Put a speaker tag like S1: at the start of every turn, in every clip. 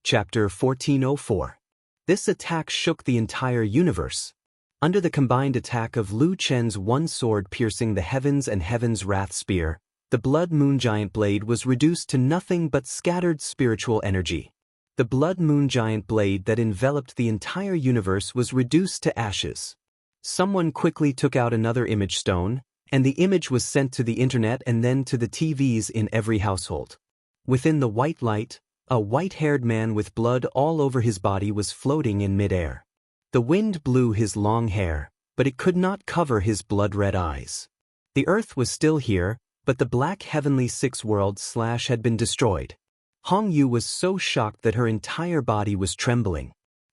S1: Chapter 1404. This attack shook the entire universe. Under the combined attack of Lu Chen's one sword piercing the heavens and Heaven's Wrath Spear, the Blood Moon Giant Blade was reduced to nothing but scattered spiritual energy. The Blood Moon Giant Blade that enveloped the entire universe was reduced to ashes. Someone quickly took out another image stone, and the image was sent to the internet and then to the TVs in every household. Within the white light, a white-haired man with blood all over his body was floating in midair. The wind blew his long hair, but it could not cover his blood-red eyes. The earth was still here, but the black heavenly six worlds had been destroyed. Hong Yu was so shocked that her entire body was trembling.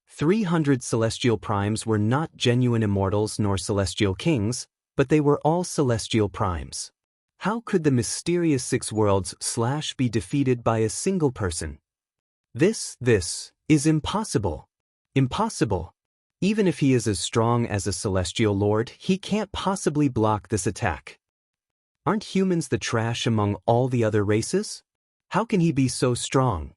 S1: 300 celestial primes were not genuine immortals nor celestial kings, but they were all celestial primes. How could the mysterious six worlds be defeated by a single person? This is impossible. Impossible. Even if he is as strong as a celestial lord, he can't possibly block this attack. Aren't humans the trash among all the other races? How can he be so strong?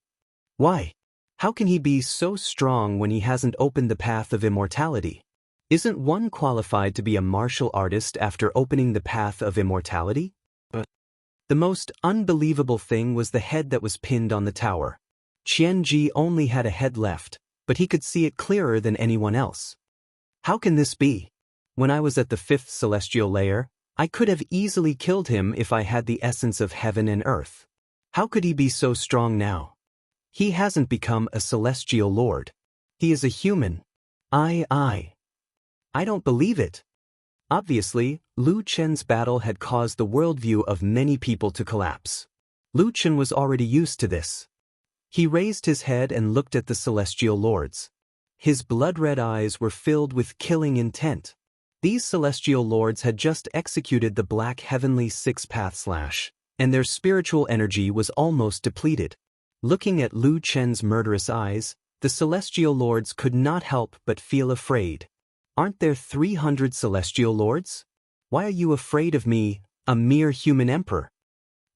S1: Why? How can he be so strong when he hasn't opened the path of immortality? Isn't one qualified to be a martial artist after opening the path of immortality? But the most unbelievable thing was the head that was pinned on the tower. Qianji only had a head left, but he could see it clearer than anyone else. How can this be? When I was at the fifth celestial layer, I could have easily killed him if I had the essence of heaven and earth. How could he be so strong now? He hasn't become a celestial lord. He is a human. I don't believe it. Obviously, Lu Chen's battle had caused the worldview of many people to collapse. Lu Chen was already used to this. He raised his head and looked at the celestial lords. His blood-red eyes were filled with killing intent. These celestial lords had just executed the black heavenly six-path / and their spiritual energy was almost depleted. Looking at Lu Chen's murderous eyes, the celestial lords could not help but feel afraid. Aren't there 300 celestial lords? Why are you afraid of me, a mere human emperor?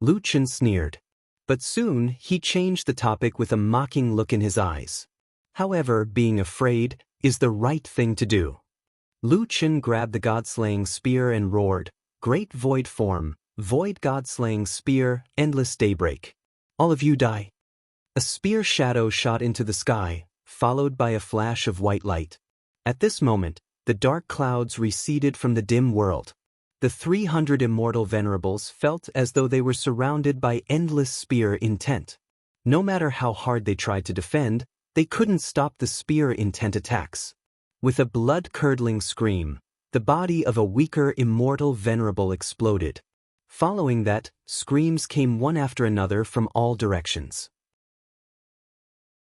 S1: Lu Chen sneered. But soon he changed the topic with a mocking look in his eyes. However, being afraid is the right thing to do. Lu Chen grabbed the god-slaying spear and roared, "Great void form, void god-slaying spear, endless daybreak. All of you die." A spear shadow shot into the sky, followed by a flash of white light. At this moment, the dark clouds receded from the dim world. The 300 immortal venerables felt as though they were surrounded by endless spear intent. No matter how hard they tried to defend, they couldn't stop the spear intent attacks. With a blood-curdling scream, the body of a weaker immortal venerable exploded. Following that, screams came one after another from all directions.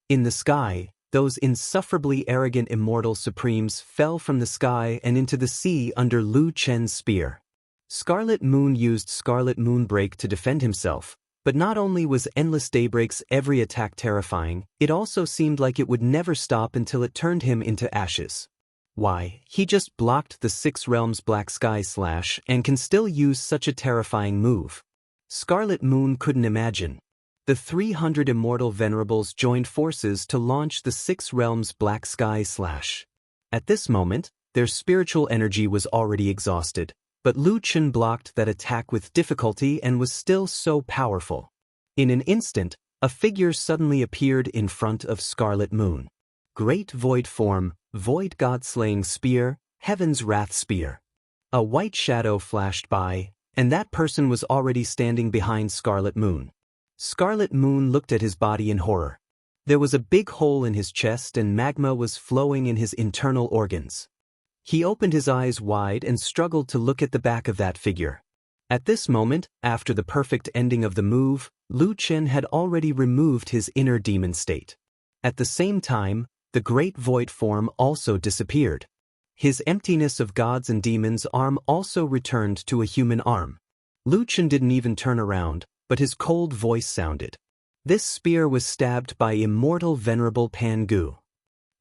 S1: In the sky, those insufferably arrogant immortal supremes fell from the sky and into the sea under Lu Chen's spear. Scarlet Moon used Scarlet Moonbreak to defend himself, but not only was Endless Daybreak's every attack terrifying, it also seemed like it would never stop until it turned him into ashes. Why, he just blocked the Six Realms Black Sky / and can still use such a terrifying move. Scarlet Moon couldn't imagine. The 300 immortal venerables joined forces to launch the Six Realms Black Sky / At this moment, their spiritual energy was already exhausted, but Lu Chen blocked that attack with difficulty and was still so powerful. In an instant, a figure suddenly appeared in front of Scarlet Moon. Great void form, void god-slaying spear, Heaven's Wrath Spear. A white shadow flashed by, and that person was already standing behind Scarlet Moon. Scarlet Moon looked at his body in horror. There was a big hole in his chest and magma was flowing in his internal organs. He opened his eyes wide and struggled to look at the back of that figure. At this moment, after the perfect ending of the move, Lu Chen had already removed his inner demon state. At the same time, the great void form also disappeared. His emptiness of gods and demons arm also returned to a human arm. Lu Chen didn't even turn around, but his cold voice sounded. This spear was stabbed by immortal venerable Pangu.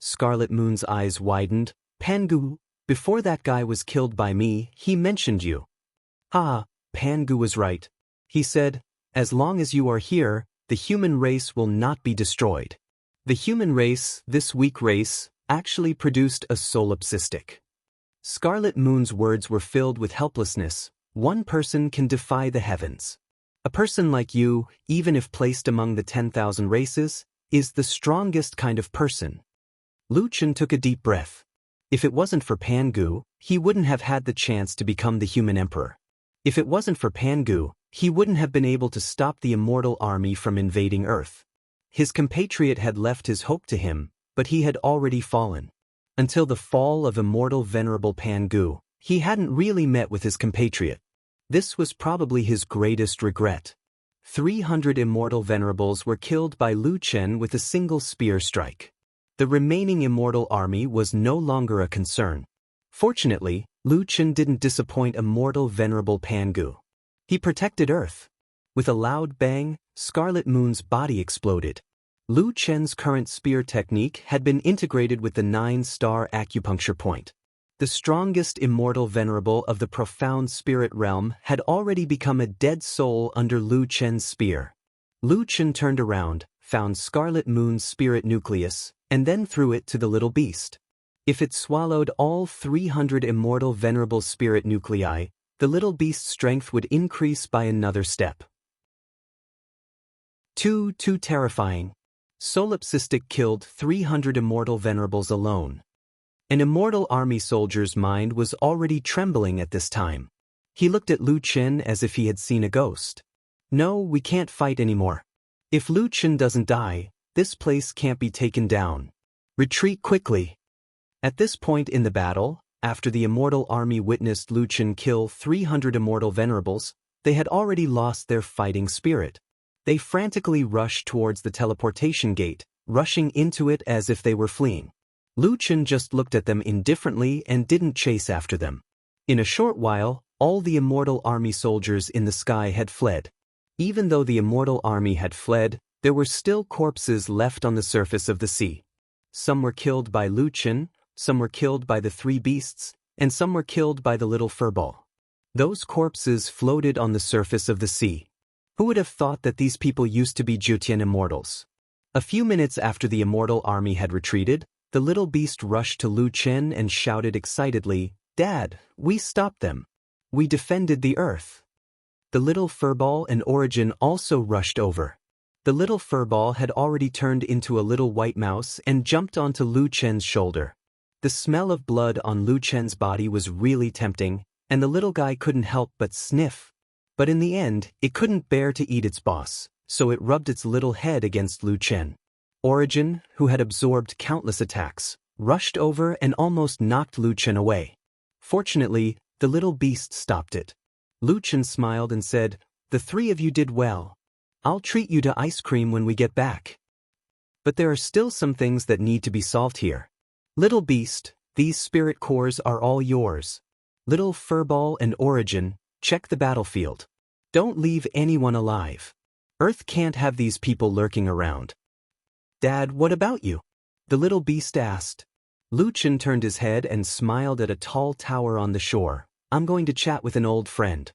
S1: Scarlet Moon's eyes widened. Pangu, before that guy was killed by me, he mentioned you. Pangu was right. He said, as long as you are here, the human race will not be destroyed. The human race, this weak race, actually produced a solipsistic. Scarlet Moon's words were filled with helplessness. One person can defy the heavens. A person like you, even if placed among the 10,000 races, is the strongest kind of person. Lu Chen took a deep breath. If it wasn't for Pangu, he wouldn't have had the chance to become the human emperor. If it wasn't for Pangu, he wouldn't have been able to stop the immortal army from invading Earth. His compatriot had left his hope to him, but he had already fallen. Until the fall of immortal venerable Pangu, he hadn't really met with his compatriot. This was probably his greatest regret. 300 immortal venerables were killed by Lu Chen with a single spear strike. The remaining immortal army was no longer a concern. Fortunately, Lu Chen didn't disappoint immortal venerable Pangu. He protected Earth. With a loud bang, Scarlet Moon's body exploded. Lu Chen's current spear technique had been integrated with the 9-star acupuncture point. The strongest immortal venerable of the profound spirit realm had already become a dead soul under Lu Chen's spear. Lu Chen turned around, found Scarlet Moon's spirit nucleus, and then threw it to the little beast. If it swallowed all 300 immortal venerable spirit nuclei, the little beast's strength would increase by another step. Too terrifying. Solipsistic killed 300 immortal venerables alone. An immortal army soldier's mind was already trembling at this time. He looked at Lu Chen as if he had seen a ghost. No, we can't fight anymore. If Lu Chen doesn't die, this place can't be taken down. Retreat quickly. At this point in the battle, after the immortal army witnessed Lu Chen kill 300 immortal venerables, they had already lost their fighting spirit. They frantically rushed towards the teleportation gate, rushing into it as if they were fleeing. Lu Chen just looked at them indifferently and didn't chase after them. In a short while, all the immortal army soldiers in the sky had fled. Even though the immortal army had fled, there were still corpses left on the surface of the sea. Some were killed by Lu Chen, some were killed by the 3 beasts, and some were killed by the little furball. Those corpses floated on the surface of the sea. Who would have thought that these people used to be Jutian immortals? A few minutes after the immortal army had retreated, the little beast rushed to Lu Chen and shouted excitedly, "Dad, we stopped them. We defended the Earth." The little furball and Origin also rushed over. The little furball had already turned into a little white mouse and jumped onto Lu Chen's shoulder. The smell of blood on Lu Chen's body was really tempting, and the little guy couldn't help but sniff. But in the end, it couldn't bear to eat its boss, so it rubbed its little head against Lu Chen. Origin, who had absorbed countless attacks, rushed over and almost knocked Lu Chen away. Fortunately, the little beast stopped it. Lu Chen smiled and said, "The 3 of you did well. I'll treat you to ice cream when we get back. But there are still some things that need to be solved here. Little beast, these spirit cores are all yours. Little furball and Origin, check the battlefield. Don't leave anyone alive. Earth can't have these people lurking around." "Dad, what about you?" the little beast asked. Lu Chen turned his head and smiled at a tall tower on the shore. "I'm going to chat with an old friend."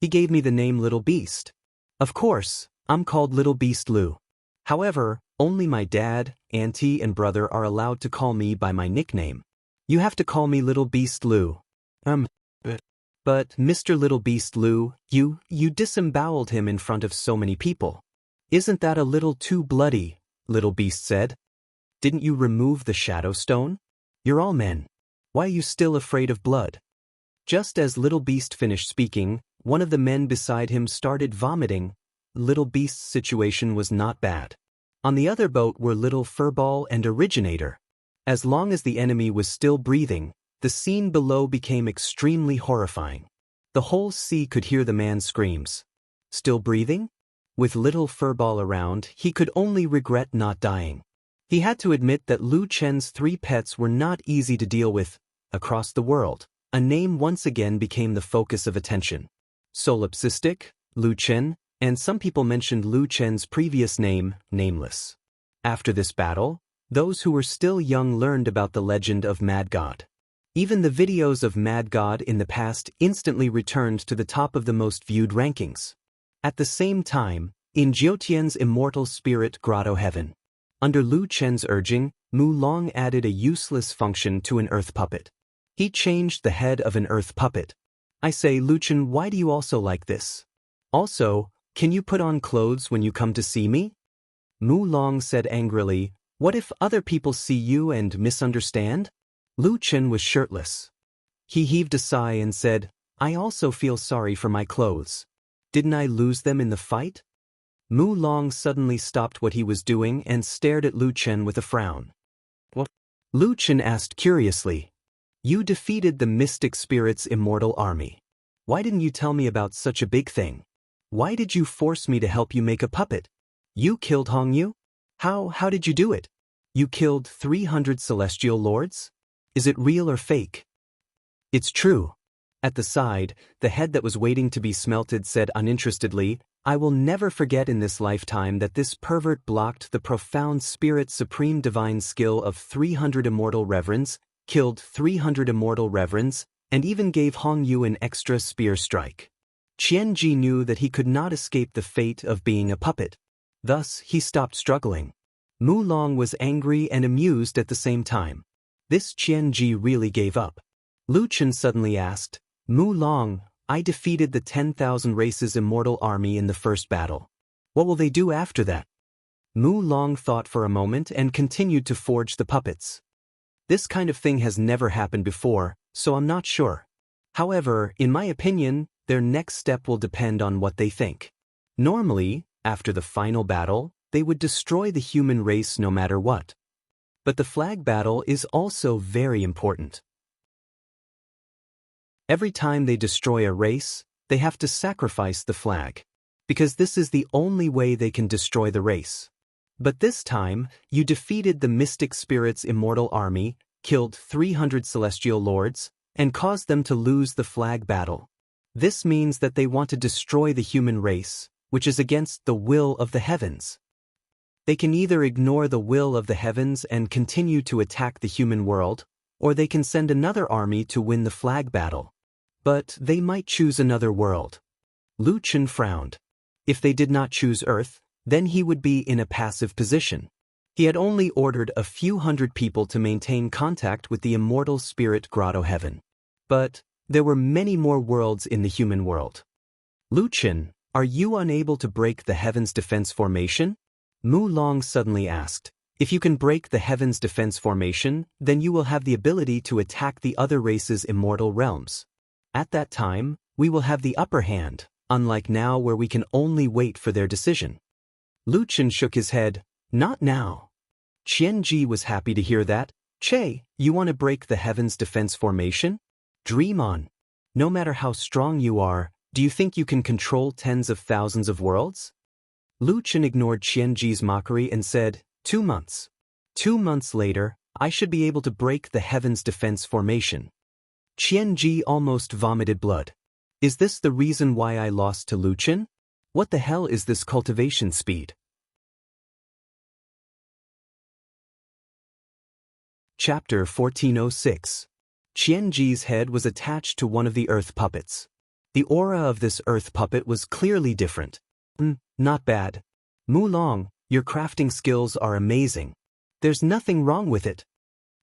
S1: He gave me the name Little Beast. Of course, I'm called Little Beast Lu. However, only my dad, auntie, and brother are allowed to call me by my nickname. You have to call me Little Beast Lu. But Mr. Little Beast Lu, you disemboweled him in front of so many people. Isn't that a little too bloody? Little Beast said. Didn't you remove the Shadow Stone? You're all men. Why are you still afraid of blood? Just as Little Beast finished speaking, one of the men beside him started vomiting. Little Beast's situation was not bad. On the other boat were Little Furball and Originator. As long as the enemy was still breathing, the scene below became extremely horrifying. The whole sea could hear the man's screams. Still breathing? With Little Furball around, he could only regret not dying. He had to admit that Lu Chen's 3 pets were not easy to deal with. Across the world, a name once again became the focus of attention. Solipsistic, Lu Chen, and some people mentioned Lu Chen's previous name, Nameless. After this battle, those who were still young learned about the legend of Mad God. Even the videos of Mad God in the past instantly returned to the top of the most viewed rankings. At the same time, in Jiutian's immortal spirit grotto heaven, under Lu Chen's urging, Mu Long added a useless function to an earth puppet. He changed the head of an earth puppet. I say, Lu Chen, why do you also like this? Also, can you put on clothes when you come to see me? Mu Long said angrily, what if other people see you and misunderstand? Lu Chen was shirtless. He heaved a sigh and said, I also feel sorry for my clothes. Didn't I lose them in the fight? Mu Long suddenly stopped what he was doing and stared at Lu Chen with a frown. What? Lu Chen asked curiously. You defeated the mystic spirit's immortal army. Why didn't you tell me about such a big thing? Why did you force me to help you make a puppet? You killed Hongyu? How did you do it? You killed 300 celestial lords? Is it real or fake? It's true. At the side, the head that was waiting to be smelted said uninterestedly, I will never forget in this lifetime that this pervert blocked the profound spirit supreme divine skill of 300 immortal reverends, killed 300 immortal reverends, and even gave Hongyu an extra spear strike. Qianji knew that he could not escape the fate of being a puppet. Thus, he stopped struggling. Mu Long was angry and amused at the same time. This Qianji really gave up. Lu Chen suddenly asked, Mu Long, I defeated the 10,000 races immortal army in the first battle. What will they do after that? Mu Long thought for a moment and continued to forge the puppets. This kind of thing has never happened before, so I'm not sure. However, in my opinion, their next step will depend on what they think. Normally, after the final battle, they would destroy the human race no matter what. But the flag battle is also very important. Every time they destroy a race, they have to sacrifice the flag, because this is the only way they can destroy the race. But this time, you defeated the mystic spirit's immortal army, killed 300 celestial lords, and caused them to lose the flag battle. This means that they want to destroy the human race, which is against the will of the heavens. They can either ignore the will of the heavens and continue to attack the human world, or they can send another army to win the flag battle. But they might choose another world. Lu Chen frowned. If they did not choose Earth, then he would be in a passive position. He had only ordered a few hundred people to maintain contact with the immortal spirit grotto heaven. But there were many more worlds in the human world. Lu Chen, are you unable to break the heaven's defense formation? Mu Long suddenly asked. If you can break the heaven's defense formation, then you will have the ability to attack the other race's immortal realms. At that time, we will have the upper hand, unlike now where we can only wait for their decision. Lu Chen shook his head. Not now. Qianji was happy to hear that. Che, you want to break the heaven's defense formation? Dream on. No matter how strong you are, do you think you can control tens of thousands of worlds? Lu Chen ignored Qianji's mockery and said, 2 months. 2 months later, I should be able to break the heaven's defense formation. Qianji almost vomited blood. Is this the reason why I lost to Lu Chen? What the hell is this cultivation speed? Chapter 1406. Qianji's head was attached to one of the earth puppets. The aura of this earth puppet was clearly different. Not bad. Mu Long, your crafting skills are amazing. There's nothing wrong with it.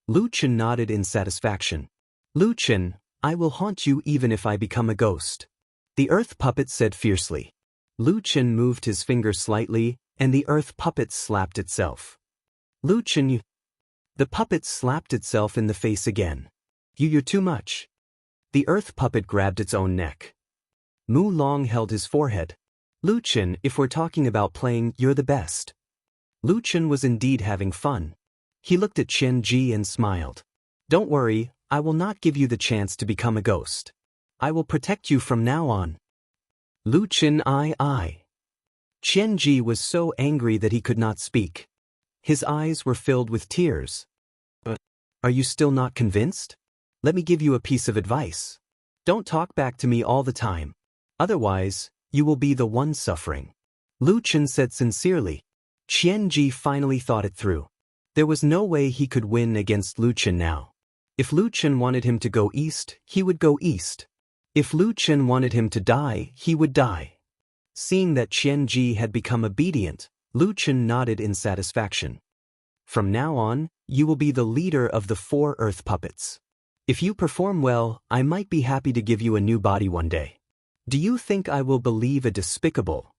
S1: Lu Chen nodded in satisfaction. Lu Chen, I will haunt you even if I become a ghost. The earth puppet said fiercely. Lu Chen moved his finger slightly, and the earth puppet slapped itself. Lu Chen, the puppet slapped itself in the face again. You're too much. The earth puppet grabbed its own neck. Mu Long held his forehead. Lu Chen, if we're talking about playing, you're the best. Lu Chen was indeed having fun. He looked at Qianji and smiled. Don't worry, I will not give you the chance to become a ghost. I will protect you from now on. Lu Chen, I. Qianji was so angry that he could not speak. His eyes were filled with tears. But are you still not convinced? Let me give you a piece of advice. Don't talk back to me all the time. Otherwise, you will be the one suffering. Lu Chen said sincerely. Qianji finally thought it through. There was no way he could win against Lu Chen now. If Lu Chen wanted him to go east, he would go east. If Lu Chen wanted him to die, he would die. Seeing that Qian Ji had become obedient, Lu Chen nodded in satisfaction. From now on, you will be the leader of the 4 earth puppets. If you perform well, I might be happy to give you a new body one day. Do you think I will believe a despicable?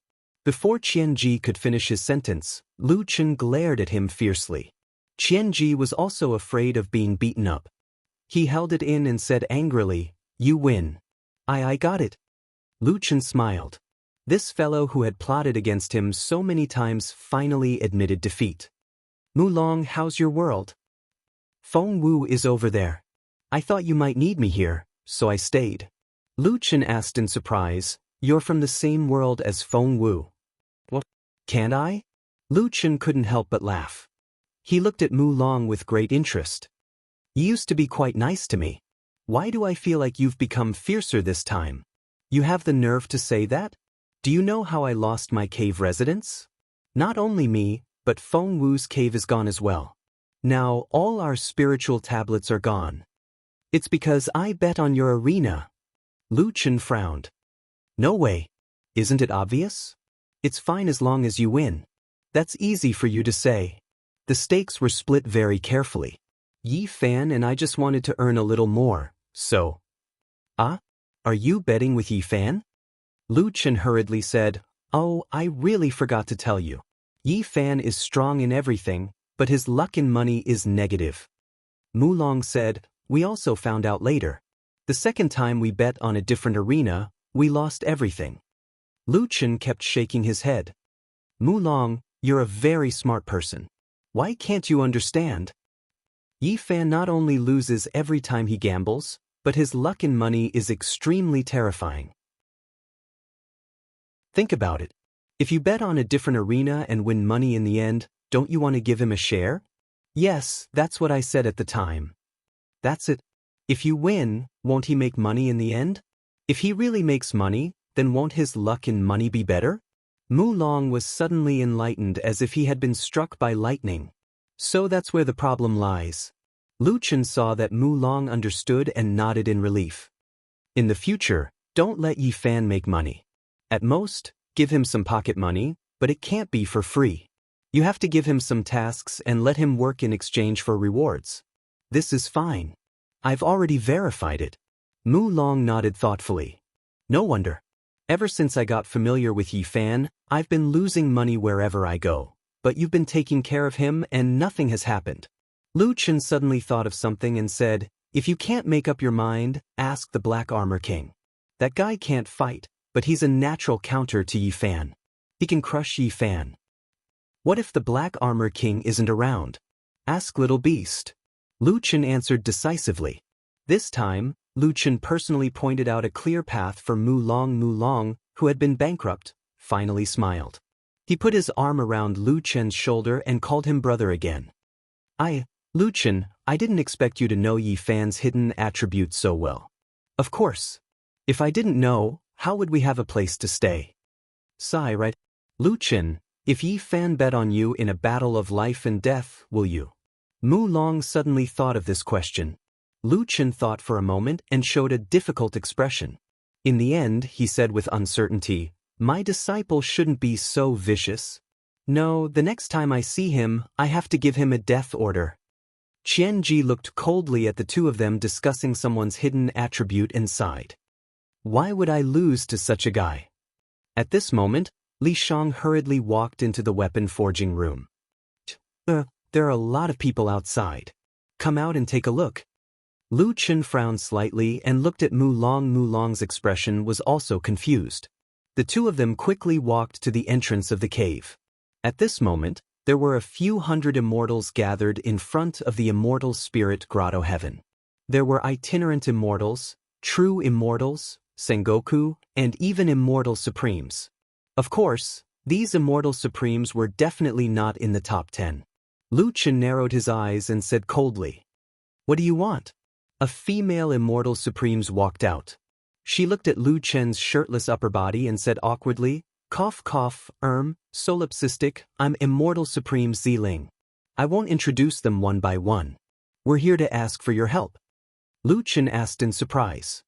S1: Before Qian Ji could finish his sentence, Lu Chen glared at him fiercely. Qian Ji was also afraid of being beaten up. He held it in and said angrily, "You win." I got it." Lu Chen smiled. This fellow who had plotted against him so many times finally admitted defeat. "Mulong, how's your world?" "Feng Wu is over there. I thought you might need me here, so I stayed." Lu Chen asked in surprise, "You're from the same world as Feng Wu?" "What? Can't I?" Lu Chen couldn't help but laugh. He looked at Mulong with great interest. "You used to be quite nice to me. Why do I feel like you've become fiercer this time? You have the nerve to say that? Do you know how I lost my cave residence? Not only me, but Feng Wu's cave is gone as well. Now all our spiritual tablets are gone. It's because I bet on your arena." Lu Chen frowned. "No way. Isn't it obvious? It's fine as long as you win. That's easy for you to say." The stakes were split very carefully. Yi Fan and I just wanted to earn a little more, so... "Ah? Are you betting with Yi Fan?" Lu Chen hurriedly said, "Oh, I really forgot to tell you. Yi Fan is strong in everything, but his luck in money is negative." Mulong said, "We also found out later. The second time we bet on a different arena, we lost everything." Lu Chen kept shaking his head. "Mulong, you're a very smart person. Why can't you understand? Yi Fan not only loses every time he gambles, but his luck in money is extremely terrifying. Think about it. If you bet on a different arena and win money in the end, don't you want to give him a share?" "Yes, that's what I said at the time." "That's it. If you win, won't he make money in the end? If he really makes money, then won't his luck in money be better?" Mulong was suddenly enlightened as if he had been struck by lightning. "So that's where the problem lies." Lu Chen saw that Mulong understood and nodded in relief. "In the future, don't let Yi Fan make money. At most, give him some pocket money, but it can't be for free. You have to give him some tasks and let him work in exchange for rewards." "This is fine. I've already verified it." Mulong nodded thoughtfully. "No wonder. Ever since I got familiar with Yi Fan, I've been losing money wherever I go. But you've been taking care of him and nothing has happened." Lu Chen suddenly thought of something and said, "If you can't make up your mind, ask the Black Armor King. That guy can't fight, but he's a natural counter to Yi Fan. He can crush Yi Fan." "What if the Black Armor King isn't around? Ask Little Beast." Lu Chen answered decisively. This time, Lu Chen personally pointed out a clear path for Mulong, who had been bankrupt, finally smiled. He put his arm around Lu Chen's shoulder and called him brother again. Lu Chen, I didn't expect you to know Yi Fan's hidden attributes so well." "Of course. If I didn't know, how would we have a place to stay?" "Sigh, right? Lu Chen, if Yi Fan bet on you in a battle of life and death, will you?" Mulong suddenly thought of this question. Lu Chen thought for a moment and showed a difficult expression. In the end, he said with uncertainty, "My disciple shouldn't be so vicious. No, the next time I see him, I have to give him a death order." Qian Ji looked coldly at the two of them discussing someone's hidden attribute and sighed. "Why would I lose to such a guy?" At this moment, Li Shang hurriedly walked into the weapon forging room. There are a lot of people outside. Come out and take a look." Lu Chen frowned slightly and looked at Mulong. Mulong's expression was also confused. The two of them quickly walked to the entrance of the cave. At this moment, there were a few hundred immortals gathered in front of the immortal spirit grotto heaven. There were itinerant immortals, true immortals, Sengoku, and even immortal supremes. Of course, these immortal supremes were definitely not in the top 10. Lu Chen narrowed his eyes and said coldly, "What do you want?" A female immortal supremes walked out. She looked at Lu Chen's shirtless upper body and said awkwardly, "Cough cough, solipsistic, I'm Immortal Supreme Ziling. I won't introduce them one by one. We're here to ask for your help." Lu Chen asked in surprise.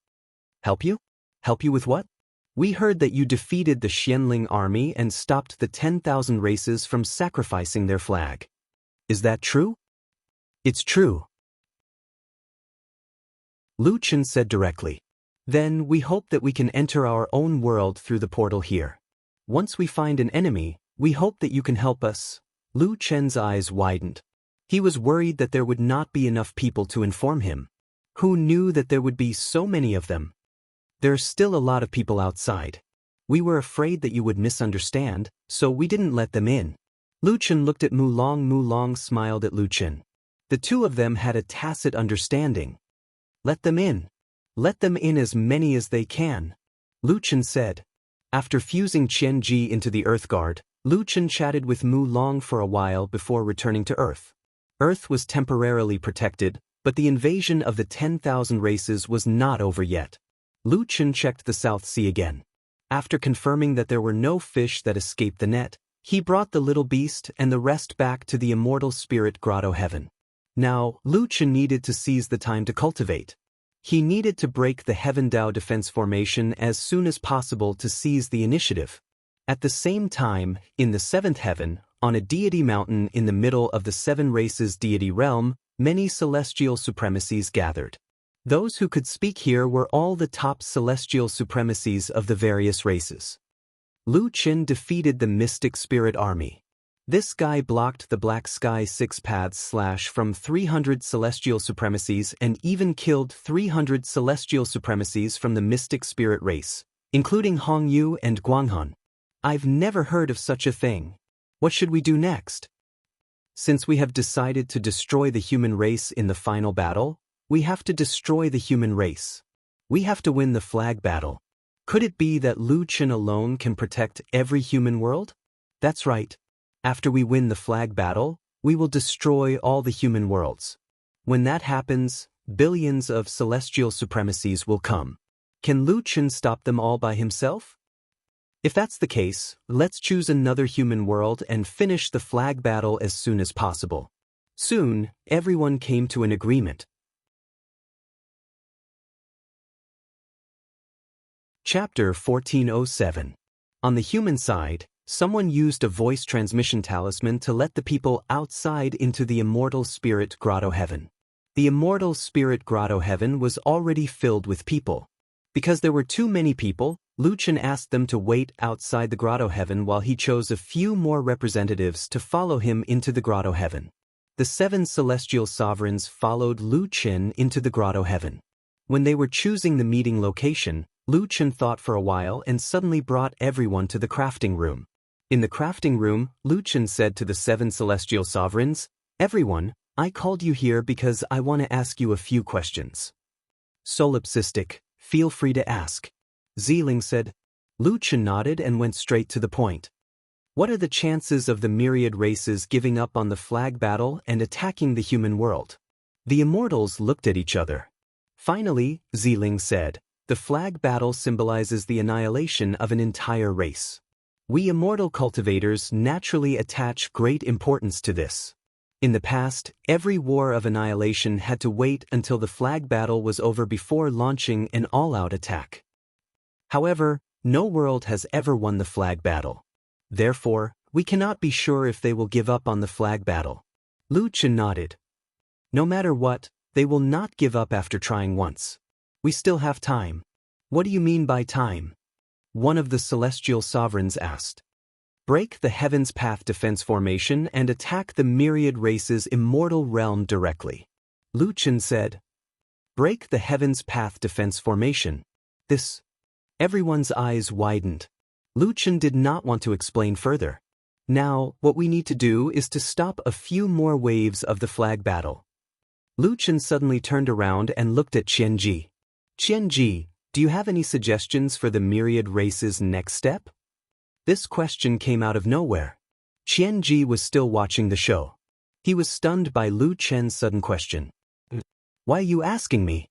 S1: Help you? Help you with what? We heard that you defeated the Xianling army and stopped the 10,000 races from sacrificing their flag. Is that true? It's true. Lu Chen said directly. Then we hope that we can enter our own world through the portal here. Once we find an enemy, we hope that you can help us. Lu Chen's eyes widened. He was worried that there would not be enough people to inform him. Who knew that there would be so many of them? There are still a lot of people outside. We were afraid that you would misunderstand, so we didn't let them in. Lu Chen looked at Mulong. Mulong smiled at Lu Chen. The two of them had a tacit understanding. Let them in. Let them in as many as they can, Lu Chen said. After fusing Qian Ji into the Earth Guard, Lu Chen chatted with Mulong for a while before returning to Earth. Earth was temporarily protected, but the invasion of the 10,000 races was not over yet. Lu Chen checked the South Sea again. After confirming that there were no fish that escaped the net, he brought the little beast and the rest back to the immortal spirit grotto heaven. Now, Lu Chen needed to seize the time to cultivate. He needed to break the Heaven Dao defense formation as soon as possible to seize the initiative. At the same time, in the seventh heaven, on a deity mountain in the middle of the seven races deity realm, many celestial supremacies gathered. Those who could speak here were all the top celestial supremacies of the various races. Lu Chen defeated the mystic spirit army. This guy blocked the Black Sky 6 paths from 300 celestial supremacies and even killed 300 celestial supremacies from the mystic spirit race, including Hong Yu and Guanghan. I've never heard of such a thing. What should we do next? Since we have decided to destroy the human race in the final battle, we have to destroy the human race. We have to win the flag battle. Could it be that Lu Chen alone can protect every human world? That's right. After we win the flag battle, we will destroy all the human worlds. When that happens, billions of celestial supremacies will come. Can Lu Chen stop them all by himself? If that's the case, let's choose another human world and finish the flag battle as soon as possible. Soon, everyone came to an agreement. Chapter 1407. On the human side, someone used a voice transmission talisman to let the people outside into the immortal spirit grotto heaven. The immortal spirit grotto heaven was already filled with people. Because there were too many people, Lu Chen asked them to wait outside the grotto heaven while he chose a few more representatives to follow him into the grotto heaven. The 7 celestial sovereigns followed Lu Chen into the grotto heaven. When they were choosing the meeting location, Lu Chen thought for a while and suddenly brought everyone to the crafting room. In the crafting room, Lu Chen said to the 7 celestial sovereigns, "Everyone, I called you here because I want to ask you a few questions." Solipsistic, feel free to ask. Ziling said. Lu Chen nodded and went straight to the point. What are the chances of the myriad races giving up on the flag battle and attacking the human world? The immortals looked at each other. Finally, Ziling said, the flag battle symbolizes the annihilation of an entire race. We immortal cultivators naturally attach great importance to this. In the past, every war of annihilation had to wait until the flag battle was over before launching an all-out attack. However, no world has ever won the flag battle. Therefore, we cannot be sure if they will give up on the flag battle. Lu Chen nodded. No matter what, they will not give up after trying once. We still have time. What do you mean by time? One of the celestial sovereigns asked. Break the Heaven's Path defense formation and attack the myriad race's immortal realm directly. Lu Chen said. Break the Heaven's Path defense formation. This. Everyone's eyes widened. Lu Chen did not want to explain further. Now, what we need to do is to stop a few more waves of the flag battle. Lu Chen suddenly turned around and looked at Qian Ji. Qian Ji, do you have any suggestions for the myriad race's next step? This question came out of nowhere. Qian Ji was still watching the show. He was stunned by Lu Chen's sudden question. Why are you asking me?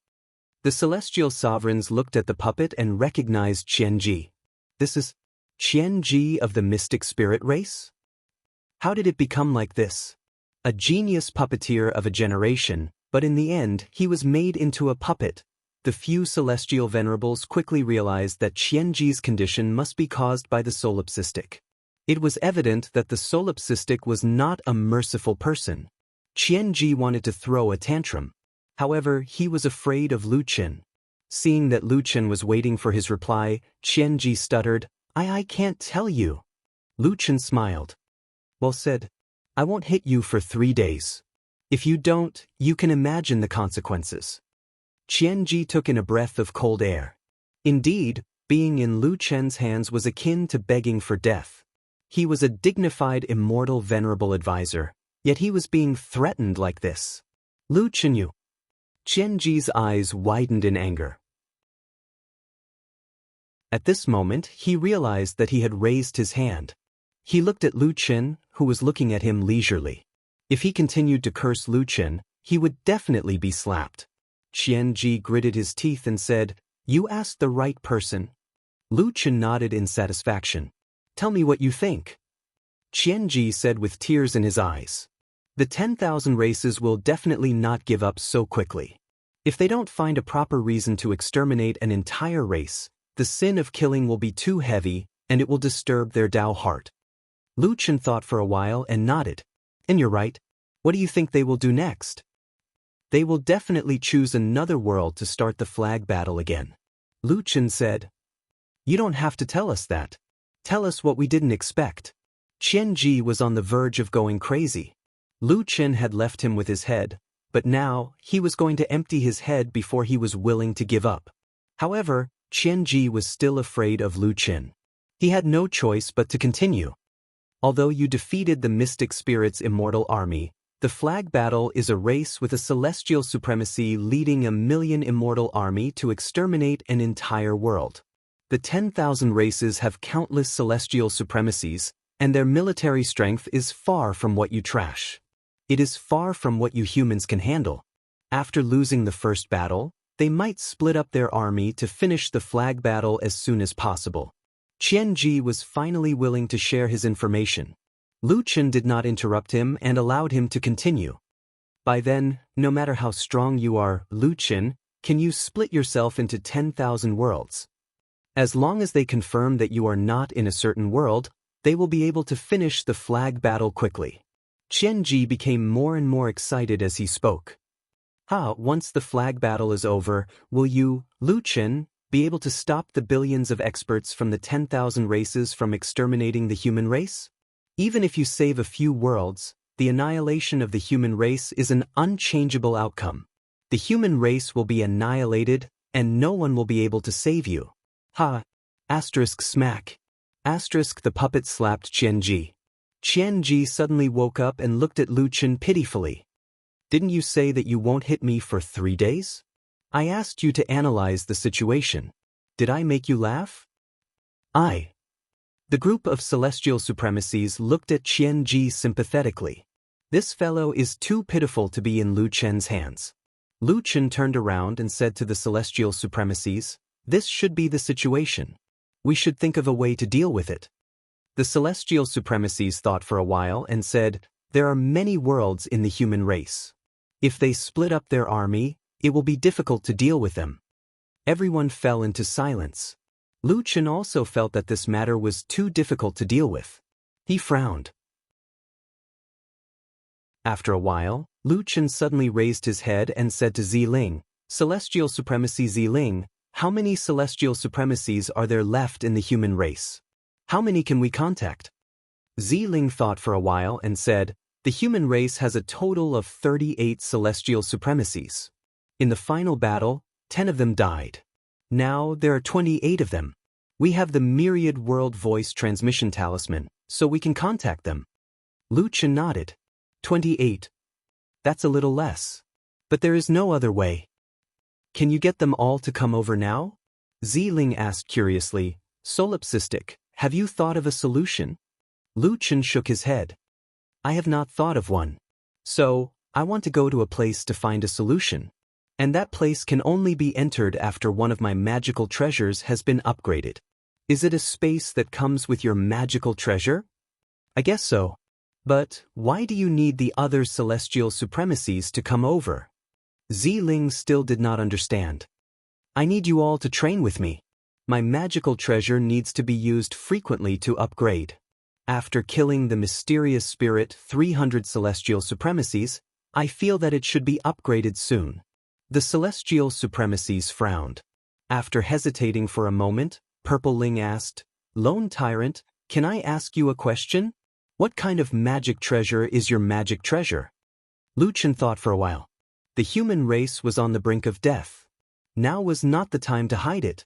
S1: The celestial sovereigns looked at the puppet and recognized Qian Ji. This is Qian Ji of the mystic spirit race? How did it become like this? A genius puppeteer of a generation, But in the end, he was made into a puppet. The few celestial venerables quickly realized that Qianji's condition must be caused by the solipsistic. It was evident that the solipsistic was not a merciful person. Qianji wanted to throw a tantrum. However, he was afraid of Lu Qin. Seeing that Lu Qin was waiting for his reply, Qianji stuttered, I can't tell you. Lu Qin smiled. Well said. I won't hit you for 3 days. If you don't, you can imagine the consequences. Qianji took in a breath of cold air. Indeed, being in Lu Chen's hands was akin to begging for death. He was a dignified, immortal, venerable advisor, yet he was being threatened like this. Lu Chenyu. Qianji's eyes widened in anger. At this moment, he realized that he had raised his hand. He looked at Lu Qin, who was looking at him leisurely. If he continued to curse Lu Qin, he would definitely be slapped. Qianji gritted his teeth and said, You asked the right person. Lu Qin nodded in satisfaction. Tell me what you think. Qianji said with tears in his eyes. The 10,000 races will definitely not give up so quickly. If they don't find a proper reason to exterminate an entire race, the sin of killing will be too heavy, and it will disturb their Tao heart. Lu Qin thought for a while and nodded. And you're right. What do you think they will do next? They will definitely choose another world to start the flag battle again. Lu Qin said. You don't have to tell us that. Tell us what we didn't expect. Qianji was on the verge of going crazy. Lu Qin had left him with his head, but now he was going to empty his head before he was willing to give up. However, Qianji was still afraid of Lu Qin. He had no choice but to continue. Although you defeated the Mystic Spirit's immortal army, the flag battle is a race with a celestial supremacy leading a 1,000,000 immortal army to exterminate an entire world. The 10,000 races have countless celestial supremacies, and their military strength is far from what you trash. It is far from what you humans can handle. After losing the first battle, they might split up their army to finish the flag battle as soon as possible. Qianji was finally willing to share his information. Lu Qin did not interrupt him and allowed him to continue. By then, no matter how strong you are, Lu Qin, can you split yourself into 10,000 worlds? As long as they confirm that you are not in a certain world, they will be able to finish the flag battle quickly. Qianji became more and more excited as he spoke. Once the flag battle is over, will you, Lu Qin, be able to stop the billions of experts from the 10,000 races from exterminating the human race? Even if you save a few worlds, the annihilation of the human race is an unchangeable outcome. The human race will be annihilated, and no one will be able to save you. Smack. The puppet slapped Qianji. Qianji suddenly woke up and looked at Lu Qin pitifully. Didn't you say that you won't hit me for 3 days? I asked you to analyze the situation. Did I make you laugh? The group of celestial supremacies looked at Qianji sympathetically. This fellow is too pitiful to be in Lu Chen's hands. Lu Qin turned around and said to the celestial supremacies, This should be the situation. We should think of a way to deal with it. The celestial supremacies thought for a while and said, There are many worlds in the human race. If they split up their army, it will be difficult to deal with them. Everyone fell into silence. Lu Qin also felt that this matter was too difficult to deal with. He frowned. After a while, Lu Qin suddenly raised his head and said to Ziling, Celestial Supremacy Ziling, how many celestial supremacies are there left in the human race? How many can we contact? Ziling thought for a while and said, The human race has a total of 38 celestial supremacies. In the final battle, 10 of them died. Now there are 28 of them. We have the myriad world voice transmission talisman, so we can contact them. Lu Qin nodded. 28. That's a little less. But there is no other way. Can you get them all to come over now? Ziling asked curiously, Solipsistic, have you thought of a solution? Lu Qin shook his head. I have not thought of one. So, I want to go to a place to find a solution. And that place can only be entered after one of my magical treasures has been upgraded. Is it a space that comes with your magical treasure? I guess so. But why do you need the other celestial supremacies to come over? Ling still did not understand. I need you all to train with me. My magical treasure needs to be used frequently to upgrade. After killing the mysterious spirit 300 celestial supremacies, I feel that it should be upgraded soon. The celestial supremacies frowned. After hesitating for a moment, Purple Ling asked, Lone Tyrant, can I ask you a question? What kind of magic treasure is your magic treasure? Lu Chen thought for a while. The human race was on the brink of death. Now was not the time to hide it.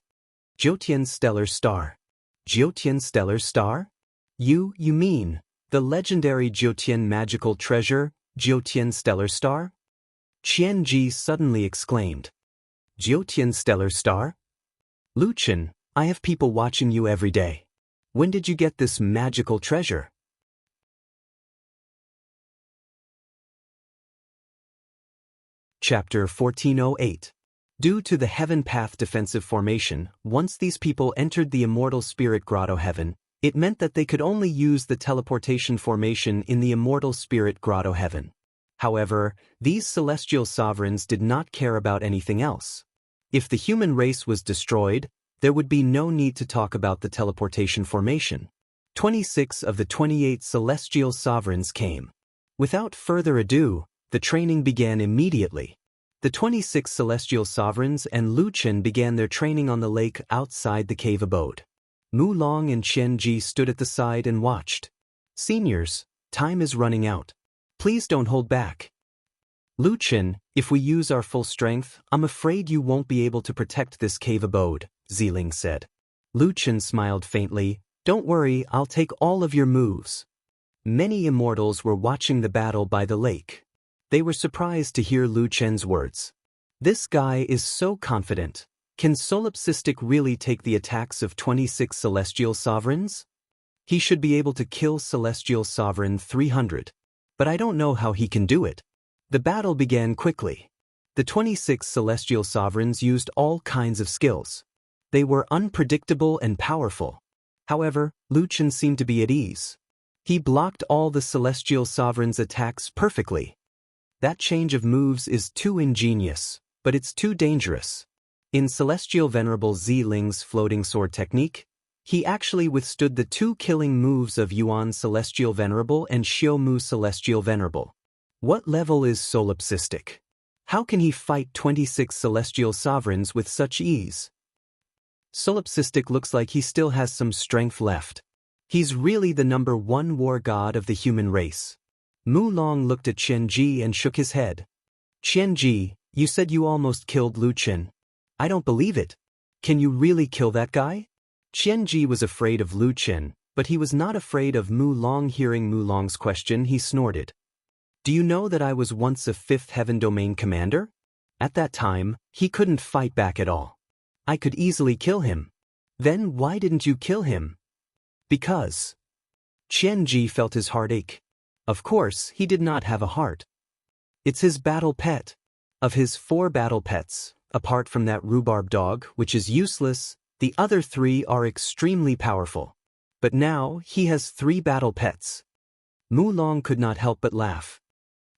S1: Jiutian's stellar star. Jiutian's stellar star? You mean, the legendary Jiutian magical treasure, Jiutian stellar star? Qian Ji suddenly exclaimed. Jiutian stellar star? Lu Chen, I have people watching you every day. When did you get this magical treasure? Chapter 1408. Due to the Heaven Path defensive formation, once these people entered the Immortal Spirit Grotto Heaven, it meant that they could only use the teleportation formation in the Immortal Spirit Grotto Heaven. However, these celestial sovereigns did not care about anything else. If the human race was destroyed, there would be no need to talk about the teleportation formation. 26 of the 28 celestial sovereigns came. Without further ado, the training began immediately. The 26 celestial sovereigns and Lu Chen began their training on the lake outside the cave abode. Mu Long and Qian Ji stood at the side and watched. Seniors, time is running out. Please don't hold back. Lu Chen, if we use our full strength, I'm afraid you won't be able to protect this cave abode, Ling said. Lu Chen smiled faintly. Don't worry, I'll take all of your moves. Many immortals were watching the battle by the lake. They were surprised to hear Lu Chen's words. This guy is so confident. Can Solipsistic really take the attacks of 26 celestial sovereigns? He should be able to kill Celestial Sovereign 300. But I don't know how he can do it. The battle began quickly. The 26 celestial sovereigns used all kinds of skills. They were unpredictable and powerful. However, Lu Chen seemed to be at ease. He blocked all the celestial sovereigns' attacks perfectly. That change of moves is too ingenious, but it's too dangerous. In Celestial Venerable Ling's floating sword technique, he actually withstood the two killing moves of Yuan Celestial Venerable and Xiaomu Celestial Venerable. What level is Solipsistic? How can he fight 26 celestial sovereigns with such ease? Solipsistic looks like he still has some strength left. He's really the #1 war god of the human race. Mu Long looked at Qian Ji and shook his head. Qian Ji, you said you almost killed Lu Chen. I don't believe it. Can you really kill that guy? Qian Ji was afraid of Lu Chen, but he was not afraid of Mu Long. Hearing Mu Long's question, he snorted. Do you know that I was once a 5th Heaven Domain commander? At that time, he couldn't fight back at all. I could easily kill him. Then why didn't you kill him? Because. Qian Ji felt his heart ache. Of course, he did not have a heart. It's his battle pet. Of his 4 battle pets, apart from that rhubarb dog, which is useless, the other 3 are extremely powerful. But now, he has 3 battle pets. Mu Long could not help but laugh.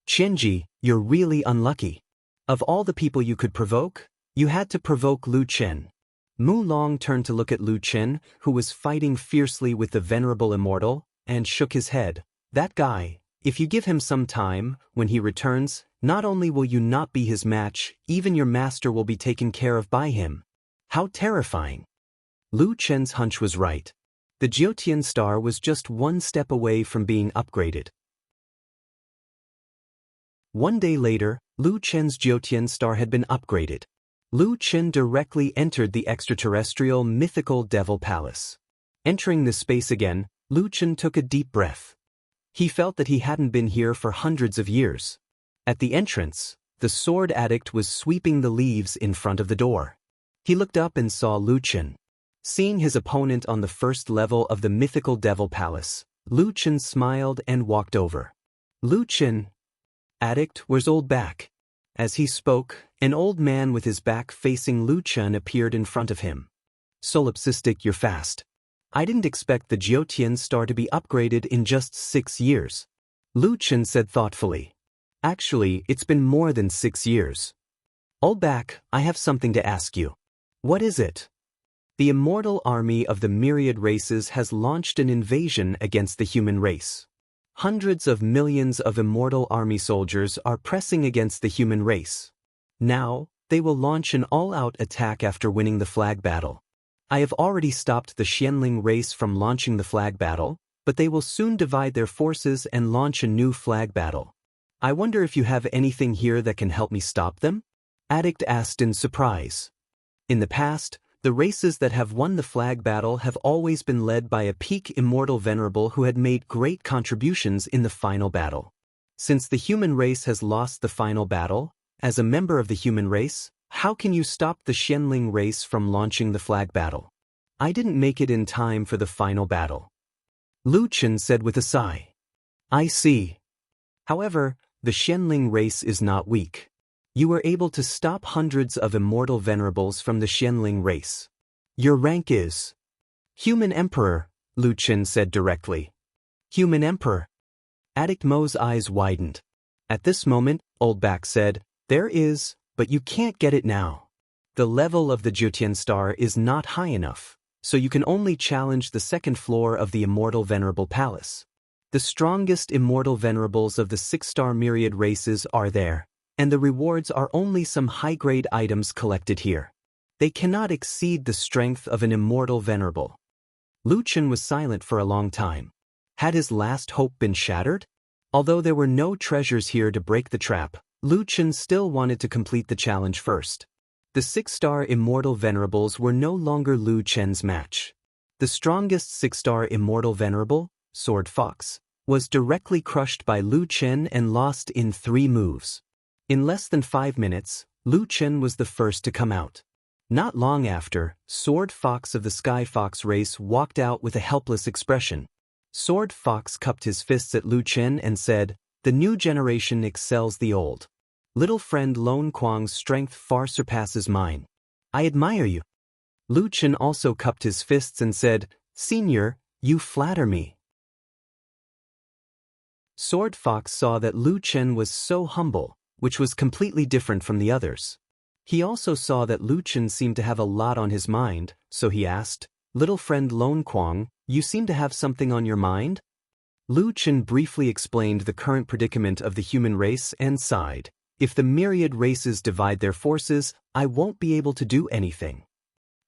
S1: Qian Ji, you're really unlucky. Of all the people you could provoke, you had to provoke Lu Chen. Mu Long turned to look at Lu Chen, who was fighting fiercely with the Venerable Immortal, and shook his head. That guy, if you give him some time, when he returns, not only will you not be his match, even your master will be taken care of by him. How terrifying. Lu Chen's hunch was right. The Jiutian star was just 1 step away from being upgraded. One day later, Lu Chen's Jiutian star had been upgraded. Lu Chen directly entered the extraterrestrial mythical Devil Palace. Entering the space again, Lu Chen took a deep breath. He felt that he hadn't been here for hundreds of years. At the entrance, the sword addict was sweeping the leaves in front of the door. He looked up and saw Lu Chen. Seeing his opponent on the 1st level of the mythical Devil Palace, Lu Chen smiled and walked over. Lu Chen, addict, where's old back? As he spoke, an old man with his back facing Lu Chen appeared in front of him. Solipsistic, you're fast. I didn't expect the Jiutian star to be upgraded in just 6 years. Lu Chen said thoughtfully. Actually, it's been more than 6 years. Ulbak, I have something to ask you. What is it? The immortal army of the myriad races has launched an invasion against the human race. Hundreds of millions of immortal army soldiers are pressing against the human race. Now, they will launch an all-out attack after winning the flag battle. I have already stopped the Xianling race from launching the flag battle, but they will soon divide their forces and launch a new flag battle. I wonder if you have anything here that can help me stop them? Addict asked in surprise. In the past, the races that have won the flag battle have always been led by a peak immortal venerable who had made great contributions in the final battle. Since the human race has lost the final battle, as a member of the human race, how can you stop the Xianling race from launching the flag battle? I didn't make it in time for the final battle. Lu Chen said with a sigh. I see. However, the Xianling race is not weak. You were able to stop hundreds of immortal venerables from the Xianling race. Your rank is Human Emperor, Lu Chen said directly. Human Emperor? Addict Mo's eyes widened. At this moment, Ulbak said, there is, but you can't get it now. The level of the Jiutian star is not high enough, so you can only challenge the second floor of the Immortal Venerable Palace. The strongest Immortal Venerables of the 6-star myriad races are there, and the rewards are only some high-grade items collected here. They cannot exceed the strength of an Immortal Venerable. Lu Chen was silent for a long time. Had his last hope been shattered? Although there were no treasures here to break the trap, Lu Chen still wanted to complete the challenge first. The 6-star Immortal Venerables were no longer Lu Chen's match. The strongest 6-star Immortal Venerable, Sword Fox, was directly crushed by Lu Chen and lost in 3 moves. In less than 5 minutes, Lu Chen was the first to come out. Not long after, Sword Fox of the Sky Fox race walked out with a helpless expression. Sword Fox cupped his fists at Lu Chen and said, the new generation excels the old. Little friend Lone Kuang's strength far surpasses mine. I admire you. Lu Chen also cupped his fists and said, Senior, you flatter me. Sword Fox saw that Lu Chen was so humble, which was completely different from the others. He also saw that Lu Chen seemed to have a lot on his mind, so he asked, Little friend Lone Kuang, you seem to have something on your mind? Lu Chen briefly explained the current predicament of the human race and sighed. If the myriad races divide their forces, I won't be able to do anything.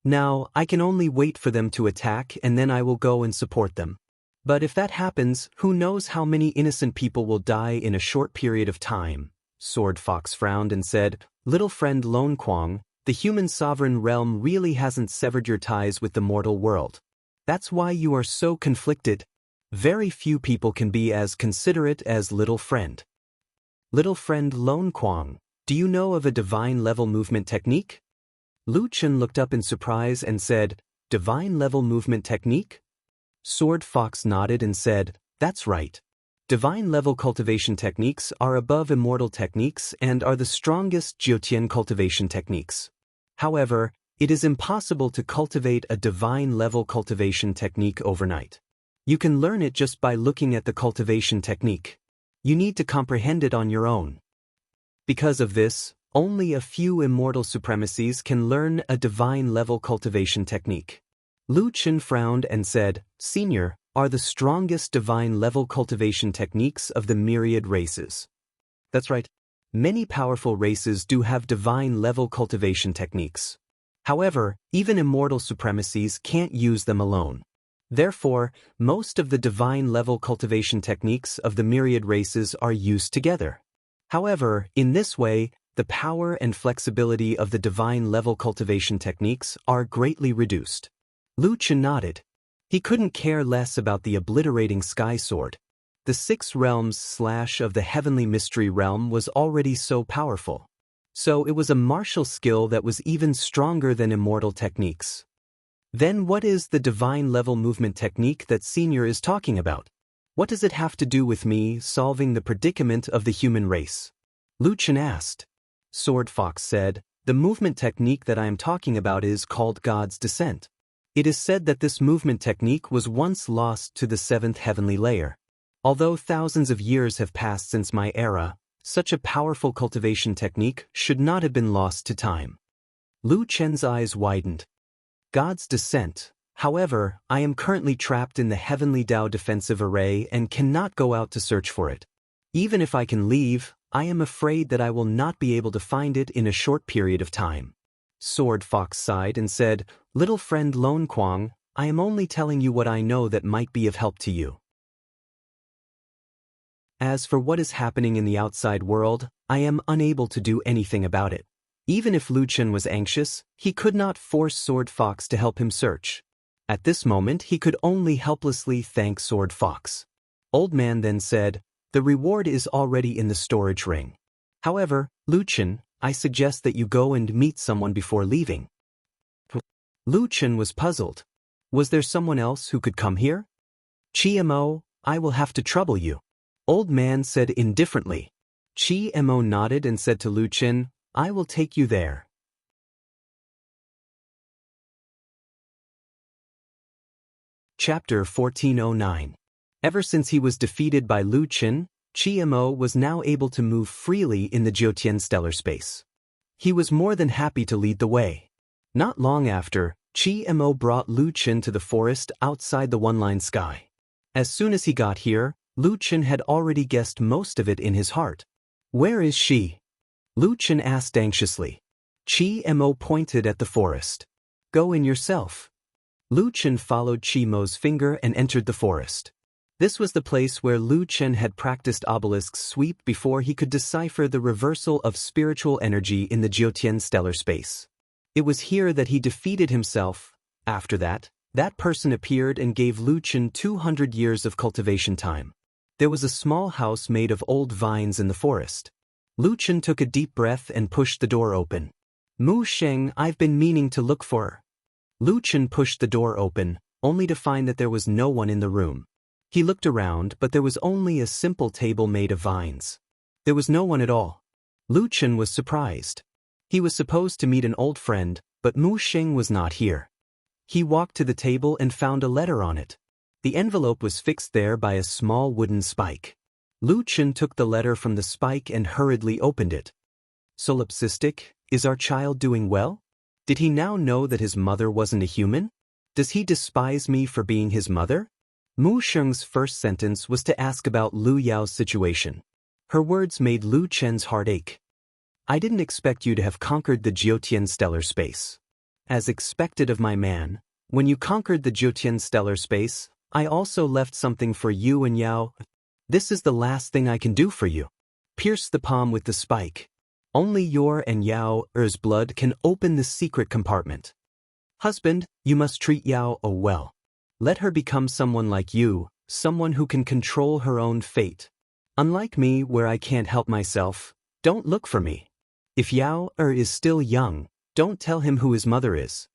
S1: Now, I can only wait for them to attack and then I will go and support them. But if that happens, who knows how many innocent people will die in a short period of time? Sword Fox frowned and said, Little friend Lone Kuang, the human sovereign realm really hasn't severed your ties with the mortal world. That's why you are so conflicted. Very few people can be as considerate as Little Friend. Little friend Lone Kuang, do you know of a divine level movement technique? Lu Chen looked up in surprise and said, Divine level movement technique? Sword Fox nodded and said, That's right. Divine level cultivation techniques are above immortal techniques and are the strongest Jiutian cultivation techniques. However, it is impossible to cultivate a divine level cultivation technique overnight. You can learn it just by looking at the cultivation technique. You need to comprehend it on your own. Because of this, only a few immortal supremacies can learn a divine level cultivation technique. Lu Chen frowned and said, Senior, are the strongest divine level cultivation techniques of the myriad races. That's right. Many powerful races do have divine level cultivation techniques. However, even immortal supremacies can't use them alone. Therefore, most of the divine level cultivation techniques of the myriad races are used together. However, in this way, the power and flexibility of the divine level cultivation techniques are greatly reduced. Lu Chen nodded. He couldn't care less about the obliterating sky sword. The 6 realms / of the heavenly mystery realm was already so powerful. So it was a martial skill that was even stronger than immortal techniques. Then what is the divine level movement technique that Senior is talking about? What does it have to do with me solving the predicament of the human race? Lu Chen asked. Sword Fox said, the movement technique that I am talking about is called God's Descent. It is said that this movement technique was once lost to the 7th heavenly layer. Although thousands of years have passed since my era, Such a powerful cultivation technique should not have been lost to time. Lu Chen's eyes widened. God's descent. However, I am currently trapped in the Heavenly Tao defensive array and cannot go out to search for it. Even if I can leave, I am afraid that I will not be able to find it in a short period of time. Sword Fox sighed and said, "Little friend Lone Quang, I am only telling you what I know that might be of help to you. As for what is happening in the outside world, I am unable to do anything about it." Even if Lu Chen was anxious, he could not force Sword Fox to help him search. At this moment he could only helplessly thank Sword Fox. Old Man then said, "The reward is already in the storage ring. However, Lu Chen, I suggest that you go and meet someone before leaving." Lu Chen was puzzled. Was there someone else who could come here? "Chi-mo, I will have to trouble you," Old Man said indifferently. Chi-mo nodded and said to Lu Chen, "I will take you there." Chapter 1409. Ever since he was defeated by Lu Chen, Chi-mo was now able to move freely in the Jiutian stellar space. He was more than happy to lead the way. Not long after, Chi-mo brought Lu Chen to the forest outside the one-line sky. As soon as he got here, Lu Chen had already guessed most of it in his heart. "Where is she?" Lu Chen asked anxiously. Chi-mo pointed at the forest. "Go in yourself." Lu Chen followed Chi-mo's finger and entered the forest. This was the place where Lu Chen had practiced obelisk's sweep before he could decipher the reversal of spiritual energy in the Jiutian stellar space. It was here that he defeated himself. After that, that person appeared and gave Lu Chen 200 years of cultivation time. There was a small house made of old vines in the forest. Lu Chen took a deep breath and pushed the door open. "Mu Sheng, I've been meaning to look for her." Lu Chen pushed the door open, only to find that there was no one in the room. He looked around, but there was only a simple table made of vines. There was no one at all. Lu Chen was surprised. He was supposed to meet an old friend, but Mu Sheng was not here. He walked to the table and found a letter on it. The envelope was fixed there by a small wooden spike. Lu Chen took the letter from the spike and hurriedly opened it. "Solipsistic, is our child doing well? Did he now know that his mother wasn't a human? Does he despise me for being his mother?" Mu Sheng's first sentence was to ask about Lu Yao's situation. Her words made Lu Chen's heart ache. "I didn't expect you to have conquered the Jiutian stellar space. As expected of my man, when you conquered the Jiutian stellar space, I also left something for you and Yao. This is the last thing I can do for you. Pierce the palm with the spike. Only your and Yao Er's blood can open the secret compartment. Husband, you must treat Yao well. Let her become someone like you, someone who can control her own fate. Unlike me, where I can't help myself, don't look for me. If Yao is still young, don't tell him who his mother is."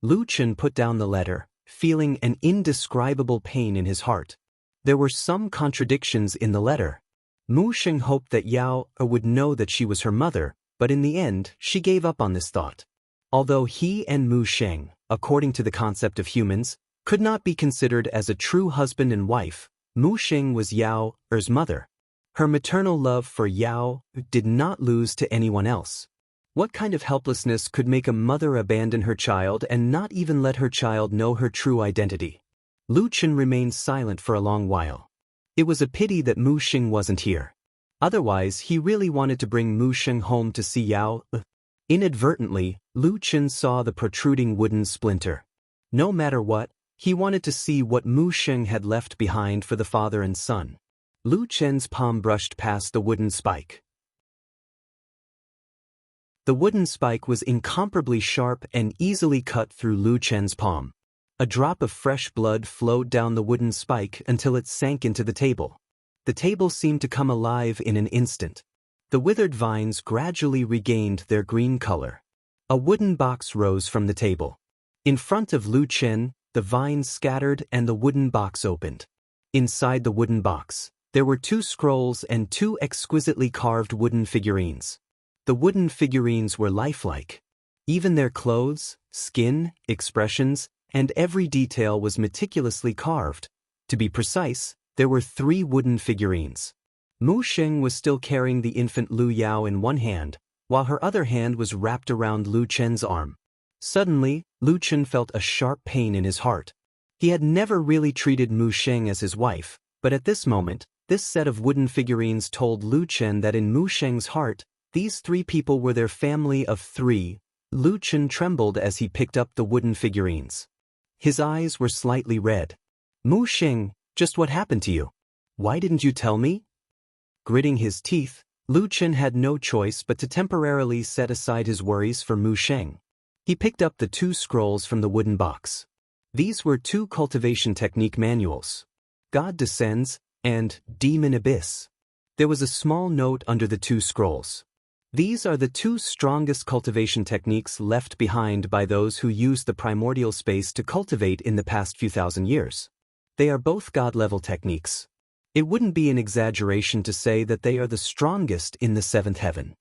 S1: Lu Chen put down the letter, feeling an indescribable pain in his heart. There were some contradictions in the letter. Mu Sheng hoped that Yao would know that she was her mother, but in the end, she gave up on this thought. Although he and Mu Sheng, according to the concept of humans, could not be considered as a true husband and wife, Mu Sheng was Yao Er's mother. Her maternal love for Yao did not lose to anyone else. What kind of helplessness could make a mother abandon her child and not even let her child know her true identity? Lu Chen remained silent for a long while. It was a pity that Mu Sheng wasn't here. Otherwise, he really wanted to bring Mu Sheng home to see Yao. Inadvertently, Lu Chen saw the protruding wooden splinter. No matter what, he wanted to see what Mu Sheng had left behind for the father and son. Lu Chen's palm brushed past the wooden spike. The wooden spike was incomparably sharp and easily cut through Lu Chen's palm. A drop of fresh blood flowed down the wooden spike until it sank into the table. The table seemed to come alive in an instant. The withered vines gradually regained their green color. A wooden box rose from the table. In front of Lu Chen, the vines scattered and the wooden box opened. Inside the wooden box, there were 2 scrolls and 2 exquisitely carved wooden figurines. The wooden figurines were lifelike. Even their clothes, skin, expressions, and every detail was meticulously carved. To be precise, there were 3 wooden figurines. Mu Sheng was still carrying the infant Lu Yao in one hand, while her other hand was wrapped around Lu Chen's arm. Suddenly, Lu Chen felt a sharp pain in his heart. He had never really treated Mu Sheng as his wife, but at this moment, this set of wooden figurines told Lu Chen that in Mu Sheng's heart, these three people were their family of three. Lu Chen trembled as he picked up the wooden figurines. His eyes were slightly red. Mu Sheng, just what happened to you? Why didn't you tell me? Gritting his teeth, Lu Chen had no choice but to temporarily set aside his worries for Mu Sheng. He picked up the two scrolls from the wooden box. These were two cultivation technique manuals. God Descends and Demon Abyss. There was a small note under the two scrolls. These are the two strongest cultivation techniques left behind by those who used the primordial space to cultivate in the past few thousand years. They are both God-level techniques. It wouldn't be an exaggeration to say that they are the strongest in the seventh heaven.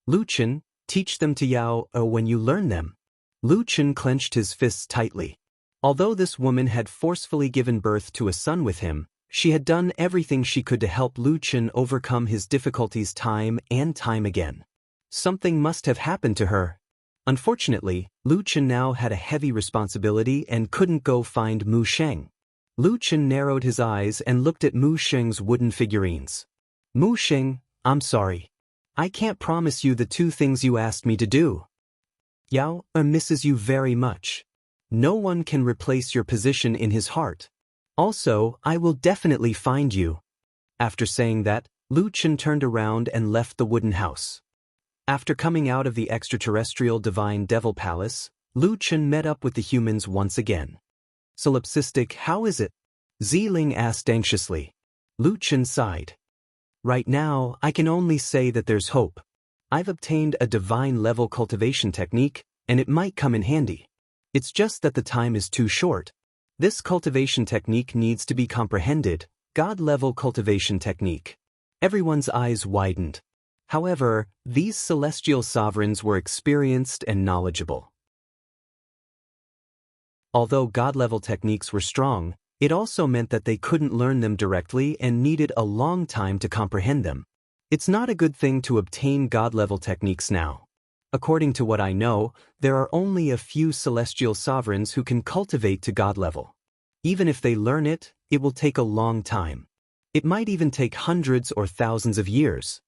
S1: Lu Chen, teach them to Yao when you learn them. Lu Chen clenched his fists tightly. Although this woman had forcefully given birth to a son with him, she had done everything she could to help Lu Chen overcome his difficulties time and time again. Something must have happened to her. Unfortunately, Lu Chen now had a heavy responsibility and couldn't go find Mu Sheng. Lu Chen narrowed his eyes and looked at Mu Sheng's wooden figurines. Mu Sheng, I'm sorry. I can't promise you the two things you asked me to do. Yao misses you very much. No one can replace your position in his heart. Also, I will definitely find you. After saying that, Lu Chen turned around and left the wooden house. After coming out of the extraterrestrial divine devil palace, Lu Chen met up with the humans once again. Solipsistic, how is it? Ziling asked anxiously. Lu Chen sighed. Right now, I can only say that there's hope. I've obtained a divine-level cultivation technique, and it might come in handy. It's just that the time is too short. This cultivation technique needs to be comprehended, God-level cultivation technique. Everyone's eyes widened. However, these celestial sovereigns were experienced and knowledgeable. Although God-level techniques were strong, it also meant that they couldn't learn them directly and needed a long time to comprehend them. It's not a good thing to obtain God-level techniques now. According to what I know, there are only a few celestial sovereigns who can cultivate to God level. Even if they learn it, it will take a long time. It might even take hundreds or thousands of years.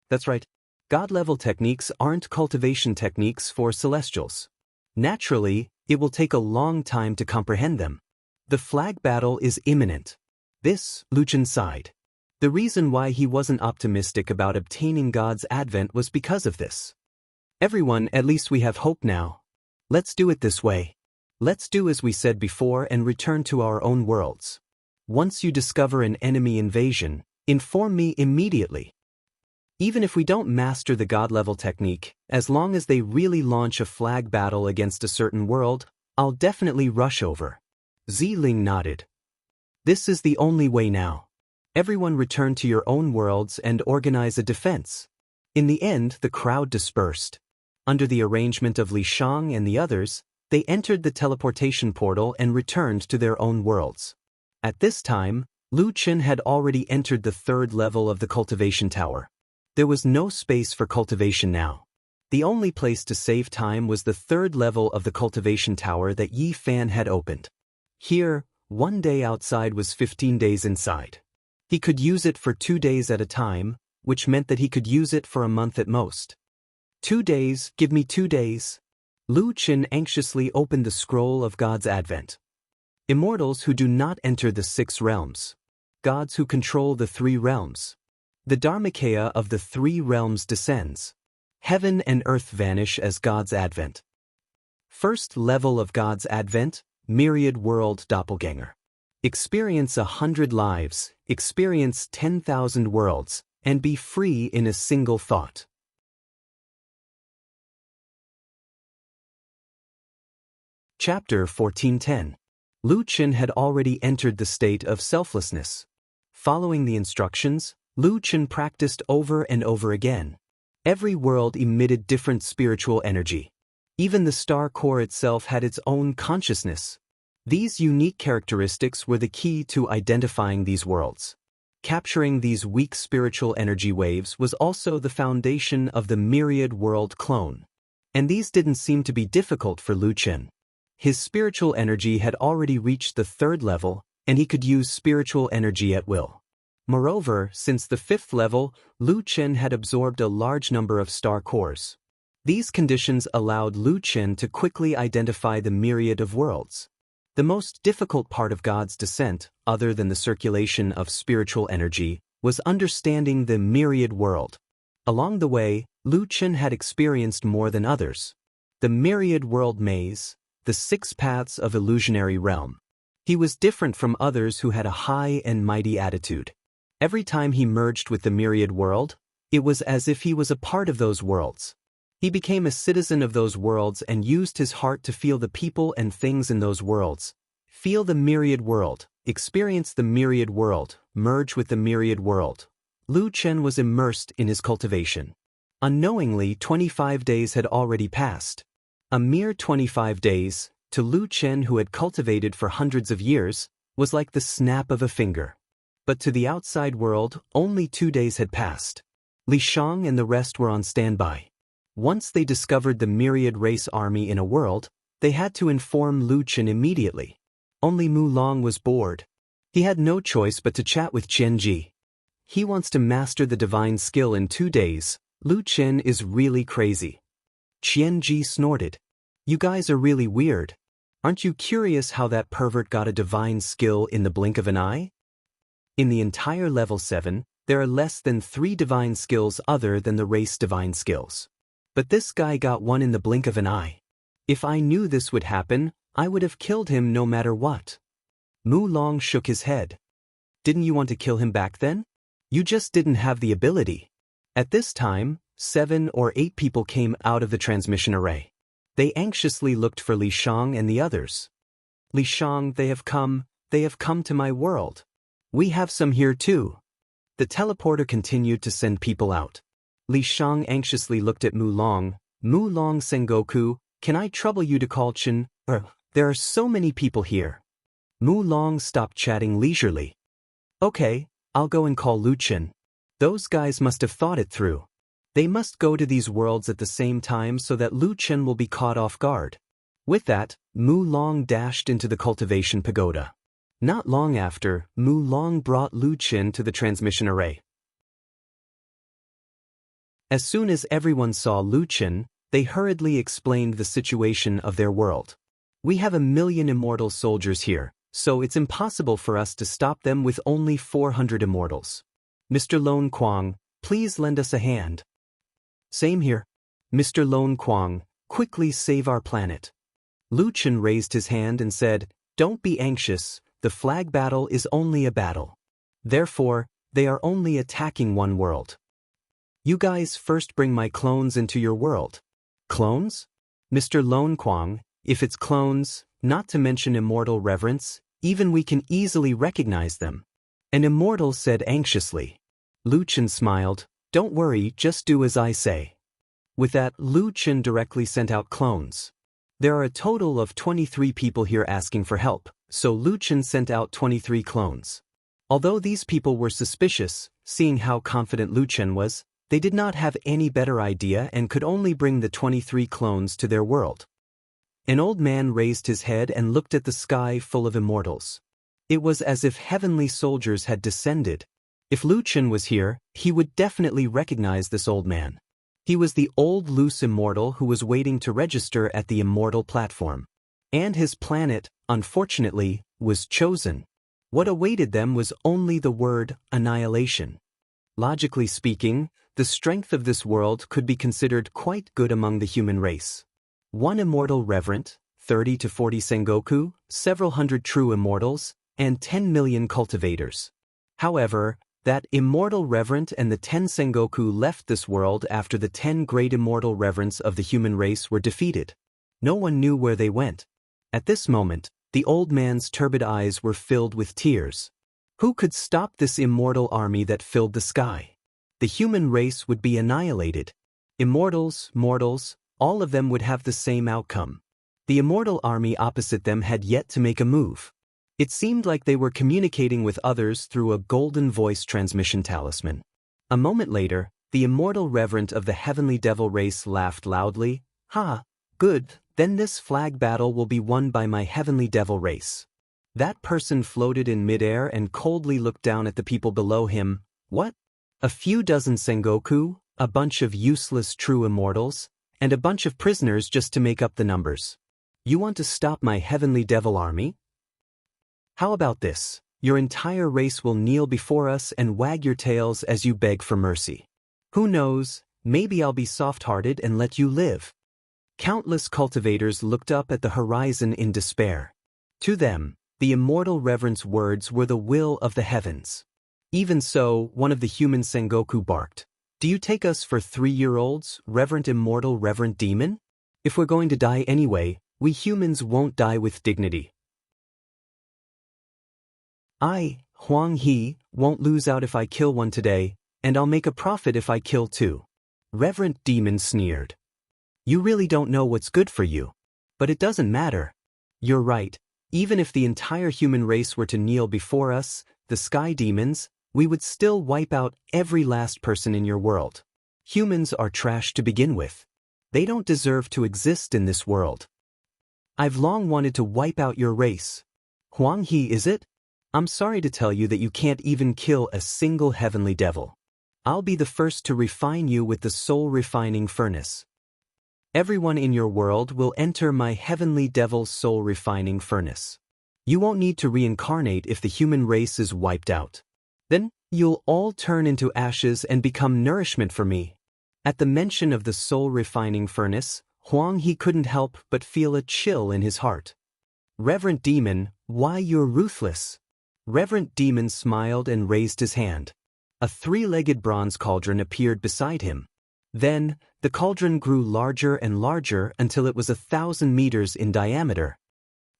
S1: That's right. God-level techniques aren't cultivation techniques for celestials. Naturally, it will take a long time to comprehend them. The flag battle is imminent. This, Lu Chen sighed. The reason why he wasn't optimistic about obtaining God's advent was because of this. Everyone, at least we have hope now. Let's do it this way. Let's do as we said before and return to our own worlds. Once you discover an enemy invasion, inform me immediately. Even if we don't master the God-level technique, as long as they really launch a flag battle against a certain world, I'll definitely rush over. Ziling nodded. This is the only way now. Everyone return to your own worlds and organize a defense. In the end, the crowd dispersed. Under the arrangement of Li Shang and the others, they entered the teleportation portal and returned to their own worlds. At this time, Lu Chen had already entered the third level of the cultivation tower. There was no space for cultivation now. The only place to save time was the third level of the cultivation tower that Yi Fan had opened. Here, 1 day outside was 15 days inside. He could use it for 2 days at a time, which meant that he could use it for a month at most. 2 days, give me 2 days. Lu Chen anxiously opened the scroll of God's advent. Immortals who do not enter the 6 realms. Gods who control the 3 realms. The Dharmakaya of the 3 realms descends. Heaven and earth vanish as God's advent. First level of God's advent, myriad world doppelganger. Experience 100 lives, experience 10,000 worlds, and be free in a single thought. Chapter 1410. Lu Chen had already entered the state of selflessness. Following the instructions, Lu Chen practiced over and over again. Every world emitted different spiritual energy. Even the star core itself had its own consciousness. These unique characteristics were the key to identifying these worlds. Capturing these weak spiritual energy waves was also the foundation of the myriad world clone. And these didn't seem to be difficult for Lu Chen. His spiritual energy had already reached the 3rd level, and he could use spiritual energy at will. Moreover, since the 5th level, Lu Chen had absorbed a large number of star cores. These conditions allowed Lu Chen to quickly identify the myriad of worlds. The most difficult part of God's descent, other than the circulation of spiritual energy, was understanding the myriad world. Along the way, Lu Chen had experienced more than others. The myriad world maze, the 6 paths of illusionary realm. He was different from others who had a high and mighty attitude. Every time he merged with the myriad world, it was as if he was a part of those worlds. He became a citizen of those worlds and used his heart to feel the people and things in those worlds. Feel the myriad world, experience the myriad world, merge with the myriad world. Lu Chen was immersed in his cultivation. Unknowingly, 25 days had already passed. A mere 25 days, to Lu Chen who had cultivated for hundreds of years, was like the snap of a finger. But to the outside world, only 2 days had passed. Li Shang and the rest were on standby. Once they discovered the myriad race army in a world, they had to inform Lu Chen immediately. Only Mu Long was bored. He had no choice but to chat with Qian Ji. He wants to master the divine skill in 2 days. Lu Chen is really crazy. Qian Ji snorted. You guys are really weird. Aren't you curious how that pervert got a divine skill in the blink of an eye? In the entire level 7, there are less than 3 divine skills other than the race divine skills. But this guy got one in the blink of an eye. If I knew this would happen, I would have killed him no matter what. Mu Long shook his head. Didn't you want to kill him back then? You just didn't have the ability. At this time, 7 or 8 people came out of the transmission array. They anxiously looked for Li Shang and the others. Li Shang, they have come to my world. We have some here too. The teleporter continued to send people out. Li Shang anxiously looked at Mu Long. Mu Long Sengoku, can I trouble you to call Chen? There are so many people here. Mu Long stopped chatting leisurely. Okay, I'll go and call Lu Chen. Those guys must have thought it through. They must go to these worlds at the same time so that Lu Chen will be caught off guard. With that, Mu Long dashed into the cultivation pagoda. Not long after, Mu Long brought Lu Chen to the transmission array. As soon as everyone saw Lu Chen, they hurriedly explained the situation of their world. We have 1,000,000 immortal soldiers here, so it's impossible for us to stop them with only 400 immortals. Mr. Lone Quang, please lend us a hand. Same here. Mr. Lone Quang, quickly save our planet. Lu Chen raised his hand and said, Don't be anxious, the flag battle is only a battle. Therefore, they are only attacking one world. You guys first bring my clones into your world. Clones? Mr. Lone Quang, if it's clones, not to mention immortal reverence, even we can easily recognize them. An immortal said anxiously. Lu Chen smiled, Don't worry, just do as I say. With that, Lu Chen directly sent out clones. There are a total of 23 people here asking for help, so Lu Chen sent out 23 clones. Although these people were suspicious, seeing how confident Lu Chen was, they did not have any better idea and could only bring the 23 clones to their world. An old man raised his head and looked at the sky full of immortals. It was as if heavenly soldiers had descended. If Lu Chen was here, he would definitely recognize this old man. He was the old loose immortal who was waiting to register at the immortal platform. And his planet, unfortunately, was chosen. What awaited them was only the word annihilation. Logically speaking, the strength of this world could be considered quite good among the human race. One immortal reverent, 30 to 40 Sengoku, several hundred true immortals, and 10 million cultivators. However, that immortal reverent and the 10 Sengoku left this world after the 10 great immortal reverents of the human race were defeated. No one knew where they went. At this moment, the old man's turbid eyes were filled with tears. Who could stop this immortal army that filled the sky? The human race would be annihilated. Immortals, mortals, all of them would have the same outcome. The immortal army opposite them had yet to make a move. It seemed like they were communicating with others through a golden voice transmission talisman. A moment later, the immortal reverend of the heavenly devil race laughed loudly. "Ha, good, then this flag battle will be won by my heavenly devil race." That person floated in midair and coldly looked down at the people below him. What? A few dozen Sengoku, a bunch of useless true immortals, and a bunch of prisoners just to make up the numbers. You want to stop my heavenly devil army? How about this? Your entire race will kneel before us and wag your tails as you beg for mercy. Who knows, maybe I'll be soft-hearted and let you live. Countless cultivators looked up at the horizon in despair. To them, the immortal reverend's words were the will of the heavens. Even so, one of the human Sengoku barked, "Do you take us for 3-year-olds, Reverend Immortal Reverend Demon? If we're going to die anyway, we humans won't die with dignity. I, Huang He, won't lose out if I kill one today, and I'll make a profit if I kill 2. Reverend Demon sneered. You really don't know what's good for you. But it doesn't matter. You're right. Even if the entire human race were to kneel before us, the sky demons, we would still wipe out every last person in your world. Humans are trash to begin with. They don't deserve to exist in this world. I've long wanted to wipe out your race. Huang He, is it? I'm sorry to tell you that you can't even kill a single heavenly devil. I'll be the first to refine you with the soul-refining furnace. Everyone in your world will enter my heavenly devil soul-refining furnace. You won't need to reincarnate if the human race is wiped out. Then, you'll all turn into ashes and become nourishment for me. At the mention of the soul-refining furnace, Huang He couldn't help but feel a chill in his heart. Reverend Demon, why you're ruthless. Reverend Demon smiled and raised his hand. A 3-legged bronze cauldron appeared beside him. Then, the cauldron grew larger and larger until it was 1,000 meters in diameter.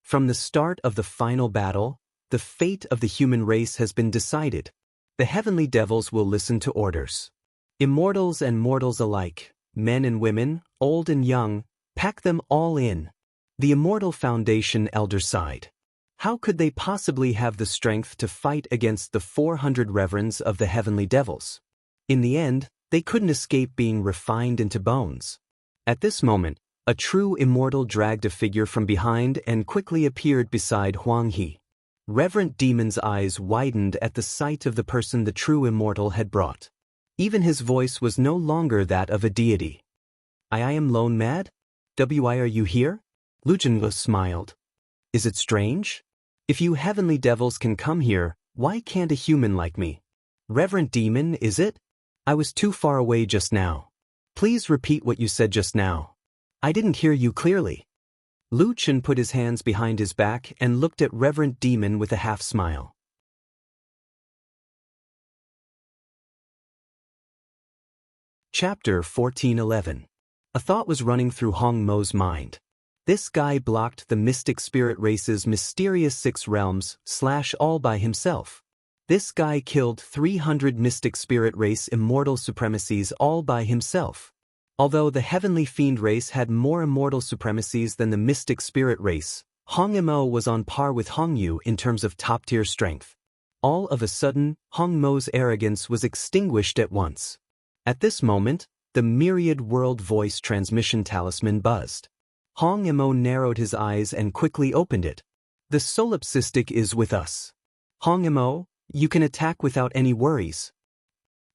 S1: From the start of the final battle, the fate of the human race has been decided. The heavenly devils will listen to orders. Immortals and mortals alike, men and women, old and young, pack them all in. The Immortal Foundation elder sighed. How could they possibly have the strength to fight against the 400 reverends of the heavenly devils? In the end, they couldn't escape being refined into bones. At this moment, a true immortal dragged a figure from behind and quickly appeared beside Huang He. Reverend Demon's eyes widened at the sight of the person the true immortal had brought. Even his voice was no longer that of a deity. I am Lone Mad? Why are you here? Lu Junwu smiled. Is it strange? If you heavenly devils can come here, why can't a human like me? Reverend Demon, is it? I was too far away just now. Please repeat what you said just now. I didn't hear you clearly. Lu Chen put his hands behind his back and looked at Reverend Demon with a half-smile. Chapter 1411. A thought was running through Hong Mo's mind. This guy blocked the mystic spirit race's mysterious 6 realms, all by himself. This guy killed 300 mystic spirit race immortal supremacies all by himself. Although the heavenly fiend race had more immortal supremacies than the mystic spirit race, Hong Mo was on par with Hong Yu in terms of top-tier strength. All of a sudden, Hong Mo's arrogance was extinguished at once. At this moment, the myriad world voice transmission talisman buzzed. Hong Mo narrowed his eyes and quickly opened it. The solipsistic is with us. Hong Mo, you can attack without any worries.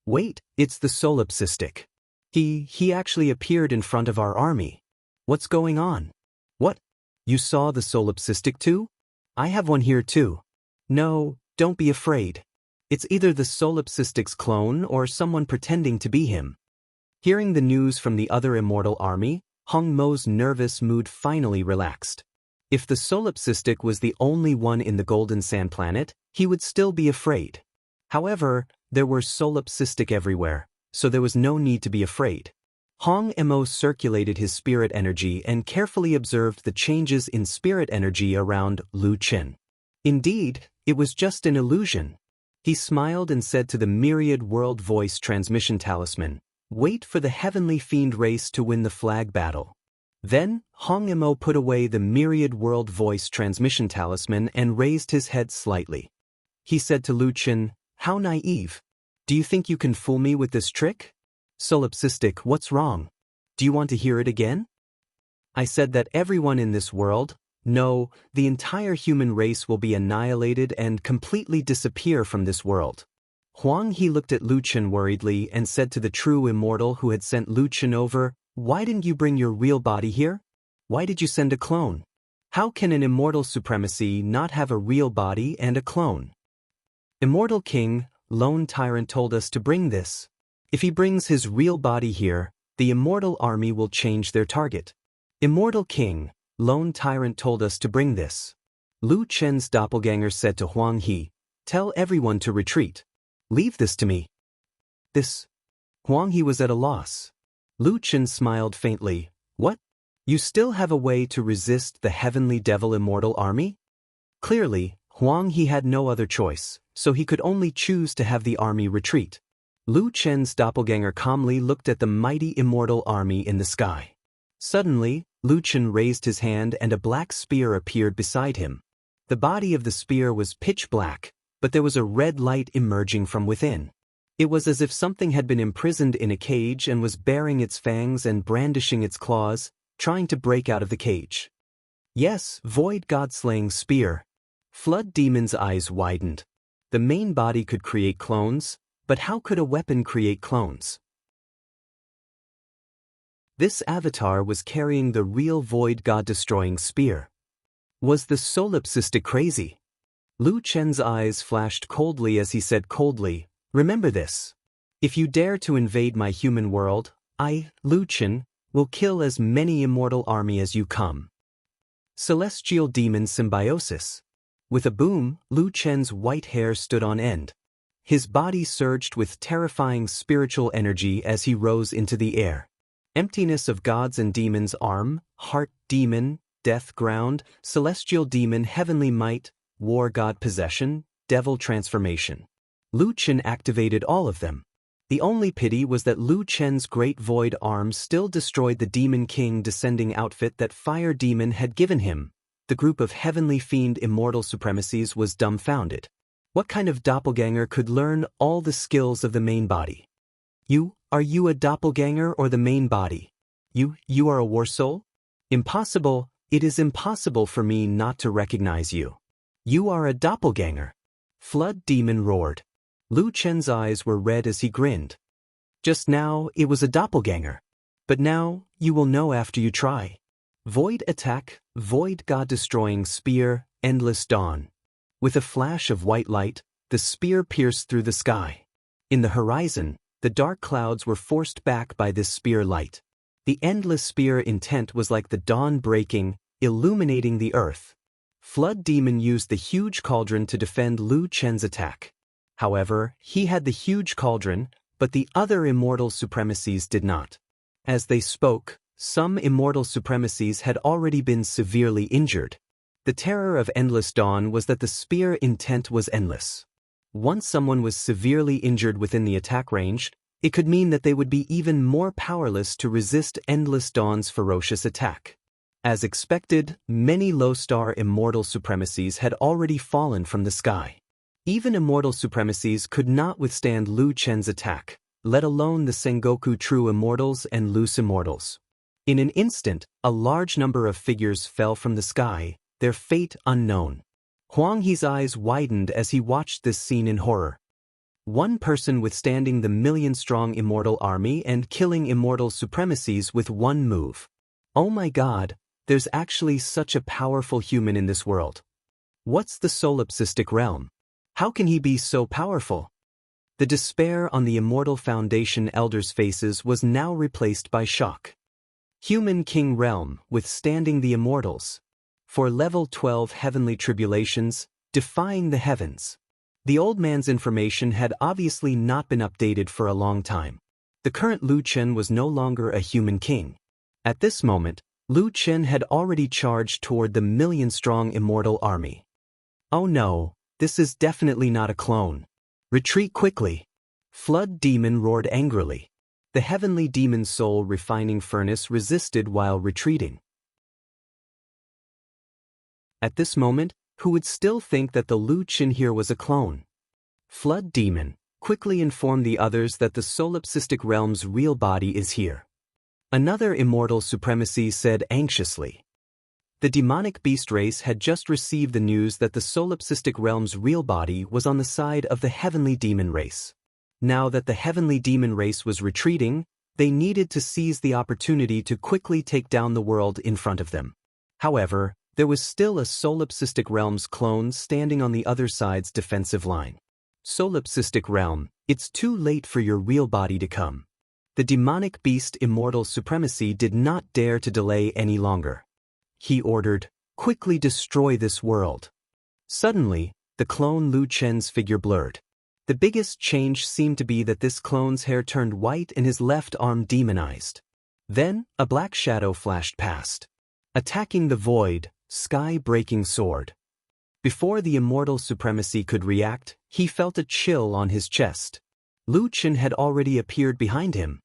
S1: Wait, it's the solipsistic. He actually appeared in front of our army. What's going on? What? You saw the solipsistic too? I have one here too. No, don't be afraid. It's either the solipsistic's clone or someone pretending to be him. Hearing the news from the other immortal army, Hong Mo's nervous mood finally relaxed. If the solipsistic was the only one in the Golden Sand Planet, he would still be afraid. However, there were solipsistic everywhere, so there was no need to be afraid. Hong Mo circulated his spirit energy and carefully observed the changes in spirit energy around Lu Chen. Indeed, it was just an illusion. He smiled and said to the myriad world voice transmission talisman, "Wait for the heavenly fiend race to win the flag battle." Then, Hong Imo put away the myriad world voice transmission talisman and raised his head slightly. He said to Lu Chen, "How naive. Do you think you can fool me with this trick? Solipsistic, what's wrong? Do you want to hear it again? I said that everyone in this world, no, the entire human race will be annihilated and completely disappear from this world." Huang He looked at Lu Chen worriedly and said to the true immortal who had sent Lu Chen over, "Why didn't you bring your real body here? Why did you send a clone? How can an immortal supremacy not have a real body and a clone?" "Immortal King, Lone Tyrant told us to bring this. If he brings his real body here, the immortal army will change their target. Immortal King, Lone Tyrant told us to bring this." Lu Chen's doppelganger said to Huang He, "Tell everyone to retreat. Leave this to me." "This?" Huang He was at a loss. Lu Chen smiled faintly. "What? You still have a way to resist the heavenly devil immortal army?" Clearly, Huang He had no other choice, so he could only choose to have the army retreat. Lu Chen's doppelganger calmly looked at the mighty immortal army in the sky. Suddenly, Lu Chen raised his hand and a black spear appeared beside him. The body of the spear was pitch black, but there was a red light emerging from within. It was as if something had been imprisoned in a cage and was baring its fangs and brandishing its claws, trying to break out of the cage. "Yes, void god-slaying spear." Flood Demon's eyes widened. The main body could create clones, but how could a weapon create clones? This avatar was carrying the real void god-destroying spear. Was the solipsistic crazy? Lu Chen's eyes flashed coldly as he said coldly, "Remember this. If you dare to invade my human world, I, Lu Chen, will kill as many immortal army as you come." Celestial Demon Symbiosis. With a boom, Lu Chen's white hair stood on end. His body surged with terrifying spiritual energy as he rose into the air. Emptiness of gods and demons arm, heart demon, death ground, celestial demon heavenly might, war god possession, devil transformation. Lu Chen activated all of them. The only pity was that Lu Chen's great void arm still destroyed the Demon King descending outfit that Fire Demon had given him. The group of heavenly fiend immortal supremacies was dumbfounded. What kind of doppelganger could learn all the skills of the main body? Are you a doppelganger or the main body? You are a war soul? Impossible, it is impossible for me not to recognize you. You are a doppelganger. Flood Demon roared. Lu Chen's eyes were red as he grinned. Just now, it was a doppelganger. But now, you will know after you try. Void attack, void god-destroying spear, endless dawn. With a flash of white light, the spear pierced through the sky. In the horizon, the dark clouds were forced back by this spear light. The endless spear intent was like the dawn breaking, illuminating the earth. Flood Demon used the huge cauldron to defend Lu Chen's attack. However, he had the huge cauldron, but the other immortal supremacies did not. As they spoke, some immortal supremacies had already been severely injured. The terror of Endless Dawn was that the spear intent was endless. Once someone was severely injured within the attack range, it could mean that they would be even more powerless to resist Endless Dawn's ferocious attack. As expected, many low-star immortal supremacies had already fallen from the sky. Even immortal supremacies could not withstand Lu Chen's attack, let alone the Sengoku True Immortals and Loose Immortals. In an instant, a large number of figures fell from the sky, their fate unknown. Huang He's eyes widened as he watched this scene in horror. One person withstanding the million-strong immortal army and killing immortal supremacies with one move. Oh my god, there's actually such a powerful human in this world. What's the solipsistic realm? How can he be so powerful? The despair on the Immortal Foundation elders' faces was now replaced by shock. Human King Realm, withstanding the immortals. For level 12 heavenly tribulations, defying the heavens. The old man's information had obviously not been updated for a long time. The current Lu Chen was no longer a human king. At this moment, Lu Chen had already charged toward the million-strong immortal army. Oh no, this is definitely not a clone. Retreat quickly. Flood Demon roared angrily. The heavenly demon soul refining furnace resisted while retreating. At this moment, who would still think that the Lu Qin here was a clone? Flood Demon, quickly informed the others that the solipsistic realm's real body is here. Another immortal supremacy said anxiously. The demonic beast race had just received the news that the solipsistic realm's real body was on the side of the heavenly demon race. Now that the heavenly demon race was retreating, they needed to seize the opportunity to quickly take down the world in front of them. However, there was still a solipsistic realm's clone standing on the other side's defensive line. Solipsistic realm, it's too late for your real body to come. The demonic beast immortal supremacy did not dare to delay any longer. He ordered, quickly destroy this world. Suddenly, the clone Lu Chen's figure blurred. The biggest change seemed to be that this clone's hair turned white and his left arm demonized. Then, a black shadow flashed past. Attacking the void, sky-breaking sword. Before the immortal supremacy could react, he felt a chill on his chest. Lu Chen had already appeared behind him.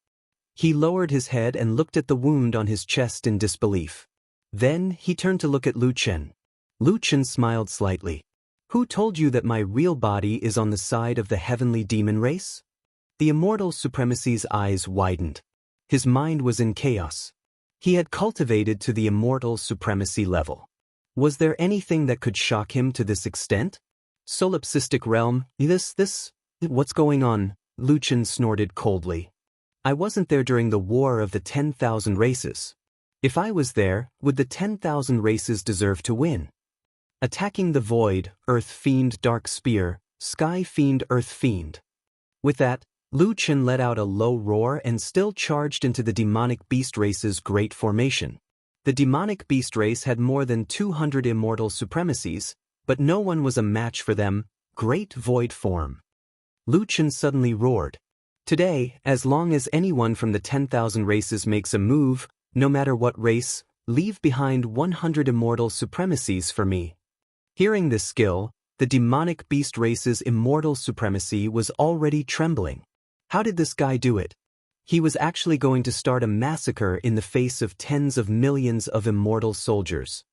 S1: He lowered his head and looked at the wound on his chest in disbelief. Then, he turned to look at Lu Chen. Lu Chen smiled slightly. Who told you that my real body is on the side of the heavenly demon race? The immortal supremacy's eyes widened. His mind was in chaos. He had cultivated to the immortal supremacy level. Was there anything that could shock him to this extent? Solipsistic realm, what's going on? Lu Chen snorted coldly. I wasn't there during the War of the 10,000 Races. If I was there, would the 10,000 races deserve to win? Attacking the void, Earth Fiend Dark Spear, Sky Fiend Earth Fiend. With that, Lu Chen let out a low roar and still charged into the demonic beast race's great formation. The demonic beast race had more than 200 immortal supremacies, but no one was a match for them. Great void form. Lu Chen suddenly roared. Today, as long as anyone from the 10,000 races makes a move, no matter what race, leave behind 100 immortal supremacies for me. Hearing this skill, the demonic beast race's immortal supremacy was already trembling. How did this guy do it? He was actually going to start a massacre in the face of tens of millions of immortal soldiers.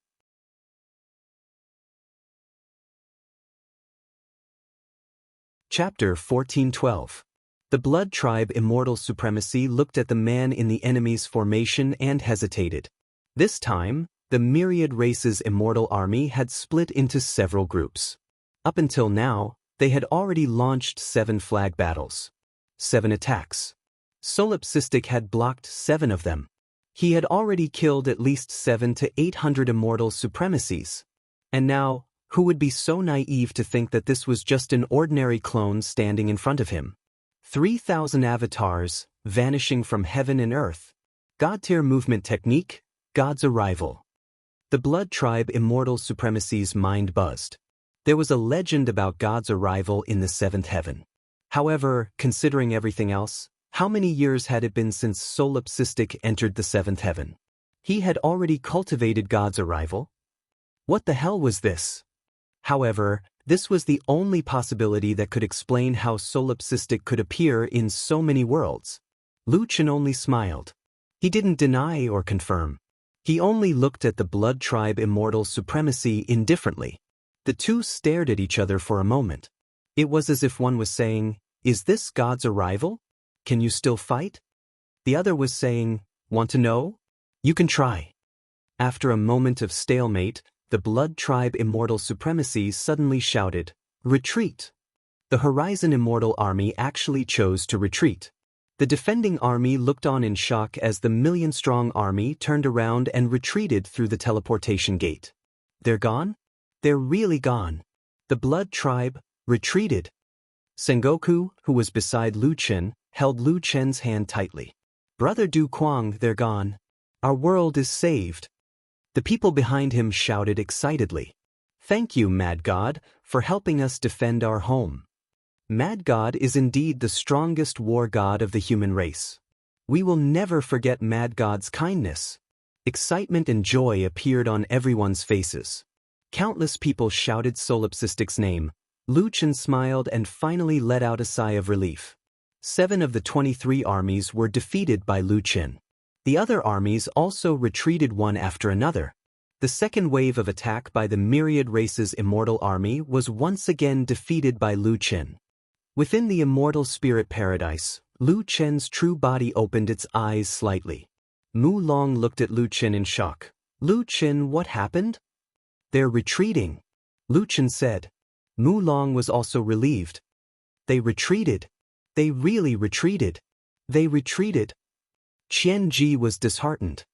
S1: Chapter 14:12. The Blood Tribe Immortal Supremacy looked at the man in the enemy's formation and hesitated. This time, the myriad race's immortal army had split into several groups. Up until now, they had already launched 7 flag battles. 7 attacks. Solipsistic had blocked 7 of them. He had already killed at least 700 to 800 immortal supremacies. And now, who would be so naive to think that this was just an ordinary clone standing in front of him? 3,000 avatars, vanishing from heaven and earth. God-tier movement technique, God's arrival. The Blood Tribe Immortal Supremacy's mind buzzed. There was a legend about God's arrival in the 7th heaven. However, considering everything else, how many years had it been since Solipsistic entered the 7th heaven? He had already cultivated God's arrival? What the hell was this? However, this was the only possibility that could explain how Solipsistic could appear in so many worlds. Lu Chen only smiled. He didn't deny or confirm. He only looked at the Blood Tribe Immortal Supremacy indifferently. The two stared at each other for a moment. It was as if one was saying, "Is this God's arrival? Can you still fight?" The other was saying, "Want to know? You can try." After a moment of stalemate, the Blood Tribe Immortal Supremacy suddenly shouted, "Retreat!" The Horizon Immortal Army actually chose to retreat. The defending army looked on in shock as the million-strong army turned around and retreated through the teleportation gate. They're gone? They're really gone. The Blood Tribe retreated. Sengoku, who was beside Lu Chen, held Lu Chen's hand tightly. "Brother Du Kuang, they're gone. Our world is saved." The people behind him shouted excitedly. "Thank you, Mad God, for helping us defend our home." Mad God is indeed the strongest war god of the human race. We will never forget Mad God's kindness. Excitement and joy appeared on everyone's faces. Countless people shouted Solipsistic's name. Lu Chen smiled and finally let out a sigh of relief. 7 of the 23 armies were defeated by Lu Qin. The other armies also retreated one after another. The second wave of attack by the Myriad Race's Immortal Army was once again defeated by Lu Qin. Within the Immortal Spirit Paradise, Lu Qin's true body opened its eyes slightly. Mu Long looked at Lu Qin in shock. Lu Qin, what happened? They're retreating, Lu Qin said. Mu Long was also relieved. They retreated. They really retreated. They retreated. Qian Ji was disheartened.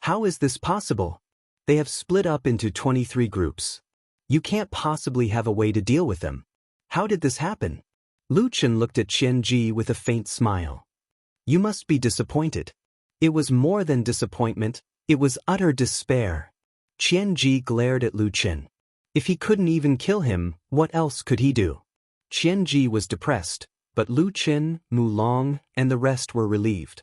S1: How is this possible? They have split up into 23 groups. You can't possibly have a way to deal with them. How did this happen? Lu Qin looked at Qian Ji with a faint smile. You must be disappointed. It was more than disappointment, it was utter despair. Qian Ji glared at Lu Qin. If he couldn't even kill him, what else could he do? Qian Ji was depressed, but Lu Qin, Mu Long, and the rest were relieved.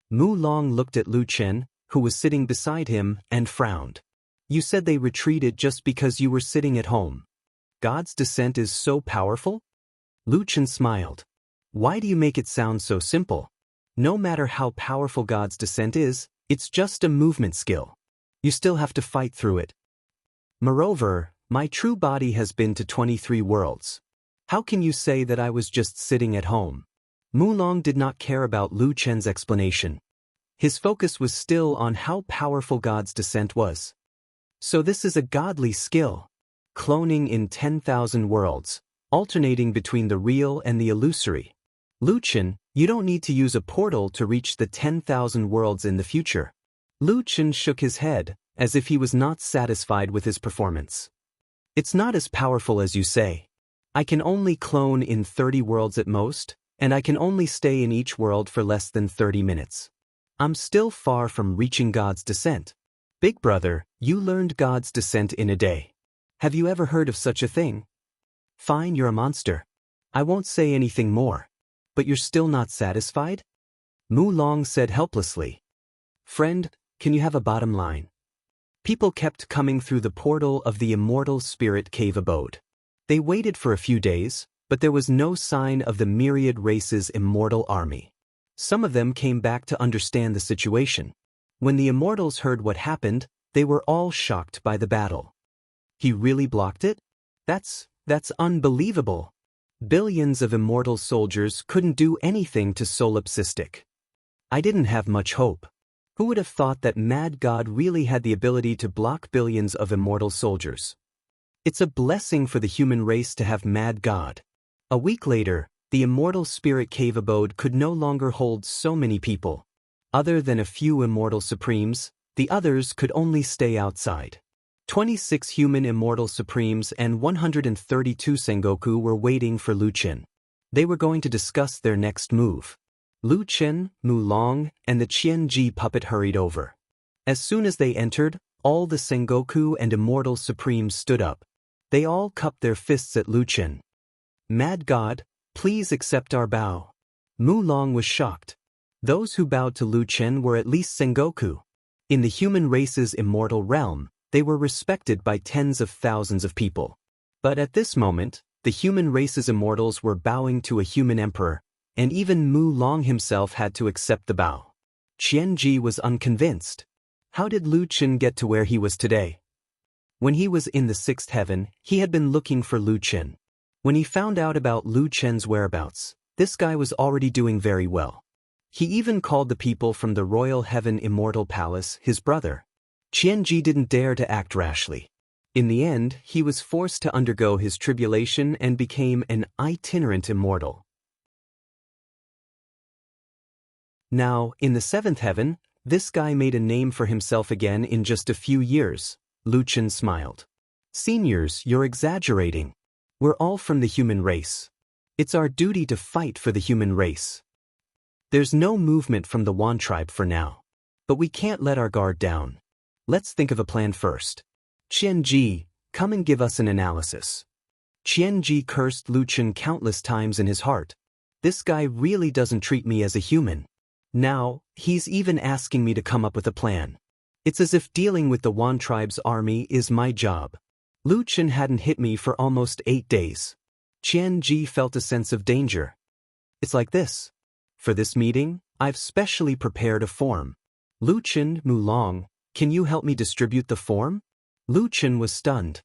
S1: Mu Long looked at Lu Qin, who was sitting beside him, and frowned. You said they retreated just because you were sitting at home. God's descent is so powerful? Lu Qin smiled. Why do you make it sound so simple? No matter how powerful God's descent is, it's just a movement skill. You still have to fight through it. Moreover, my true body has been to 23 worlds. How can you say that I was just sitting at home? Mu Long did not care about Lu Qin's explanation. His focus was still on how powerful God's descent was. So this is a godly skill. Cloning in 10,000 worlds, alternating between the real and the illusory. Lu Qin, you don't need to use a portal to reach the 10,000 worlds in the future. Lu Qin shook his head, as if he was not satisfied with his performance. It's not as powerful as you say. I can only clone in 30 worlds at most, and I can only stay in each world for less than 30 minutes. I'm still far from reaching God's descent. Big brother, you learned God's descent in a day. Have you ever heard of such a thing? Fine, you're a monster. I won't say anything more. But you're still not satisfied? Mu Long said helplessly. Friend, can you have a bottom line? People kept coming through the portal of the Immortal Spirit Cave abode. They waited for a few days, but there was no sign of the Myriad Race's Immortal Army. Some of them came back to understand the situation. When the Immortals heard what happened, they were all shocked by the battle. He really blocked it? That's unbelievable. Billions of Immortal soldiers couldn't do anything to Solipsistic. I didn't have much hope. Who would have thought that Mad God really had the ability to block billions of Immortal soldiers? It's a blessing for the human race to have Mad God. A week later, the Immortal Spirit Cave abode could no longer hold so many people. Other than a few Immortal Supremes, the others could only stay outside. 26 human Immortal Supremes and 132 Sengoku were waiting for Lu Qin. They were going to discuss their next move. Lu Qin, Mu Long, and the Qian Ji puppet hurried over. As soon as they entered, all the Sengoku and Immortal Supremes stood up. They all cupped their fists at Lu Qin. Mad God, please accept our bow. Mu Long was shocked. Those who bowed to Lu Qin were at least Sengoku. In the human race's immortal realm, they were respected by tens of thousands of people. But at this moment, the human race's immortals were bowing to a human emperor, and even Mu Long himself had to accept the bow. Qian Ji was unconvinced. How did Lu Qin get to where he was today? When he was in the sixth heaven, he had been looking for Lu Qin. When he found out about Lu Qin's whereabouts, this guy was already doing very well. He even called the people from the Royal Heaven Immortal Palace his brother. Qian Ji didn't dare to act rashly. In the end, he was forced to undergo his tribulation and became an itinerant immortal. Now, in the seventh heaven, this guy made a name for himself again in just a few years. Lu Qin smiled. Seniors, you're exaggerating. We're all from the human race. It's our duty to fight for the human race. There's no movement from the Wan tribe for now. But we can't let our guard down. Let's think of a plan first. Qian Ji, come and give us an analysis. Qian Ji cursed Lu Qin countless times in his heart. This guy really doesn't treat me as a human. Now, he's even asking me to come up with a plan. It's as if dealing with the Wan tribe's army is my job. Lu Qin hadn't hit me for almost 8 days. Qianji felt a sense of danger. It's like this. For this meeting, I've specially prepared a form. Lu Chen, Mulong, can you help me distribute the form? Lu Chen was stunned.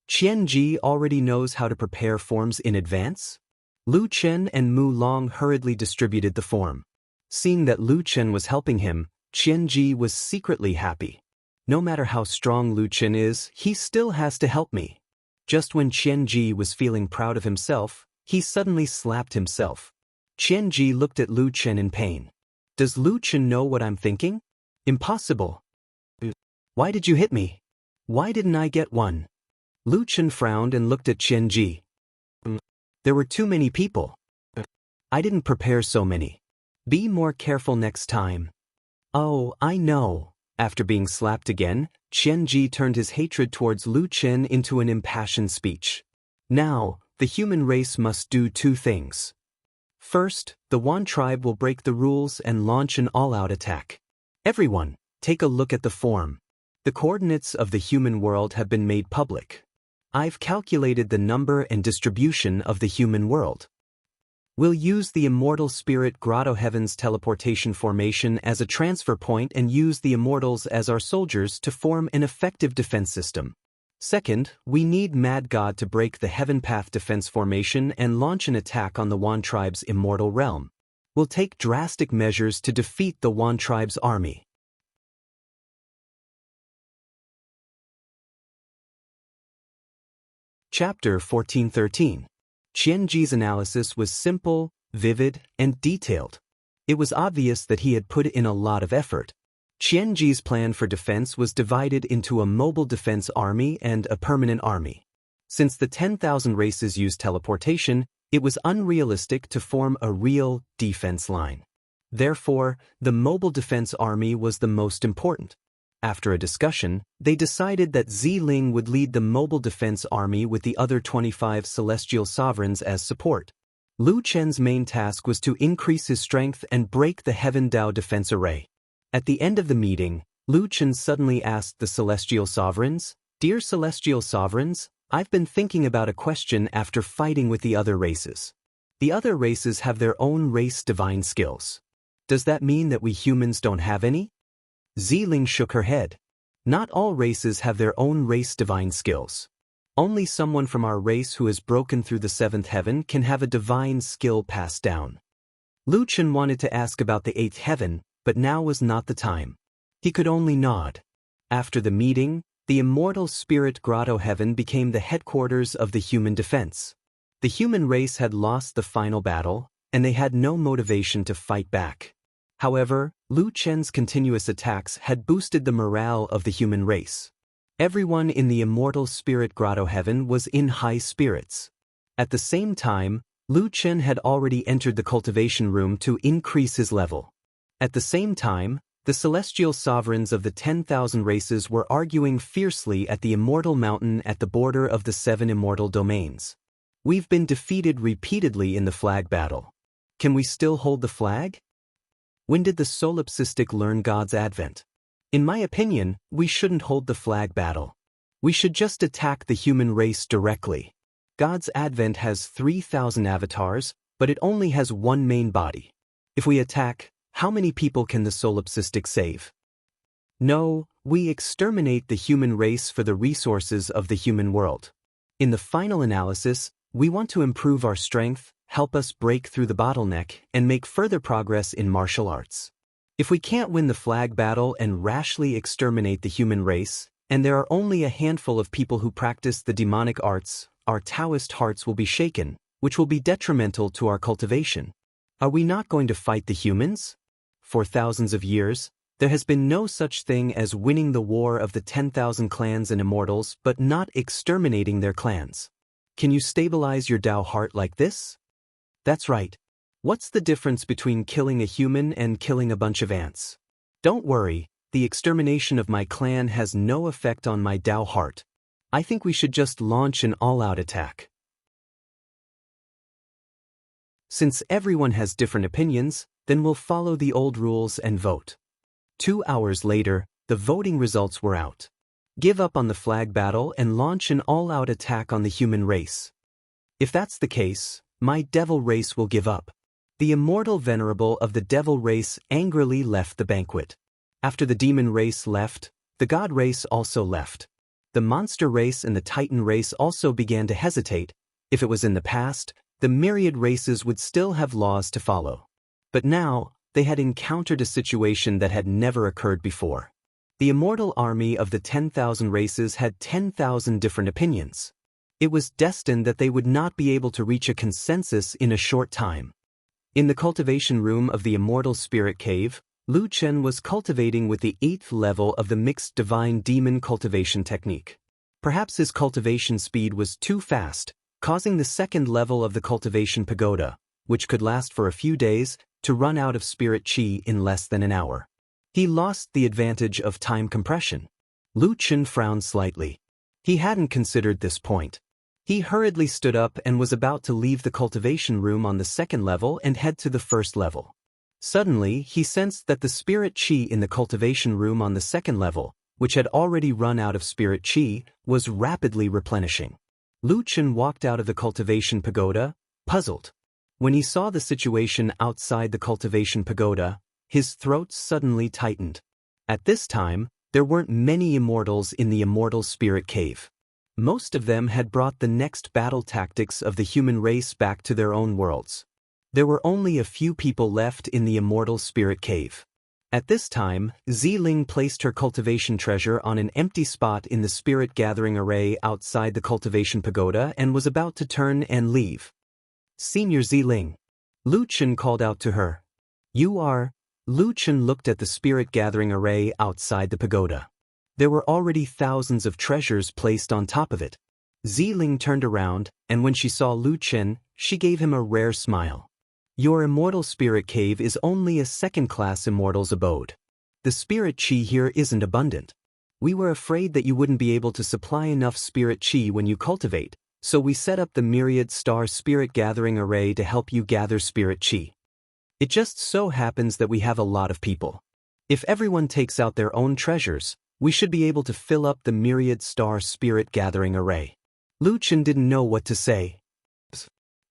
S1: Qianji already knows how to prepare forms in advance? Lu Chen and Mulong hurriedly distributed the form. Seeing that Lu Chen was helping him, Qianji was secretly happy. No matter how strong Lu Chen is, he still has to help me. Just when Qianji was feeling proud of himself, he suddenly slapped himself. Qianji looked at Lu Chen in pain. Does Lu Chen know what I'm thinking? Impossible. Why did you hit me? Why didn't I get one? Lu Chen frowned and looked at Qianji. There were too many people. I didn't prepare so many. Be more careful next time. Oh, I know. After being slapped again, Qianji turned his hatred towards Lu Chen into an impassioned speech. Now, the human race must do two things. First, the Wan tribe will break the rules and launch an all-out attack. Everyone, take a look at the form. The coordinates of the human world have been made public. I've calculated the number and distribution of the human world. We'll use the Immortal Spirit Grotto Heaven's teleportation formation as a transfer point and use the Immortals as our soldiers to form an effective defense system. Second, we need Mad God to break the Heaven Path defense formation and launch an attack on the Wan tribe's immortal realm. We'll take drastic measures to defeat the Wan tribe's army. Chapter 1413. Qianji's analysis was simple, vivid, and detailed. It was obvious that he had put in a lot of effort. Qianji's plan for defense was divided into a mobile defense army and a permanent army. Since the 10,000 races used teleportation, it was unrealistic to form a real defense line. Therefore, the mobile defense army was the most important. After a discussion, they decided that Ziling would lead the mobile defense army with the other 25 celestial sovereigns as support. Lu Chen's main task was to increase his strength and break the Heaven Dao defense array. At the end of the meeting, Lu Chen suddenly asked the celestial sovereigns, "Dear celestial sovereigns, I've been thinking about a question after fighting with the other races. The other races have their own race divine skills. Does that mean that we humans don't have any?" Ziling shook her head. Not all races have their own race divine skills. Only someone from our race who has broken through the seventh heaven can have a divine skill passed down. Lu Chen wanted to ask about the eighth heaven, but now was not the time. He could only nod. After the meeting, the Immortal Spirit Grotto Heaven became the headquarters of the human defense. The human race had lost the final battle, and they had no motivation to fight back. However, Lu Chen's continuous attacks had boosted the morale of the human race. Everyone in the Immortal Spirit Grotto Heaven was in high spirits. At the same time, Lu Chen had already entered the cultivation room to increase his level. At the same time, the celestial sovereigns of the 10,000 races were arguing fiercely at the Immortal Mountain at the border of the 7 immortal domains. We've been defeated repeatedly in the flag battle. Can we still hold the flag? When did the solipsistic learn God's advent? In my opinion, we shouldn't hold the flag battle. We should just attack the human race directly. God's advent has 3,000 avatars, but it only has one main body. If we attack, how many people can the solipsistic save? No, we exterminate the human race for the resources of the human world. In the final analysis, we want to improve our strength, help us break through the bottleneck, and make further progress in martial arts. If we can't win the flag battle and rashly exterminate the human race, and there are only a handful of people who practice the demonic arts, our Taoist hearts will be shaken, which will be detrimental to our cultivation. Are we not going to fight the humans? For thousands of years, there has been no such thing as winning the war of the 10,000 clans and immortals but not exterminating their clans. Can you stabilize your Tao heart like this? That's right. What's the difference between killing a human and killing a bunch of ants? Don't worry, the extermination of my clan has no effect on my Tao heart. I think we should just launch an all-out attack. Since everyone has different opinions, then we'll follow the old rules and vote. 2 hours later, the voting results were out. Give up on the flag battle and launch an all-out attack on the human race. If that's the case, my devil race will give up. The immortal venerable of the devil race angrily left the banquet. After the demon race left, the god race also left. The monster race and the titan race also began to hesitate. If it was in the past, the myriad races would still have laws to follow. But now, they had encountered a situation that had never occurred before. The immortal army of the 10,000 races had 10,000 different opinions. It was destined that they would not be able to reach a consensus in a short time. In the cultivation room of the immortal spirit cave, Lu Chen was cultivating with the 8th level of the mixed divine demon cultivation technique. Perhaps his cultivation speed was too fast, causing the 2nd level of the cultivation pagoda, which could last for a few days, to run out of spirit chi in less than an hour. He lost the advantage of time compression. Lu Chen frowned slightly. He hadn't considered this point. He hurriedly stood up and was about to leave the cultivation room on the 2nd level and head to the 1st level. Suddenly, he sensed that the spirit chi in the cultivation room on the 2nd level, which had already run out of spirit chi, was rapidly replenishing. Lu Chen walked out of the cultivation pagoda, puzzled. When he saw the situation outside the cultivation pagoda, his throat suddenly tightened. At this time, there weren't many immortals in the immortal spirit cave. Most of them had brought the next battle tactics of the human race back to their own worlds. There were only a few people left in the immortal spirit cave. At this time, Ziling placed her cultivation treasure on an empty spot in the spirit gathering array outside the cultivation pagoda and was about to turn and leave. "Senior Ziling." Lu Chen called out to her. "You are?" Lu Chen looked at the spirit gathering array outside the pagoda. There were already thousands of treasures placed on top of it. Ziling turned around, and when she saw Lu Chen, she gave him a rare smile. "Your immortal spirit cave is only a 2nd-class immortal's abode. The spirit chi here isn't abundant. We were afraid that you wouldn't be able to supply enough spirit chi when you cultivate, so we set up the Myriad Star Spirit Gathering Array to help you gather spirit chi. It just so happens that we have a lot of people. If everyone takes out their own treasures, we should be able to fill up the Myriad Star Spirit Gathering Array." Lu Chen didn't know what to say.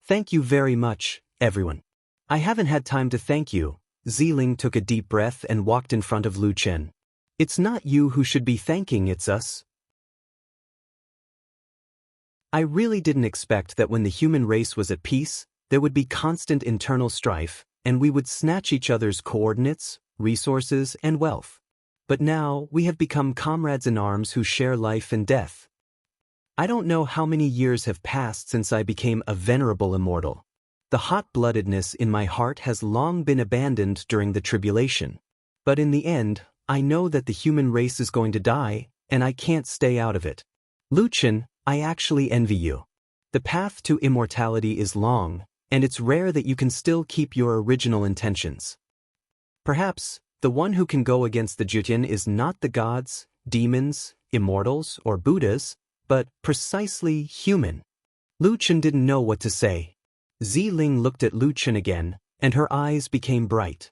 S1: "Thank you very much, everyone." "I haven't had time to thank you." Ziling took a deep breath and walked in front of Lu Chen. "It's not you who should be thanking, it's us. I really didn't expect that when the human race was at peace, there would be constant internal strife, and we would snatch each other's coordinates, resources, and wealth. But now, we have become comrades in arms who share life and death. I don't know how many years have passed since I became a venerable immortal. The hot-bloodedness in my heart has long been abandoned during the tribulation. But in the end, I know that the human race is going to die, and I can't stay out of it. Lu Chen, I actually envy you. The path to immortality is long, and it's rare that you can still keep your original intentions. Perhaps, the one who can go against the Jutian is not the gods, demons, immortals, or Buddhas, but precisely human." Lu Chen didn't know what to say. Ziling looked at Lu Chen again, and her eyes became bright.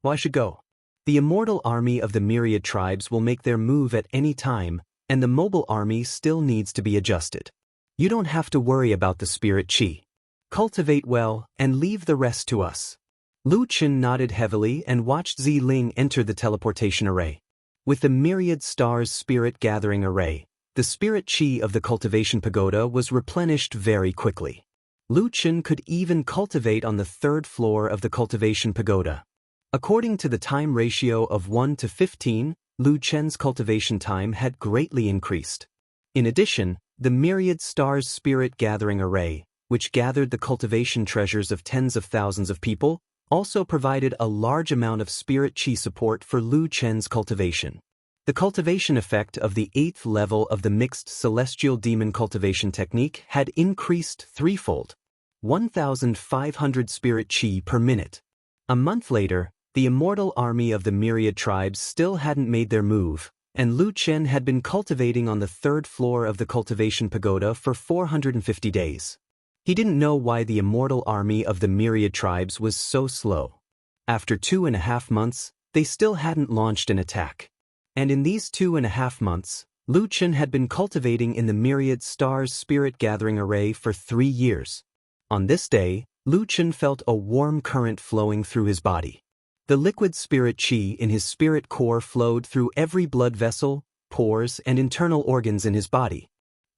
S1: "Well, I should go. The immortal army of the myriad tribes will make their move at any time, and the mobile army still needs to be adjusted. You don't have to worry about the spirit chi. Cultivate well, and leave the rest to us." Lu Chen nodded heavily and watched Ziling enter the teleportation array. With the Myriad Stars Spirit Gathering Array, the spirit chi of the cultivation pagoda was replenished very quickly. Lu Chen could even cultivate on the 3rd floor of the cultivation pagoda. According to the time ratio of 1 to 15, Lu Chen's cultivation time had greatly increased. In addition, the Myriad Stars Spirit Gathering Array, which gathered the cultivation treasures of tens of thousands of people, also provided a large amount of spirit chi support for Lu Chen's cultivation. The cultivation effect of the 8th level of the mixed celestial demon cultivation technique had increased threefold, 1,500 spirit chi per minute. A month later, the immortal army of the myriad tribes still hadn't made their move, and Lu Chen had been cultivating on the 3rd floor of the cultivation pagoda for 450 days. He didn't know why the immortal army of the myriad tribes was so slow. After 2.5 months, they still hadn't launched an attack. And in these 2.5 months, Lu Chen had been cultivating in the myriad stars spirit gathering array for 3 years. On this day, Lu Chen felt a warm current flowing through his body. The liquid spirit qi in his spirit core flowed through every blood vessel, pores, and internal organs in his body.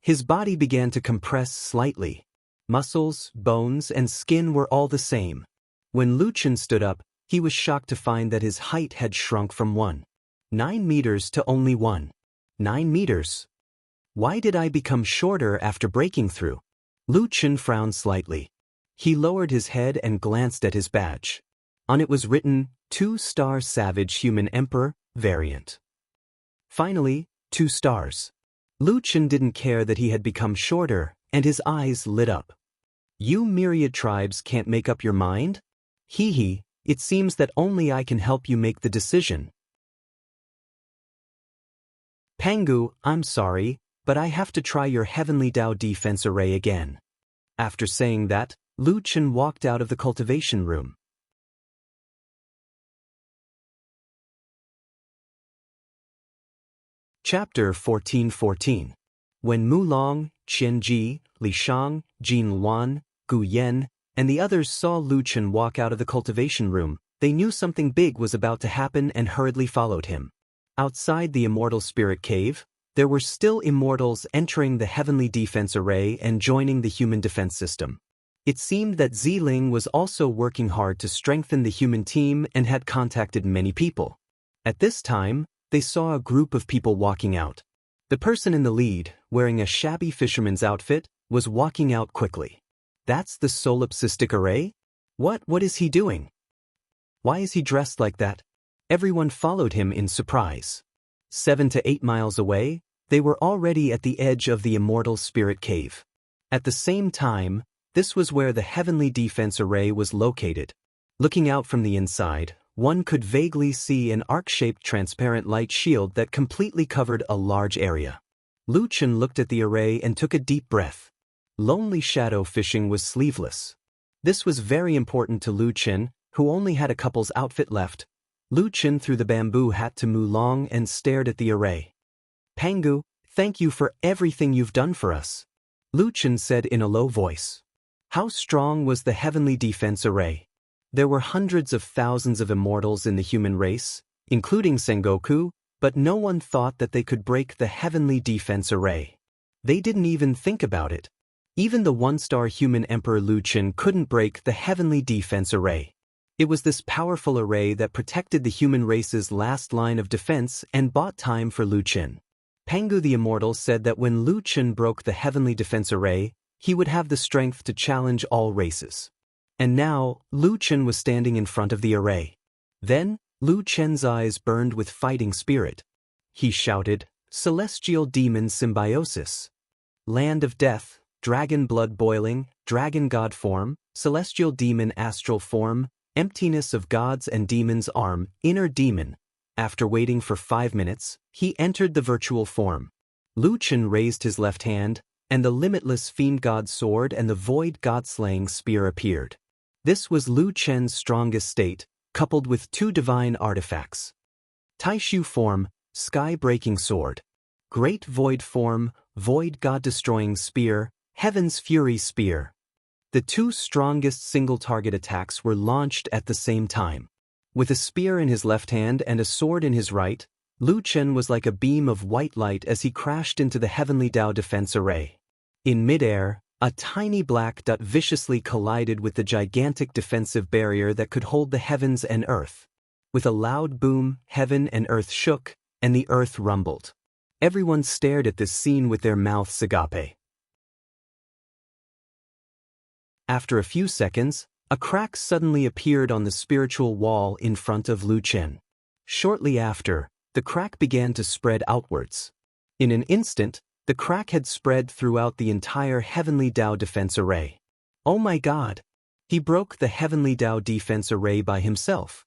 S1: His body began to compress slightly. Muscles, bones, and skin were all the same. When Lu Chen stood up, he was shocked to find that his height had shrunk from 1.9 meters to only 1.9 meters. Why did I become shorter after breaking through? Lu Chen frowned slightly. He lowered his head and glanced at his badge. On it was written, 2-star Savage Human Emperor, Variant. Finally, 2 stars. Lu Chen didn't care that he had become shorter, and his eyes lit up. You myriad tribes can't make up your mind? Hee hee, it seems that only I can help you make the decision. Pangu, I'm sorry, but I have to try your Heavenly Dao defense array again. After saying that, Lu Chen walked out of the cultivation room. Chapter 14:14. When Mu Long, Qian Ji, Li Shang, Jin Luan, Gu Yan, and the others saw Lu Chen walk out of the cultivation room, they knew something big was about to happen and hurriedly followed him. Outside the immortal spirit cave, there were still immortals entering the heavenly defense array and joining the human defense system. It seemed that Ziling was also working hard to strengthen the human team and had contacted many people. At this time, they saw a group of people walking out. The person in the lead, wearing a shabby fisherman's outfit, was walking out quickly. That's the solipsistic array? What is he doing? Why is he dressed like that? Everyone followed him in surprise. 7 to 8 miles away, they were already at the edge of the immortal spirit cave. At the same time, this was where the heavenly defense array was located. Looking out from the inside, one could vaguely see an arc-shaped transparent light shield that completely covered a large area. Lu Chen looked at the array and took a deep breath. Lonely shadow fishing was sleeveless. This was very important to Lu Chen, who only had a couple's outfit left. Lu Chen threw the bamboo hat to Mu Long and stared at the array. Pangu, thank you for everything you've done for us, Lu Chen said in a low voice. How strong was the heavenly defense array? There were hundreds of thousands of immortals in the human race, including Sengoku, but no one thought that they could break the heavenly defense array. They didn't even think about it. Even the 1-star human emperor Lu Chen couldn't break the heavenly defense array. It was this powerful array that protected the human race's last line of defense and bought time for Lu Chen. Pangu the Immortal said that when Lu Chen broke the heavenly defense array, he would have the strength to challenge all races. And now, Lu Chen was standing in front of the array. Then, Lu Chen's eyes burned with fighting spirit. He shouted, Celestial Demon Symbiosis. Land of Death, Dragon Blood Boiling, Dragon God Form, Celestial Demon Astral Form, Emptiness of Gods and Demons Arm, Inner Demon. After waiting for 5 minutes, he entered the virtual form. Lu Chen raised his left hand, and the limitless Fiend God Sword and the Void God Slaying Spear appeared. This was Lu Chen's strongest state, coupled with 2 divine artifacts. Taishu Form, Sky-Breaking Sword. Great Void Form, Void God-Destroying Spear, Heaven's Fury Spear. The 2 strongest single-target attacks were launched at the same time. With a spear in his left hand and a sword in his right, Lu Chen was like a beam of white light as he crashed into the Heavenly Dao defense array. In midair, a tiny black dot viciously collided with the gigantic defensive barrier that could hold the heavens and earth. With a loud boom, heaven and earth shook, and the earth rumbled. Everyone stared at this scene with their mouths agape. After a few seconds, a crack suddenly appeared on the spiritual wall in front of Lu Chen. Shortly after, the crack began to spread outwards. In an instant, the crack had spread throughout the entire Heavenly Dao defense array. Oh my God! He broke the Heavenly Dao defense array by himself.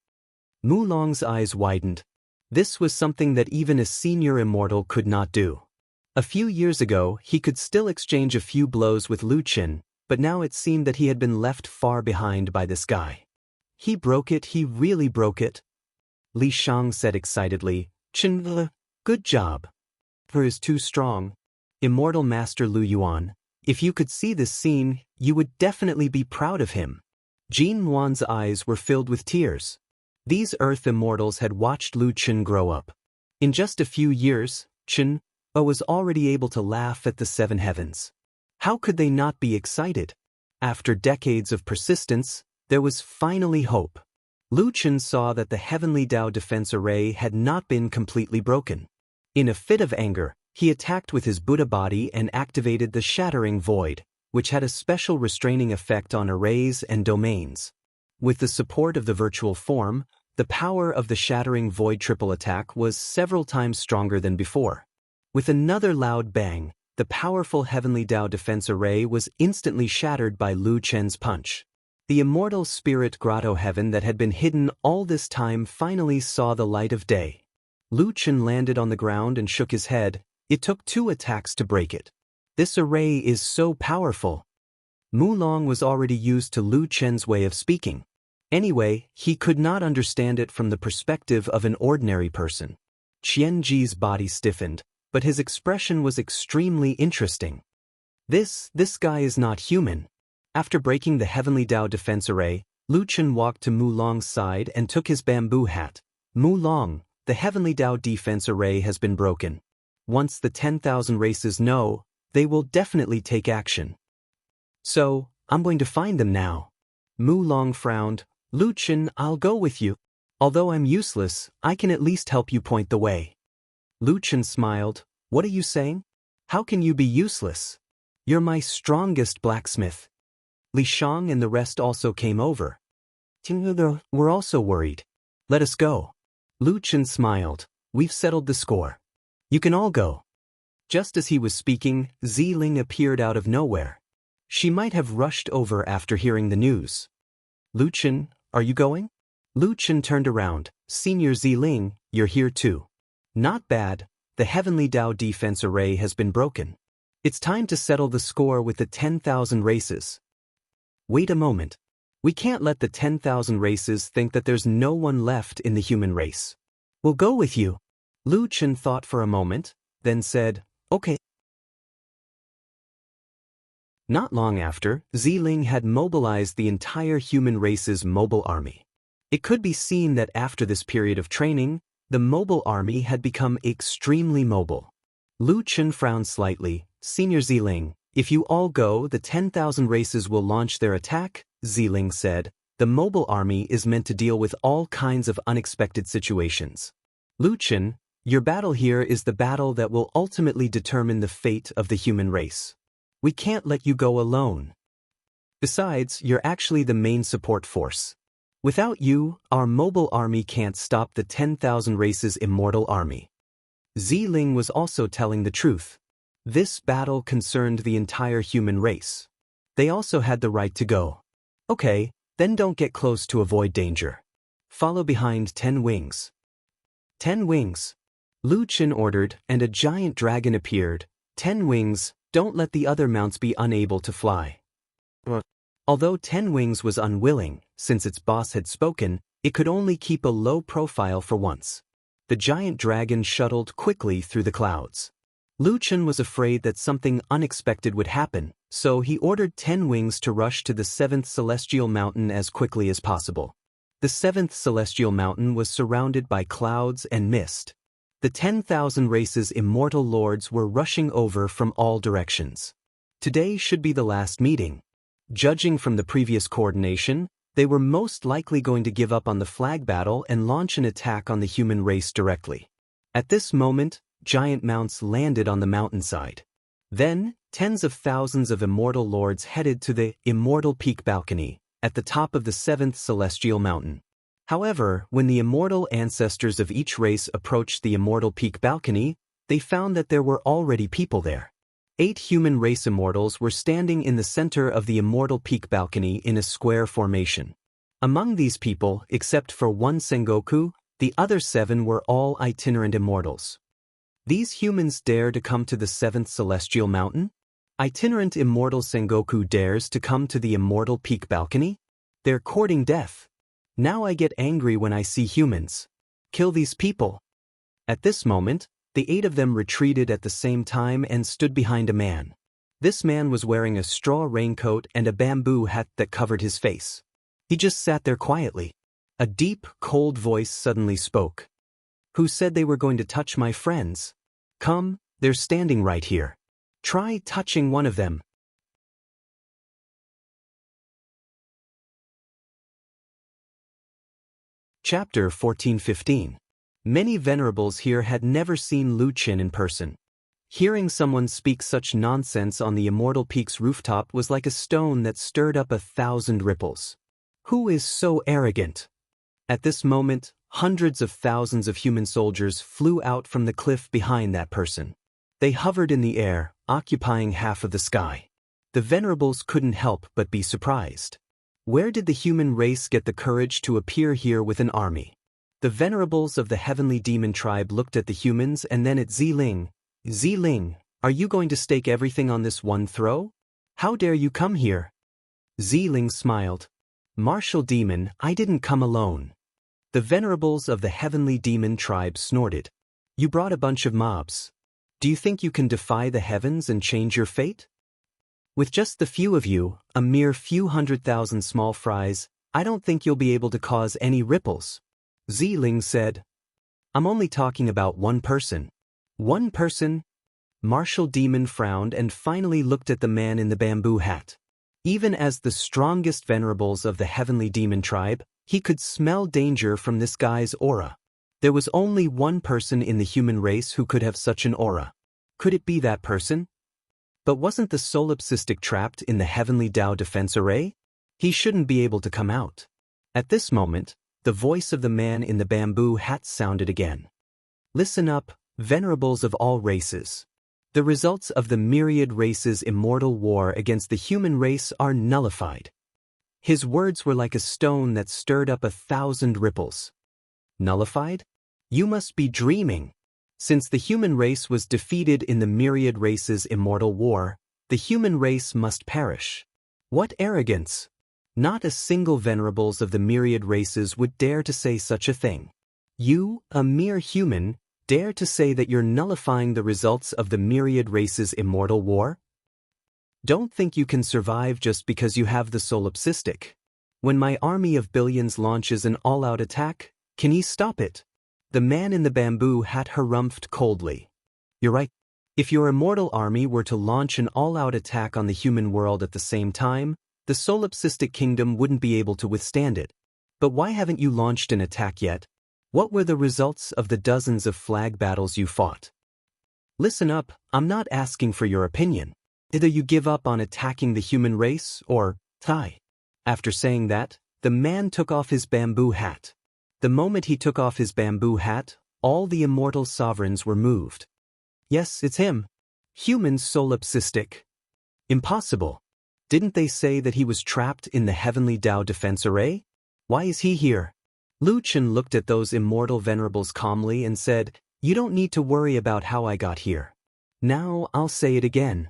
S1: Mu Long's eyes widened. This was something that even a senior immortal could not do. A few years ago, he could still exchange a few blows with Lu Chen, but now it seemed that he had been left far behind by this guy. He broke it, he really broke it. Li Shang said excitedly, Chen, good job. Her is too strong. Immortal Master Lu Yuan, if you could see this scene, you would definitely be proud of him. Jin Muan's eyes were filled with tears. These Earth immortals had watched Lu Chen grow up. In just a few years, Chen was already able to laugh at the seven heavens. How could they not be excited? After decades of persistence, there was finally hope. Lu Chen saw that the heavenly Tao defense array had not been completely broken. In a fit of anger, he attacked with his Buddha body and activated the Shattering Void, which had a special restraining effect on arrays and domains. With the support of the virtual form, the power of the Shattering Void triple attack was several times stronger than before. With another loud bang, the powerful Heavenly Tao defense array was instantly shattered by Lu Chen's punch. The immortal spirit grotto heaven that had been hidden all this time finally saw the light of day. Lu Chen landed on the ground and shook his head. It took 2 attacks to break it. This array is so powerful. Mu Long was already used to Lu Chen's way of speaking. Anyway, he could not understand it from the perspective of an ordinary person. Qian Ji's body stiffened, but his expression was extremely interesting. This guy is not human. After breaking the Heavenly Tao defense array, Lu Chen walked to Mu Long's side and took his bamboo hat. Mu Long, the Heavenly Tao defense array has been broken. Once the 10,000 races know, they will definitely take action. So, I'm going to find them now. Mu Long frowned. Lu Chen, I'll go with you. Although I'm useless, I can at least help you point the way. Lu Chen smiled. What are you saying? How can you be useless? You're my strongest blacksmith. Li Shang and the rest also came over. We're also worried. Let us go. Lu Chen smiled. We've settled the score. You can all go. Just as he was speaking, Ziling appeared out of nowhere. She might have rushed over after hearing the news. Lu Chen, are you going? Lu Chen turned around. Senior Ziling, you're here too. Not bad, the Heavenly Tao defense array has been broken. It's time to settle the score with the 10,000 races. Wait a moment. We can't let the 10,000 races think that there's no one left in the human race. We'll go with you. Lu Chen thought for a moment, then said, okay. Not long after, Ziling had mobilized the entire human race's mobile army. It could be seen that after this period of training, the mobile army had become extremely mobile. Lu Chen frowned slightly. Senior Ziling, if you all go, the 10,000 races will launch their attack, Ziling said. The mobile army is meant to deal with all kinds of unexpected situations. Lu Chen, your battle here is the battle that will ultimately determine the fate of the human race. We can't let you go alone. Besides, you're actually the main support force. Without you, our mobile army can't stop the 10,000 races' immortal army. Ziling was also telling the truth. This battle concerned the entire human race. They also had the right to go. Okay, then don't get close to avoid danger. Follow behind 10 wings. 10 wings. Lu Chen ordered, and a giant dragon appeared. 10 wings, don't let the other mounts be unable to fly. Although 10 Wings was unwilling, since its boss had spoken, it could only keep a low profile for once. The giant dragon shuttled quickly through the clouds. Lu Chen was afraid that something unexpected would happen, so he ordered 10 Wings to rush to the 7th Celestial Mountain as quickly as possible. The 7th Celestial Mountain was surrounded by clouds and mist. The 10,000 races' immortal lords were rushing over from all directions. Today should be the last meeting. Judging from the previous coordination, they were most likely going to give up on the flag battle and launch an attack on the human race directly. At this moment, giant mounts landed on the mountainside. Then, tens of thousands of immortal lords headed to the Immortal Peak Balcony, at the top of the 7th Celestial Mountain. However, when the immortal ancestors of each race approached the Immortal Peak Balcony, they found that there were already people there. 8 human race immortals were standing in the center of the Immortal Peak Balcony in a square formation. Among these people, except for one Sengoku, the other 7 were all itinerant immortals. These humans dare to come to the 7th Celestial Mountain? Itinerant immortal Sengoku dares to come to the Immortal Peak Balcony? They're courting death. Now I get angry when I see humans. Kill these people. At this moment, The 8 of them retreated at the same time and stood behind a man. This man was wearing a straw raincoat and a bamboo hat that covered his face. He just sat there quietly. A deep, cold voice suddenly spoke. Who said they were going to touch my friends? Come, they're standing right here. Try touching one of them. Chapter 14-15. Many venerables here had never seen Lu Qin in person. Hearing someone speak such nonsense on the Immortal Peak's rooftop was like a stone that stirred up 1,000 ripples. Who is so arrogant? At this moment, hundreds of thousands of human soldiers flew out from the cliff behind that person. They hovered in the air, occupying half of the sky. The venerables couldn't help but be surprised. Where did the human race get the courage to appear here with an army? The venerables of the heavenly demon tribe looked at the humans and then at Ziling. Ziling, are you going to stake everything on this one throw? How dare you come here? Ziling smiled. Martial demon, I didn't come alone. The venerables of the heavenly demon tribe snorted. You brought a bunch of mobs. Do you think you can defy the heavens and change your fate? With just the few of you, a mere few 100,000 small fries, I don't think you'll be able to cause any ripples. Ziling said. I'm only talking about one person. One person? Martial demon frowned and finally looked at the man in the bamboo hat. Even as the strongest venerables of the heavenly demon tribe, he could smell danger from this guy's aura. There was only one person in the human race who could have such an aura. Could it be that person? But wasn't the solipsistic trapped in the heavenly Tao defense array? He shouldn't be able to come out. At this moment, the voice of the man in the bamboo hat sounded again. Listen up, venerables of all races. The results of the myriad races' immortal war against the human race are nullified. His words were like a stone that stirred up 1,000 ripples. Nullified? You must be dreaming. Since the human race was defeated in the myriad races' immortal war, the human race must perish. What arrogance! Not a single venerables of the myriad races would dare to say such a thing. You, a mere human, dare to say that you're nullifying the results of the myriad races' immortal war? Don't think you can survive just because you have the solipsistic. When my army of billions launches an all-out attack, can you stop it? The man in the bamboo hat harumphed coldly. You're right. If your immortal army were to launch an all-out attack on the human world at the same time, the solipsistic kingdom wouldn't be able to withstand it. But why haven't you launched an attack yet? What were the results of the dozens of flag battles you fought? Listen up, I'm not asking for your opinion. Either you give up on attacking the human race, or die. After saying that, the man took off his bamboo hat. The moment he took off his bamboo hat, all the immortal sovereigns were moved. Yes, it's him. Human solipsistic. Impossible. Didn't they say that he was trapped in the heavenly Tao defense array? Why is he here? Lu Qin looked at those immortal venerables calmly and said, You don't need to worry about how I got here. Now I'll say it again.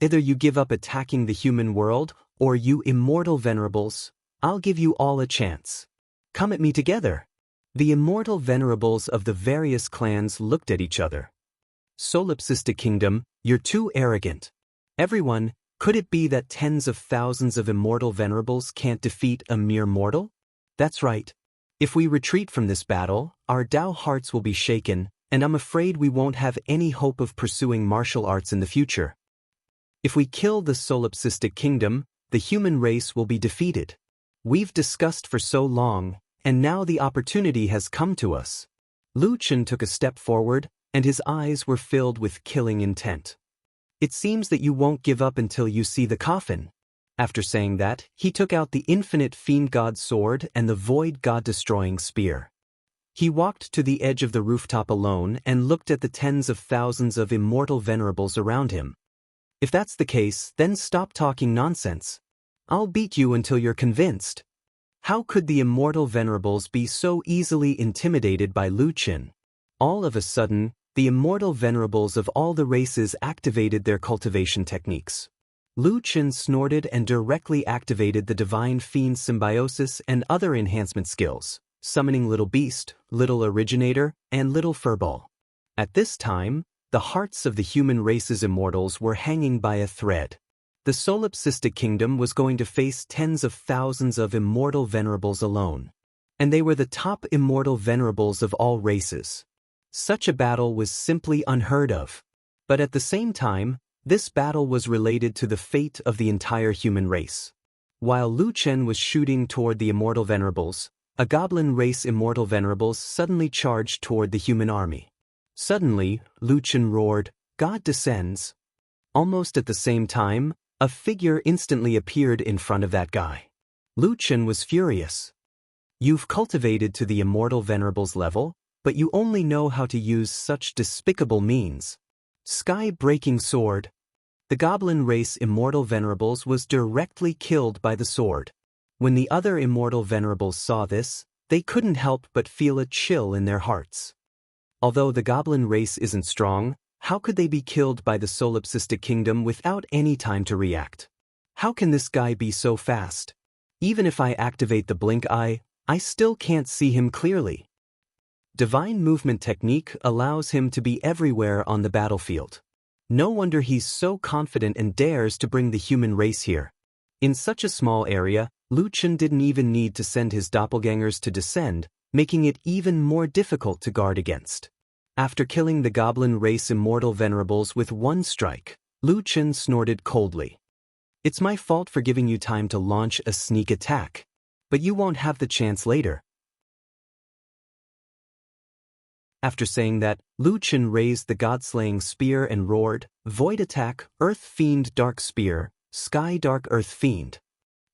S1: Either you give up attacking the human world, or you immortal venerables, I'll give you all a chance. Come at me together. The immortal venerables of the various clans looked at each other. Solipsistic kingdom, you're too arrogant. Everyone, could it be that tens of thousands of immortal venerables can't defeat a mere mortal? That's right. If we retreat from this battle, our Tao hearts will be shaken, and I'm afraid we won't have any hope of pursuing martial arts in the future. If we kill the solipsistic kingdom, the human race will be defeated. We've discussed for so long, and now the opportunity has come to us. Lu Qin took a step forward, and his eyes were filled with killing intent. It seems that you won't give up until you see the coffin. After saying that, he took out the infinite fiend god sword and the void god-destroying spear. He walked to the edge of the rooftop alone and looked at the tens of thousands of immortal venerables around him. If that's the case, then stop talking nonsense. I'll beat you until you're convinced. How could the immortal venerables be so easily intimidated by Lu Qin? All of a sudden, the immortal venerables of all the races activated their cultivation techniques. Lu Qin snorted and directly activated the divine fiend symbiosis and other enhancement skills. summoning Little Beast, Little Originator, and Little Furball. At this time, the hearts of the human race's immortals were hanging by a thread. The solipsistic kingdom was going to face tens of thousands of immortal venerables alone. And they were the top immortal venerables of all races. Such a battle was simply unheard of. But at the same time, this battle was related to the fate of the entire human race. While Lu Chen was shooting toward the immortal venerables, a goblin race immortal venerables suddenly charged toward the human army. Suddenly, Lu Chen roared, "God descends!" Almost at the same time, a figure instantly appeared in front of that guy. Lu Chen was furious. "You've cultivated to the immortal venerables level, but you only know how to use such despicable means. Sky-breaking sword." The goblin race immortal venerables was directly killed by the sword. When the other immortal venerables saw this, they couldn't help but feel a chill in their hearts. Although the goblin race isn't strong, how could they be killed by the solipsistic kingdom without any time to react? How can this guy be so fast? Even if I activate the blink eye, I still can't see him clearly. Divine movement technique allows him to be everywhere on the battlefield. No wonder he's so confident and dares to bring the human race here. In such a small area, Lu Chen didn't even need to send his doppelgangers to descend, making it even more difficult to guard against. After killing the goblin race immortal venerables with one strike, Lu Chen snorted coldly. "It's my fault for giving you time to launch a sneak attack. But you won't have the chance later." After saying that, Lu Chen raised the god-slaying spear and roared, "Void attack, Earth Fiend Dark Spear, Sky Dark Earth Fiend.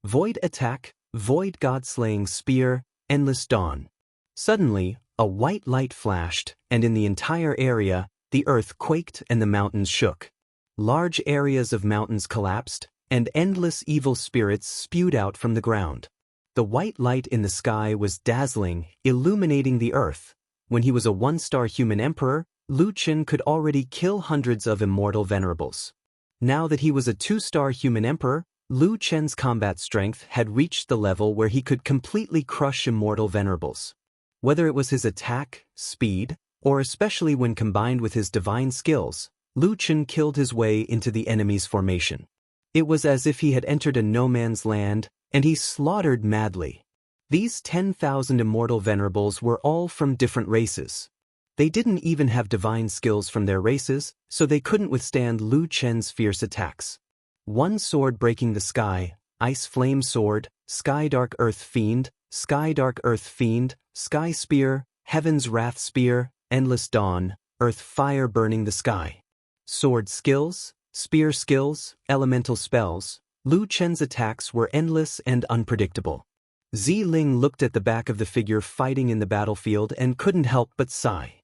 S1: Void attack, Void God-slaying Spear, Endless Dawn." Suddenly, a white light flashed, and in the entire area, the earth quaked and the mountains shook. Large areas of mountains collapsed, and endless evil spirits spewed out from the ground. The white light in the sky was dazzling, illuminating the earth. When he was a one-star human emperor, Lu Chen could already kill hundreds of immortal venerables. Now that he was a two-star human emperor, Lu Chen's combat strength had reached the level where he could completely crush immortal venerables. Whether it was his attack, speed, or especially when combined with his divine skills, Lu Chen killed his way into the enemy's formation. It was as if he had entered a no-man's land, and he slaughtered madly. These 10,000 immortal venerables were all from different races. They didn't even have divine skills from their races, so they couldn't withstand Lu Chen's fierce attacks. One sword breaking the sky, Ice Flame Sword, Sky Dark Earth Fiend, Sky Dark Earth Fiend, Sky Spear, Heaven's Wrath Spear, Endless Dawn, Earth Fire burning the sky. Sword skills, spear skills, elemental spells, Lu Chen's attacks were endless and unpredictable. Ling looked at the back of the figure fighting in the battlefield and couldn't help but sigh.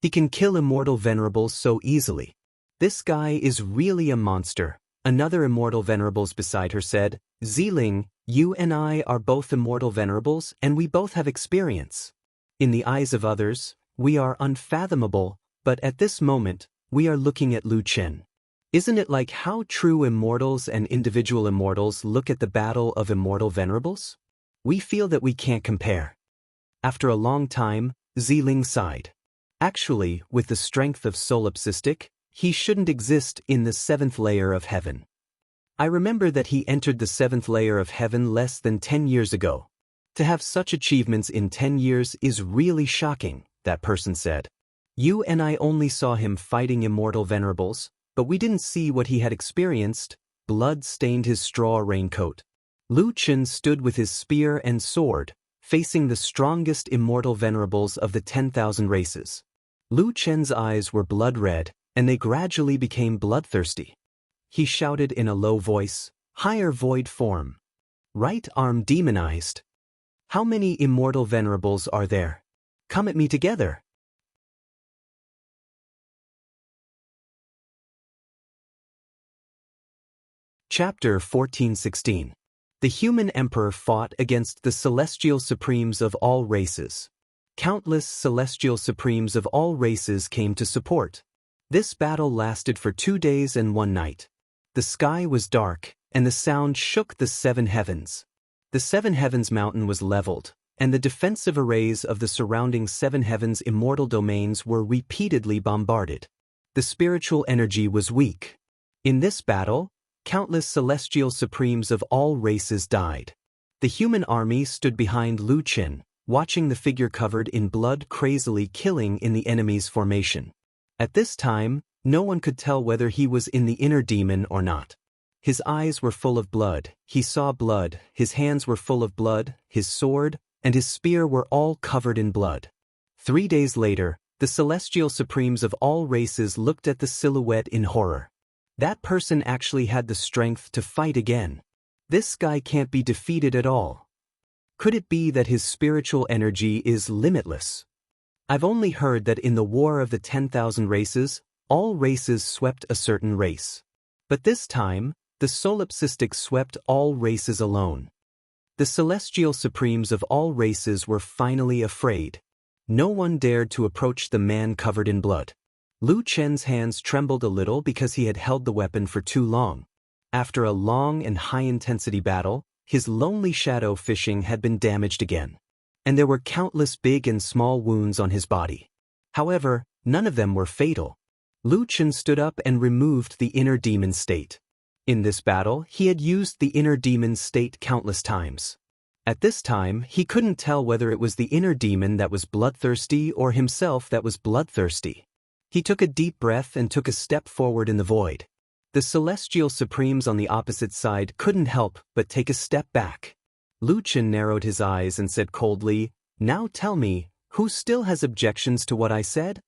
S1: He can kill immortal venerables so easily. This guy is really a monster. Another immortal venerables beside her said, "Ling, you and I are both immortal venerables and we both have experience. In the eyes of others, we are unfathomable, but at this moment, we are looking at Lu Chen. Isn't it like how true immortals and individual immortals look at the battle of immortal venerables? We feel that we can't compare." After a long time, Ling sighed. Actually, with the strength of solipsistic, he shouldn't exist in the 7th layer of heaven. I remember that he entered the 7th layer of heaven less than 10 years ago. To have such achievements in 10 years is really shocking, that person said. You and I only saw him fighting immortal venerables, but we didn't see what he had experienced. Blood stained his straw raincoat. Lu Chen stood with his spear and sword, facing the strongest immortal venerables of the 10,000 races. Lu Chen's eyes were blood red, and they gradually became bloodthirsty. He shouted in a low voice, "Higher void form. Right arm demonized. How many immortal venerables are there? Come at me together." Chapter 14:16. The human emperor fought against the celestial supremes of all races. Countless celestial supremes of all races came to support. This battle lasted for 2 days and 1 night. The sky was dark, and the sound shook the 7 heavens. The 7 heavens mountain was leveled, and the defensive arrays of the surrounding seven heavens' immortal domains were repeatedly bombarded. The spiritual energy was weak. In this battle, countless celestial supremes of all races died. The human army stood behind Lu Qin, watching the figure covered in blood crazily killing in the enemy's formation. At this time, no one could tell whether he was in the inner demon or not. His eyes were full of blood, he saw blood, his hands were full of blood, his sword and his spear were all covered in blood. 3 days later, the celestial supremes of all races looked at the silhouette in horror. That person actually had the strength to fight again. This guy can't be defeated at all. Could it be that his spiritual energy is limitless? I've only heard that in the War of the 10,000 Races, all races swept a certain race. But this time, the solipsistic swept all races alone. The celestial supremes of all races were finally afraid. No one dared to approach the man covered in blood. Lu Chen's hands trembled a little because he had held the weapon for too long. After a long and high-intensity battle, his lonely shadow fishing had been damaged again. And there were countless big and small wounds on his body. However, none of them were fatal. Lu Chen stood up and removed the inner demon state. In this battle, he had used the inner demon state countless times. At this time, he couldn't tell whether it was the inner demon that was bloodthirsty or himself that was bloodthirsty. He took a deep breath and took a step forward in the void. The celestial supremes on the opposite side couldn't help but take a step back. Lu Chen narrowed his eyes and said coldly, "Now tell me, who still has objections to what I said?"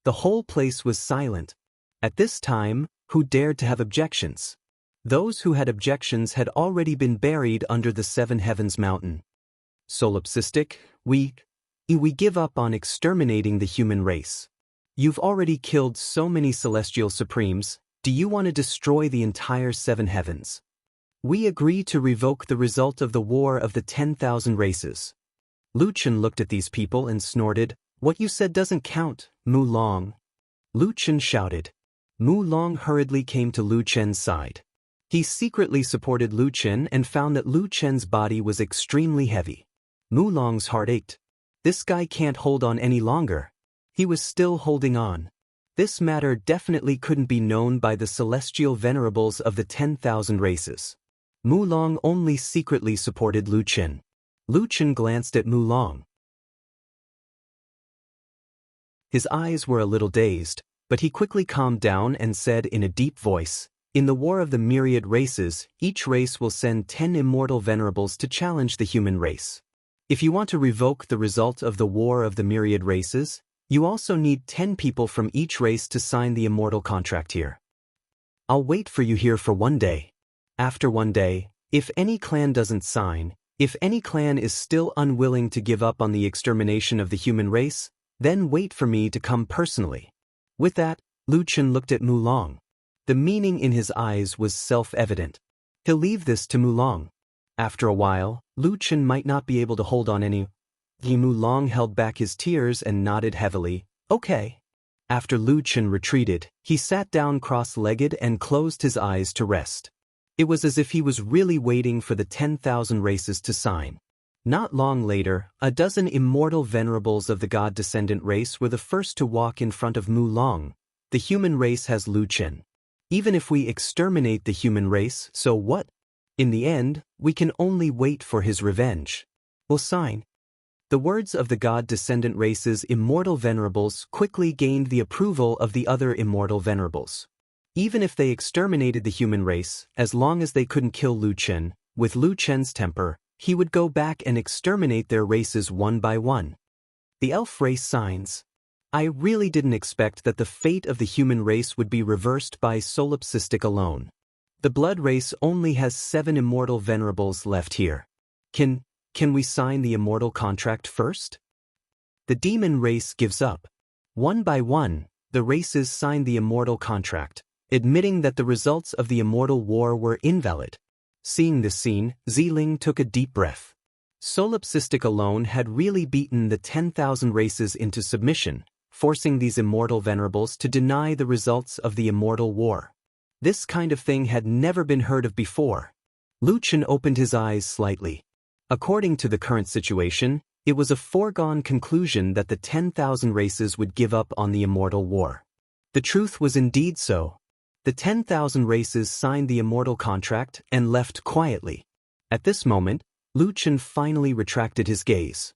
S1: The whole place was silent. At this time, who dared to have objections? Those who had objections had already been buried under the seven heavens mountain. Solipsistic, we give up on exterminating the human race. You've already killed so many celestial supremes, do you want to destroy the entire seven heavens? We agree to revoke the result of the War of the 10,000 Races. Lu Chen looked at these people and snorted, "What you said doesn't count, Mu Long." Lu Chen shouted. Mu Long hurriedly came to Lu Chen's side. He secretly supported Lu Chen and found that Lu Chen's body was extremely heavy. Mu Long's heart ached. This guy can't hold on any longer. He was still holding on. This matter definitely couldn't be known by the celestial venerables of the 10,000 races. Mu Long only secretly supported Lu Chen. Lu Chen glanced at Mu Long. His eyes were a little dazed, but he quickly calmed down and said in a deep voice, "In the War of the myriad races, each race will send 10 immortal venerables to challenge the human race. If you want to revoke the result of the War of the myriad races, you also need 10 people from each race to sign the immortal contract here. I'll wait for you here for 1 day. After 1 day, if any clan doesn't sign, if any clan is still unwilling to give up on the extermination of the human race, then wait for me to come personally." With that, Lu Chen looked at Mu Long. The meaning in his eyes was self-evident. He'll leave this to Mu Long. After a while, Lu Chen might not be able to hold on any. Mu Long held back his tears and nodded heavily, "Okay." After Lu Chen retreated, he sat down cross-legged and closed his eyes to rest. It was as if he was really waiting for the 10,000 races to sign. Not long later, a dozen immortal venerables of the god-descendant race were the first to walk in front of Mu Long. The human race has Lu Chen. Even if we exterminate the human race, so what? In the end, we can only wait for his revenge. We'll sign. The words of the god-descendant race's immortal venerables quickly gained the approval of the other immortal venerables. Even if they exterminated the human race, as long as they couldn't kill Lu Chen, with Lu Chen's temper, he would go back and exterminate their races one by one. The elf race signs. I really didn't expect that the fate of the human race would be reversed by solipsistic alone. The blood race only has 7 immortal venerables left here. Can we sign the immortal contract first? The demon race gives up. One by one, the races signed the immortal contract, admitting that the results of the immortal war were invalid. Seeing this scene, Ziling took a deep breath. Solipsistic alone had really beaten the 10,000 races into submission, forcing these immortal venerables to deny the results of the immortal war. This kind of thing had never been heard of before. Lu Chen opened his eyes slightly. According to the current situation, it was a foregone conclusion that the 10,000 races would give up on the immortal war. The truth was indeed so. The 10,000 races signed the immortal contract and left quietly. At this moment, Lu Chen finally retracted his gaze.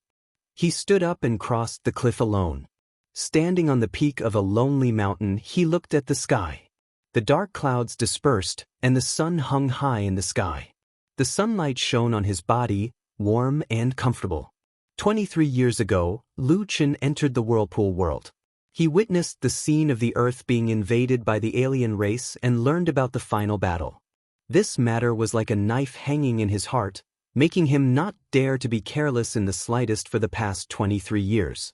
S1: He stood up and crossed the cliff alone. Standing on the peak of a lonely mountain, he looked at the sky. The dark clouds dispersed, and the sun hung high in the sky. The sunlight shone on his body, warm and comfortable. 23 years ago, Lu Chen entered the whirlpool world. He witnessed the scene of the Earth being invaded by the alien race and learned about the final battle. This matter was like a knife hanging in his heart, making him not dare to be careless in the slightest for the past 23 years.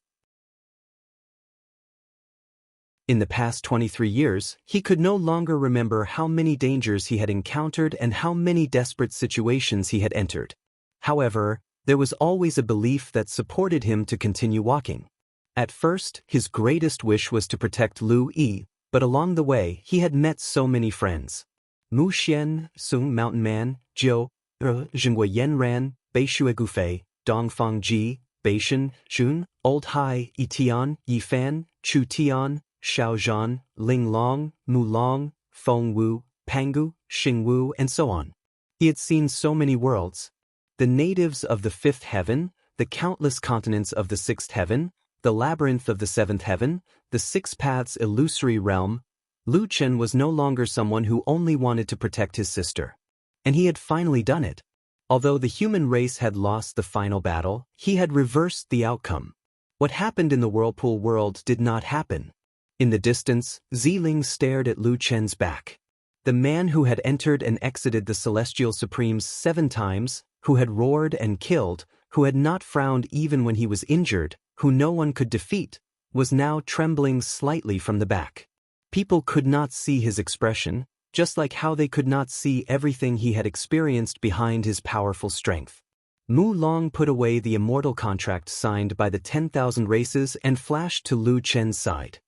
S1: In the past 23 years, he could no longer remember how many dangers he had encountered and how many desperate situations he had entered. However, there was always a belief that supported him to continue walking. At first, his greatest wish was to protect Lu Yi, but along the way, he had met so many friends. Mu Xian, Sung Mountain Man, Jiu, Zhengui Yanran, Beishue Gufei, Dongfang Ji, Beishan, Jun, Old Hai, Yitian, Yifan, Chu Tian, Xiao Zhan, Ling Long, Mu Long, Feng Wu, Pangu, Xing Wu, and so on. He had seen so many worlds. The natives of the fifth heaven, the countless continents of the sixth heaven, the labyrinth of the seventh heaven, the six paths illusory realm. Lu Chen was no longer someone who only wanted to protect his sister. And he had finally done it. Although the human race had lost the final battle, he had reversed the outcome. What happened in the whirlpool world did not happen. In the distance, Ziling stared at Lu Chen's back. The man who had entered and exited the Celestial Supremes 7 times, who had roared and killed, who had not frowned even when he was injured, who no one could defeat, was now trembling slightly from the back. People could not see his expression, just like how they could not see everything he had experienced behind his powerful strength. Mu Long put away the immortal contract signed by the 10,000 races and flashed to Lu Chen's side.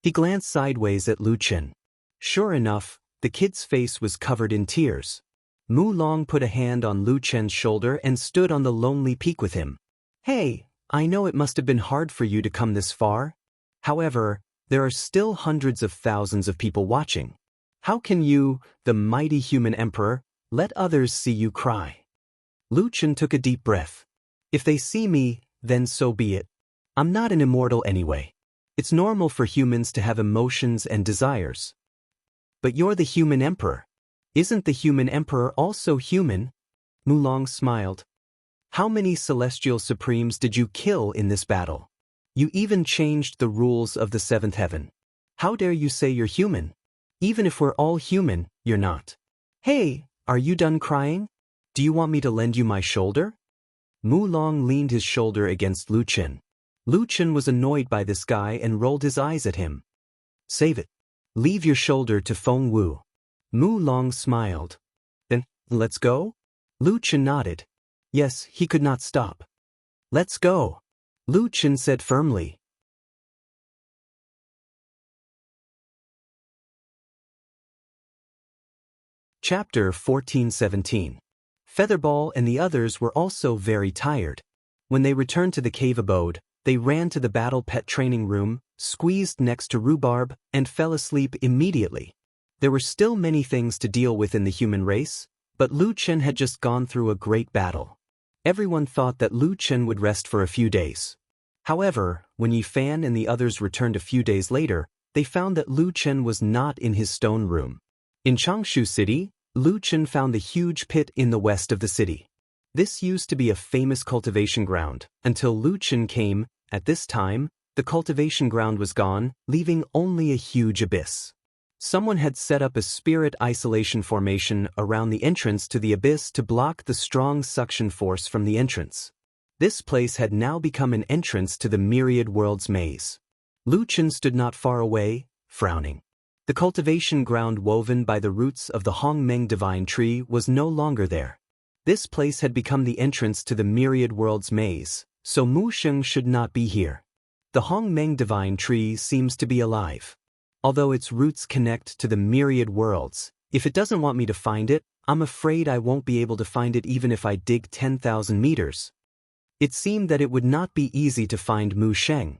S1: He glanced sideways at Lu Chen. Sure enough, the kid's face was covered in tears. Mu Long put a hand on Lu Chen's shoulder and stood on the lonely peak with him. Hey, I know it must have been hard for you to come this far. However, there are still hundreds of thousands of people watching. How can you, the mighty human emperor, let others see you cry? Lu Chen took a deep breath. If they see me, then so be it. I'm not an immortal anyway. It's normal for humans to have emotions and desires. But you're the human emperor. Isn't the human emperor also human? Mu Long smiled. How many celestial supremes did you kill in this battle? You even changed the rules of the seventh heaven. How dare you say you're human? Even if we're all human, you're not. Hey, are you done crying? Do you want me to lend you my shoulder? Mu Long leaned his shoulder against Lu Chen. Lu Chen was annoyed by this guy and rolled his eyes at him. Save it. Leave your shoulder to Feng Wu. Mu Long smiled. Then, let's go? Lu Chen nodded. Yes, he could not stop. Let's go, Lu Chen said firmly. Chapter 14-17. Featherball and the others were also very tired. When they returned to the cave abode, they ran to the battle pet training room, squeezed next to Rhubarb, and fell asleep immediately. There were still many things to deal with in the human race, but Lu Chen had just gone through a great battle. Everyone thought that Lu Chen would rest for a few days. However, when Yi Fan and the others returned a few days later, they found that Lu Chen was not in his stone room. In Changshu City, Lu Chen found the huge pit in the west of the city. This used to be a famous cultivation ground, until Lu Chen came. At this time, the cultivation ground was gone, leaving only a huge abyss. Someone had set up a spirit isolation formation around the entrance to the abyss to block the strong suction force from the entrance. This place had now become an entrance to the myriad worlds maze. Lu Chen stood not far away, frowning. The cultivation ground woven by the roots of the Hongmeng divine tree was no longer there. This place had become the entrance to the myriad worlds maze, so Mu Sheng should not be here. The Hongmeng divine tree seems to be alive. Although its roots connect to the myriad worlds, if it doesn't want me to find it, I'm afraid I won't be able to find it even if I dig 10,000 meters. It seemed that it would not be easy to find Mu Sheng.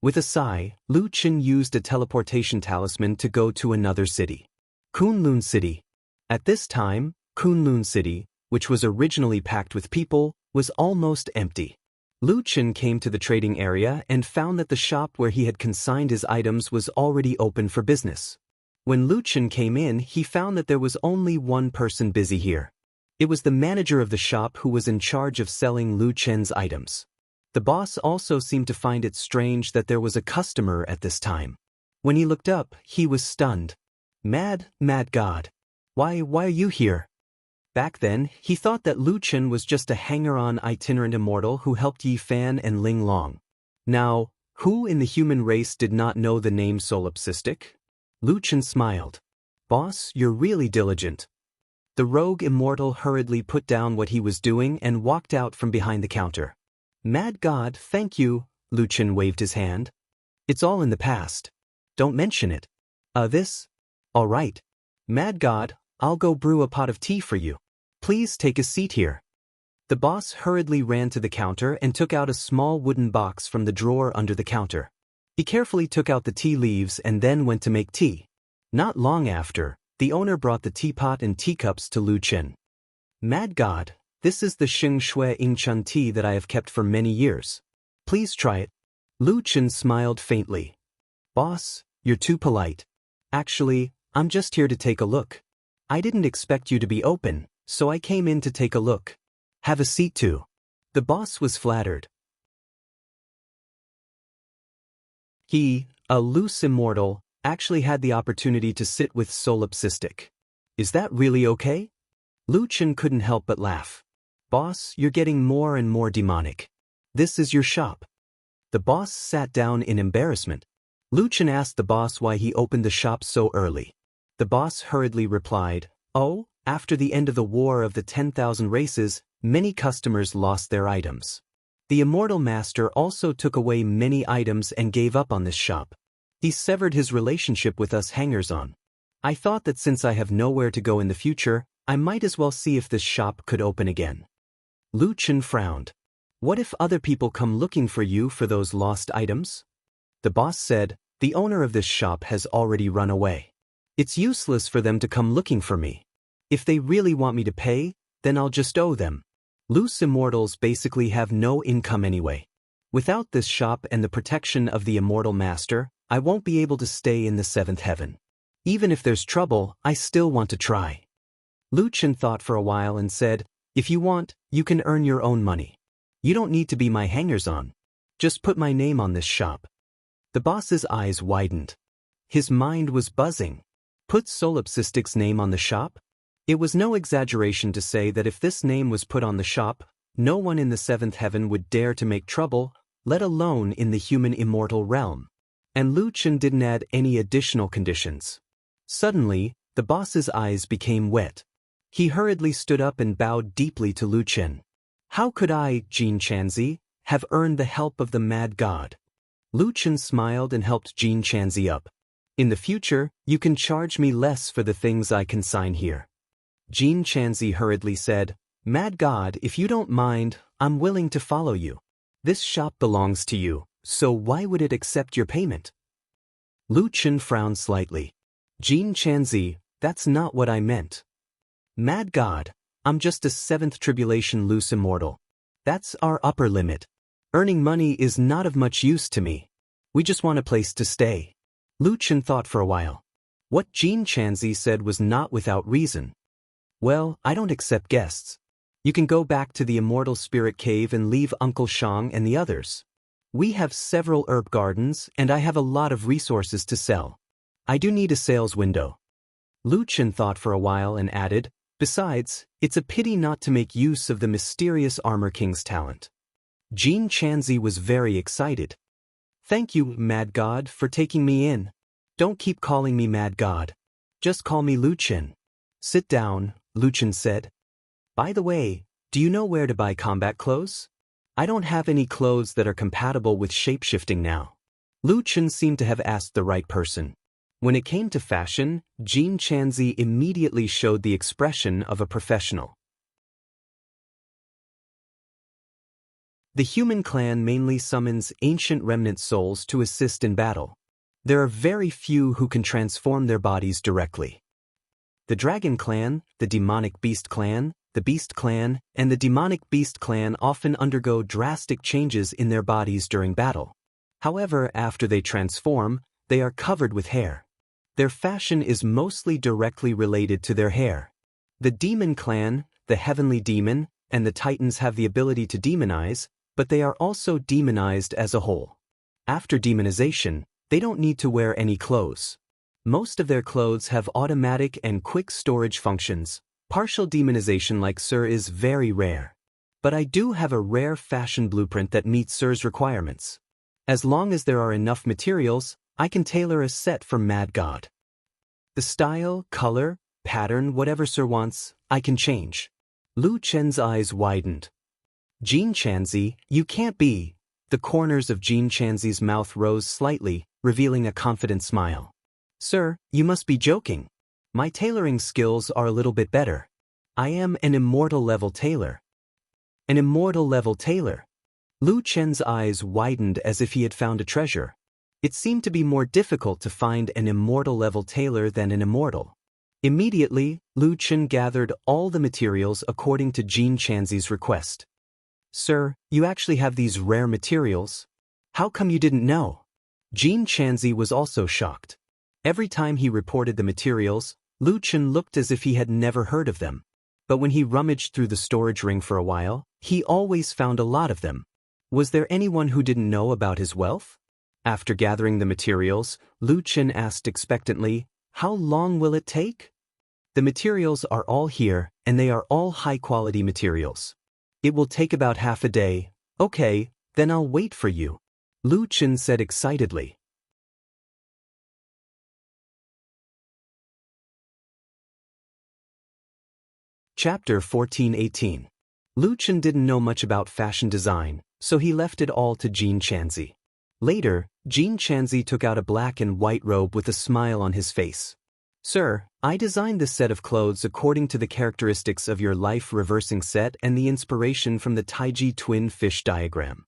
S1: With a sigh, Lu Chen used a teleportation talisman to go to another city. Kunlun City. At this time, Kunlun City, which was originally packed with people, was almost empty. Lu Chen came to the trading area and found that the shop where he had consigned his items was already open for business. When Lu Chen came in, he found that there was only one person busy here. It was the manager of the shop who was in charge of selling Lu Chen's items. The boss also seemed to find it strange that there was a customer at this time. When he looked up, he was stunned. Mad God. Why are you here? Back then, he thought that Lu Chen was just a hanger-on itinerant immortal who helped Yi Fan and Ling Long. Now, who in the human race did not know the name Solipsistic? Lu Chen smiled. Boss, you're really diligent. The rogue immortal hurriedly put down what he was doing and walked out from behind the counter. Mad God, thank you, Lu Chen waved his hand. It's all in the past. Don't mention it. This? All right. Mad God, I'll go brew a pot of tea for you. Please take a seat here. The boss hurriedly ran to the counter and took out a small wooden box from the drawer under the counter. He carefully took out the tea leaves and then went to make tea. Not long after, the owner brought the teapot and teacups to Lu Chen. Mad God, this is the Xing Shui Ingchun tea that I have kept for many years. Please try it. Lu Chen smiled faintly. Boss, you're too polite. Actually, I'm just here to take a look. I didn't expect you to be open, so I came in to take a look. Have a seat too. The boss was flattered. He, a loose immortal, actually had the opportunity to sit with Solipsistic. Is that really okay? Lu Chen couldn't help but laugh. Boss, you're getting more and more demonic. This is your shop. The boss sat down in embarrassment. Lu Chen asked the boss why he opened the shop so early. The boss hurriedly replied, Oh, after the end of the War of the 10,000 Races, many customers lost their items. The Immortal Master also took away many items and gave up on this shop. He severed his relationship with us hangers-on. I thought that since I have nowhere to go in the future, I might as well see if this shop could open again. Lu Chen frowned. What if other people come looking for you for those lost items? The boss said, the owner of this shop has already run away. It's useless for them to come looking for me. If they really want me to pay, then I'll just owe them. Loose immortals basically have no income anyway. Without this shop and the protection of the Immortal Master, I won't be able to stay in the seventh heaven. Even if there's trouble, I still want to try. Lu Chen thought for a while and said, if you want, you can earn your own money. You don't need to be my hangers-on. Just put my name on this shop. The boss's eyes widened. His mind was buzzing. Put Solipsistic's name on the shop? It was no exaggeration to say that if this name was put on the shop, no one in the seventh heaven would dare to make trouble, let alone in the human immortal realm. And Lu Chen didn't add any additional conditions. Suddenly, the boss's eyes became wet. He hurriedly stood up and bowed deeply to Lu Chen. How could I, Jin Chanzi, have earned the help of the Mad God? Lu Chen smiled and helped Jin Chanzi up. In the future, you can charge me less for the things I consign here. Jin Chanzi hurriedly said, Mad God, if you don't mind, I'm willing to follow you. This shop belongs to you, so why would it accept your payment? Lu Chen frowned slightly. Jin Chanzi, that's not what I meant. Mad God, I'm just a seventh tribulation loose immortal. That's our upper limit. Earning money is not of much use to me. We just want a place to stay. Lu Chen thought for a while. What Jin Chanzi said was not without reason. Well, I don't accept guests. You can go back to the Immortal Spirit Cave and leave Uncle Shang and the others. We have several herb gardens and I have a lot of resources to sell. I do need a sales window. Lu Chen thought for a while and added, besides, it's a pity not to make use of the mysterious Armor King's talent. Jin Chanzi was very excited. Thank you, Mad God, for taking me in. Don't keep calling me Mad God. Just call me Lu Chen. Sit down, Lu Chen said. By the way, do you know where to buy combat clothes? I don't have any clothes that are compatible with shapeshifting now. Lu Chen seemed to have asked the right person. When it came to fashion, Jean Chanzi immediately showed the expression of a professional. The human clan mainly summons ancient remnant souls to assist in battle. There are very few who can transform their bodies directly. The Dragon Clan, the Demonic Beast Clan, the Beast Clan, and the Demonic Beast Clan often undergo drastic changes in their bodies during battle. However, after they transform, they are covered with hair. Their fashion is mostly directly related to their hair. The Demon Clan, the Heavenly Demon, and the Titans have the ability to demonize, but they are also demonized as a whole. After demonization, they don't need to wear any clothes. Most of their clothes have automatic and quick storage functions. Partial demonization like Sir is very rare. But I do have a rare fashion blueprint that meets Sir's requirements. As long as there are enough materials, I can tailor a set for Mad God. The style, color, pattern, whatever Sir wants, I can change. Lu Chen's eyes widened. Jean Chanzi, you can't be. The corners of Jean Chanzi's mouth rose slightly, revealing a confident smile. Sir, you must be joking. My tailoring skills are a little bit better. I am an immortal level tailor. An immortal level tailor. Lu Chen's eyes widened as if he had found a treasure. It seemed to be more difficult to find an immortal level tailor than an immortal. Immediately, Lu Chen gathered all the materials according to Jean Chanzi's request. Sir, you actually have these rare materials? How come you didn't know? Jean Chanzi was also shocked. Every time he reported the materials, Lu Chen looked as if he had never heard of them. But when he rummaged through the storage ring for a while, he always found a lot of them. Was there anyone who didn't know about his wealth? After gathering the materials, Lu Chen asked expectantly, how long will it take? The materials are all here, and they are all high-quality materials. It will take about half a day. Okay, then I'll wait for you, Lu Chen said excitedly. Chapter 14:18. Lu Chen didn't know much about fashion design, so he left it all to Jean Chanzi. Later, Jean Chanzi took out a black and white robe with a smile on his face. Sir, I designed this set of clothes according to the characteristics of your life reversing set and the inspiration from the Taiji twin fish diagram.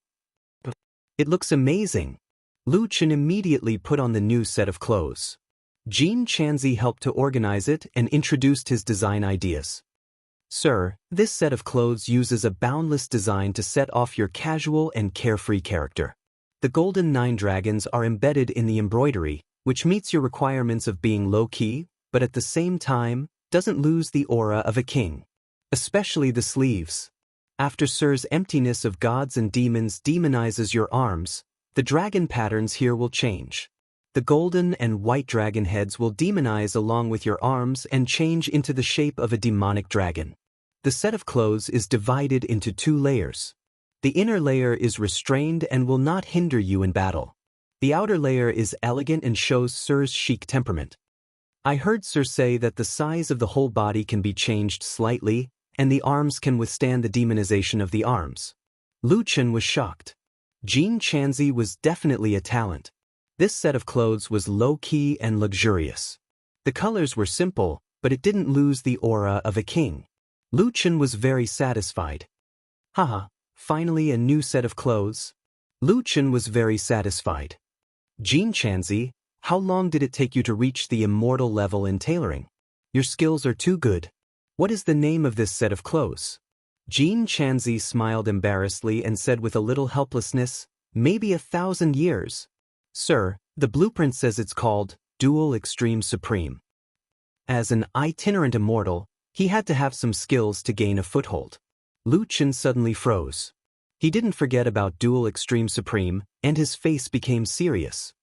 S1: It looks amazing. Lu Chen immediately put on the new set of clothes. Jean Chanzi helped to organize it and introduced his design ideas. Sir, this set of clothes uses a boundless design to set off your casual and carefree character. The golden 9 dragons are embedded in the embroidery, which meets your requirements of being low-key, but at the same time, doesn't lose the aura of a king. Especially the sleeves. After Sir's emptiness of gods and demons demonizes your arms, the dragon patterns here will change. The golden and white dragon heads will demonize along with your arms and change into the shape of a demonic dragon. The set of clothes is divided into 2 layers. The inner layer is restrained and will not hinder you in battle. The outer layer is elegant and shows Sir's chic temperament. I heard Sir say that the size of the whole body can be changed slightly, and the arms can withstand the demonization of the arms. Lu Chen was shocked. Jean Chanzi was definitely a talent. This set of clothes was low-key and luxurious. The colors were simple, but it didn't lose the aura of a king. Lu Chen was very satisfied. Haha, finally a new set of clothes. Lu Chen was very satisfied. Jean Chanzi, how long did it take you to reach the immortal level in tailoring? Your skills are too good. What is the name of this set of clothes? Jean Chanzi smiled embarrassedly and said with a little helplessness, maybe 1,000 years. Sir, the blueprint says it's called Dual Extreme Supreme. As an itinerant immortal, he had to have some skills to gain a foothold. Lu Chen suddenly froze. He didn't forget about Dual Extreme Supreme, and his face became serious.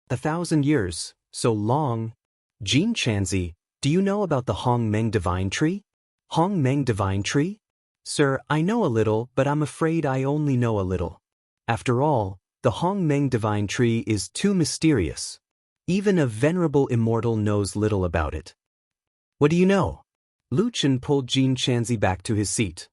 S1: 1,000 years, so long. Jean Chanzi, do you know about the Hong Meng Divine Tree? Hong Meng Divine Tree? Sir, I know a little, but I'm afraid I only know a little. After all, the Hong Meng Divine Tree is too mysterious. Even a venerable immortal knows little about it. What do you know? Lu Chen pulled Jean Chanzi back to his seat.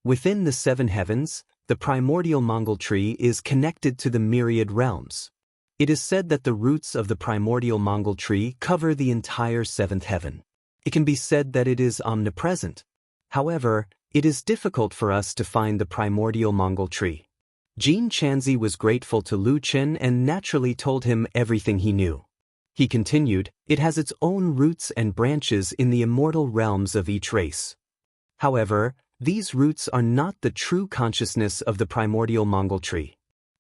S1: Within the 7 heavens, the primordial Mongol tree is connected to the myriad realms. It is said that the roots of the primordial Mongol tree cover the entire seventh heaven. It can be said that it is omnipresent. However, it is difficult for us to find the primordial Mongol tree. Jin Chanzi was grateful to Lu Chen and naturally told him everything he knew. He continued, it has its own roots and branches in the immortal realms of each race. However, these roots are not the true consciousness of the primordial Mongol tree.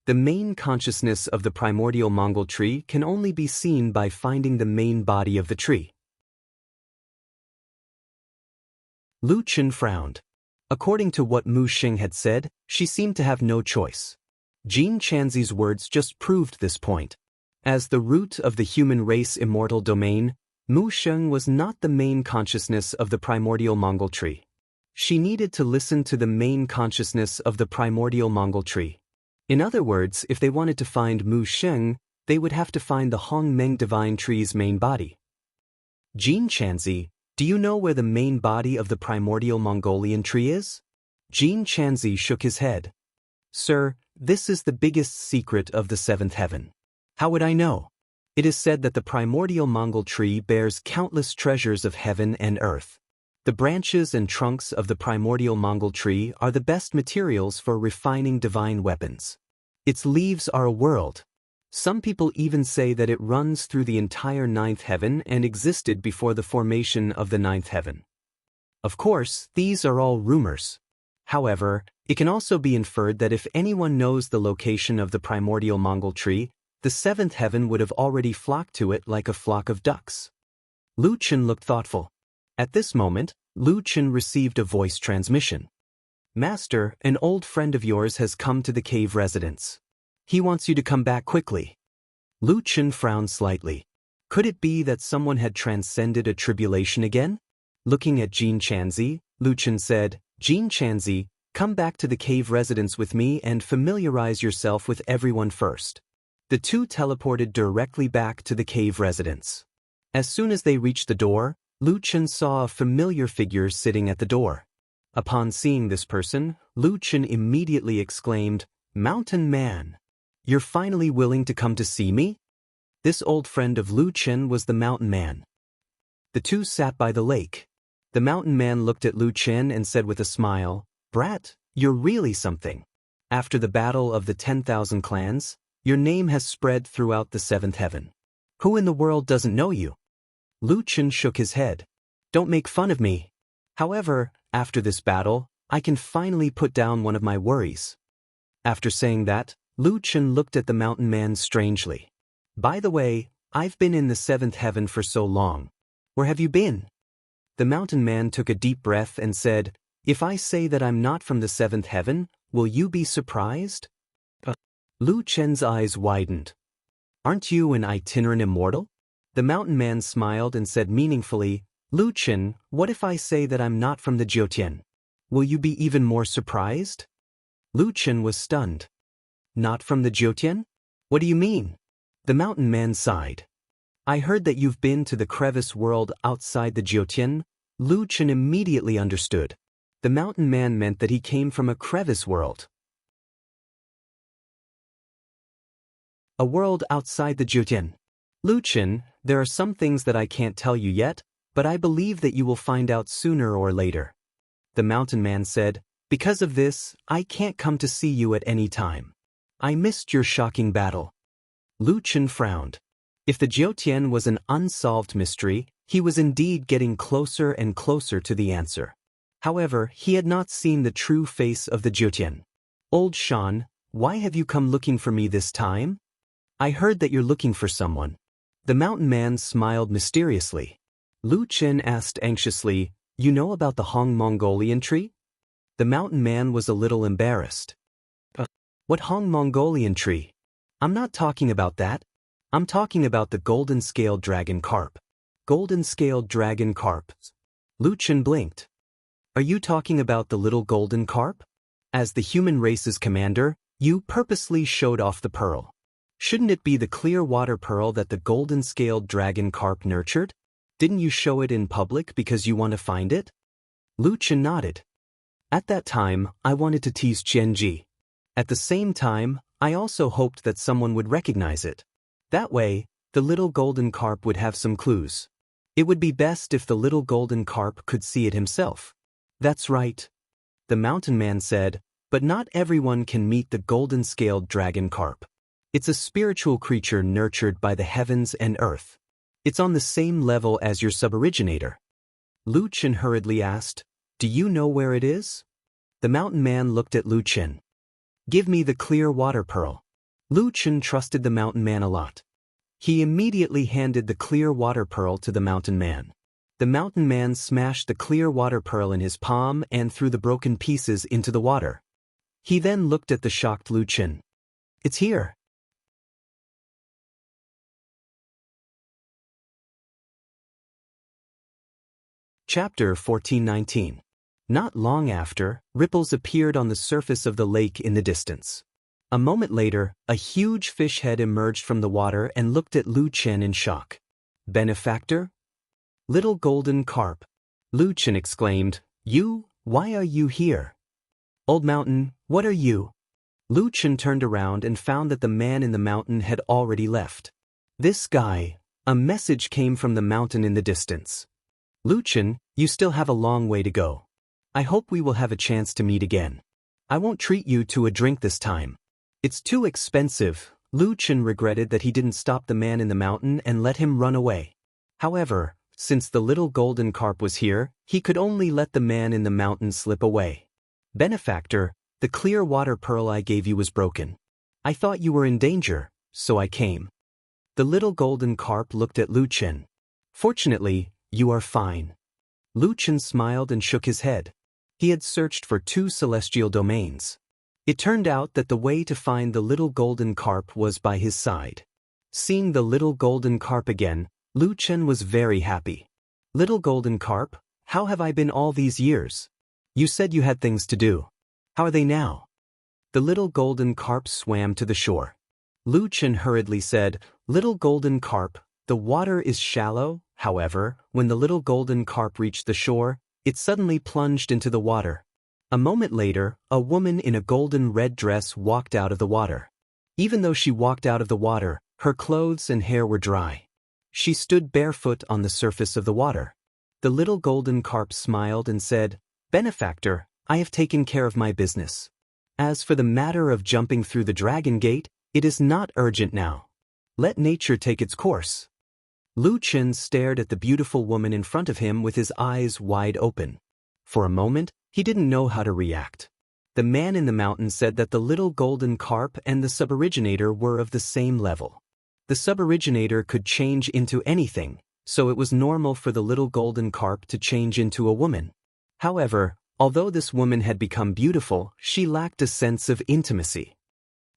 S1: The main consciousness of the primordial Mongol tree can only be seen by finding the main body of the tree. Lu Chen frowned. According to what Mu Xing had said, she seemed to have no choice. Jin Chanzi's words just proved this point. As the root of the human race immortal domain, Mu Xing was not the main consciousness of the primordial Mongol tree. She needed to listen to the main consciousness of the primordial Mongol tree. In other words, if they wanted to find Mu Xing, they would have to find the Hong Meng divine tree's main body. Jin Chanzi, do you know where the main body of the primordial Mongolian tree is? Jin Chanzi shook his head. Sir, this is the biggest secret of the seventh heaven. How would I know? It is said that the primordial Mongol tree bears countless treasures of heaven and earth. The branches and trunks of the primordial Mongol tree are the best materials for refining divine weapons. Its leaves are a world. Some people even say that it runs through the entire ninth heaven and existed before the formation of the ninth heaven. Of course, these are all rumors. However, it can also be inferred that if anyone knows the location of the primordial Mongol tree, the seventh heaven would have already flocked to it like a flock of ducks. Lu Chen looked thoughtful. At this moment, Lu Chen received a voice transmission. Master, an old friend of yours has come to the cave residence. He wants you to come back quickly. Lu Chen frowned slightly. Could it be that someone had transcended a tribulation again? Looking at Jin Chanzi, Lu Chen said, Jin Chanzi, come back to the cave residence with me and familiarize yourself with everyone first. The two teleported directly back to the cave residence. As soon as they reached the door, Lu Chen saw a familiar figure sitting at the door. Upon seeing this person, Lu Chen immediately exclaimed, Mountain Man! You're finally willing to come to see me? This old friend of Lu Chen was the Mountain Man. The two sat by the lake. The Mountain Man looked at Lu Chen and said with a smile, Brat, you're really something. After the battle of the 10,000 clans, your name has spread throughout the seventh heaven. Who in the world doesn't know you? Lu Chen shook his head. Don't make fun of me. However, after this battle, I can finally put down one of my worries. After saying that, Lu Chen looked at the Mountain Man strangely. By the way, I've been in the seventh heaven for so long. Where have you been? The Mountain Man took a deep breath and said, If I say that I'm not from the seventh heaven, will you be surprised? Lu Chen's eyes widened. Aren't you an itinerant immortal? The Mountain Man smiled and said meaningfully, Lu Chen, what if I say that I'm not from the Jiutian? Will you be even more surprised? Lu Chen was stunned. Not from the Jiutian? What do you mean? The Mountain Man sighed. I heard that you've been to the crevice world outside the Jiutian. Lu Chen immediately understood. The Mountain Man meant that he came from a crevice world. A world outside the Jiutian. Lu Chen, there are some things that I can't tell you yet, but I believe that you will find out sooner or later. The Mountain Man said, Because of this, I can't come to see you at any time. I missed your shocking battle. Lu Chen frowned. If the Jiutian was an unsolved mystery, he was indeed getting closer and closer to the answer. However, he had not seen the true face of the Jiutian. Old Shan, why have you come looking for me this time? I heard that you're looking for someone. The Mountain Man smiled mysteriously. Lu Chen asked anxiously, You know about the Hong Mongolian tree? The Mountain Man was a little embarrassed. What Hong Mongolian tree? I'm not talking about that. I'm talking about the golden-scaled dragon carp. Golden-scaled dragon carp. Lu Chen blinked. Are you talking about the little golden carp? As the human race's commander, you purposely showed off the pearl. Shouldn't it be the clear water pearl that the golden-scaled dragon carp nurtured? Didn't you show it in public because you want to find it? Lu Chen nodded. At that time, I wanted to tease Qianji. At the same time, I also hoped that someone would recognize it. That way, the little golden carp would have some clues. It would be best if the little golden carp could see it himself. That's right, the mountain man said, but not everyone can meet the golden-scaled dragon carp. It's a spiritual creature nurtured by the heavens and earth. It's on the same level as your suboriginator. Lu Chen hurriedly asked, "Do you know where it is?" The mountain man looked at Lu Chen. "Give me the clear water pearl." Lu Chen trusted the mountain man a lot. He immediately handed the clear water pearl to the mountain man. The mountain man smashed the clear water pearl in his palm and threw the broken pieces into the water. He then looked at the shocked Lu Chen. "It's here." Chapter 14:19. Not long after, ripples appeared on the surface of the lake in the distance. A moment later, a huge fish head emerged from the water and looked at Lu Chen in shock. "Benefactor? Little golden carp," Lu Chen exclaimed. Why are you here?" "Old mountain, what are you?" Lu Chen turned around and found that the man in the mountain had already left. "This guy," a message came from the mountain in the distance. "Lu Chen, you still have a long way to go. I hope we will have a chance to meet again. I won't treat you to a drink this time. It's too expensive." Lu Chen regretted that he didn't stop the man in the mountain and let him run away. However, since the little golden carp was here, he could only let the man in the mountain slip away. "Benefactor, the clear water pearl I gave you was broken. I thought you were in danger, so I came." The little golden carp looked at Lu Chen. "Fortunately, you are fine." Lu Chen smiled and shook his head. He had searched for 2 celestial domains. It turned out that the way to find the little golden carp was by his side. Seeing the little golden carp again, Lu Chen was very happy. "Little golden carp, how have I been all these years? You said you had things to do. How are they now?" The little golden carp swam to the shore. Lu Chen hurriedly said, "Little golden carp, the water is shallow." However, when the little golden carp reached the shore, it suddenly plunged into the water. A moment later, a woman in a golden red dress walked out of the water. Even though she walked out of the water, her clothes and hair were dry. She stood barefoot on the surface of the water. The little golden carp smiled and said, "Benefactor, I have taken care of my business. As for the matter of jumping through the dragon gate, it is not urgent now. Let nature take its course." Lu Chen stared at the beautiful woman in front of him with his eyes wide open. For a moment, he didn't know how to react. The man in the mountain said that the little golden carp and the suboriginator were of the same level. The suboriginator could change into anything, so it was normal for the little golden carp to change into a woman. However, although this woman had become beautiful, she lacked a sense of intimacy.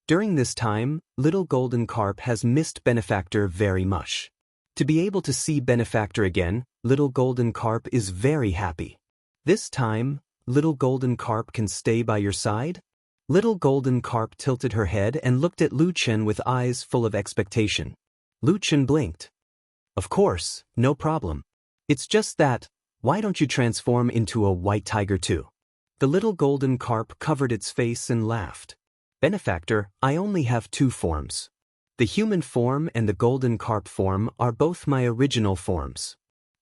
S1: During this time, little golden carp has missed Benefactor very much. To be able to see Benefactor again, little golden carp is very happy. "This time, little golden carp can stay by your side?" Little golden carp tilted her head and looked at Lu Chen with eyes full of expectation. Lu Chen blinked. "Of course, no problem. It's just that, why don't you transform into a white tiger too?" The little golden carp covered its face and laughed. "Benefactor, I only have 2 forms. The human form and the golden carp form are both my original forms.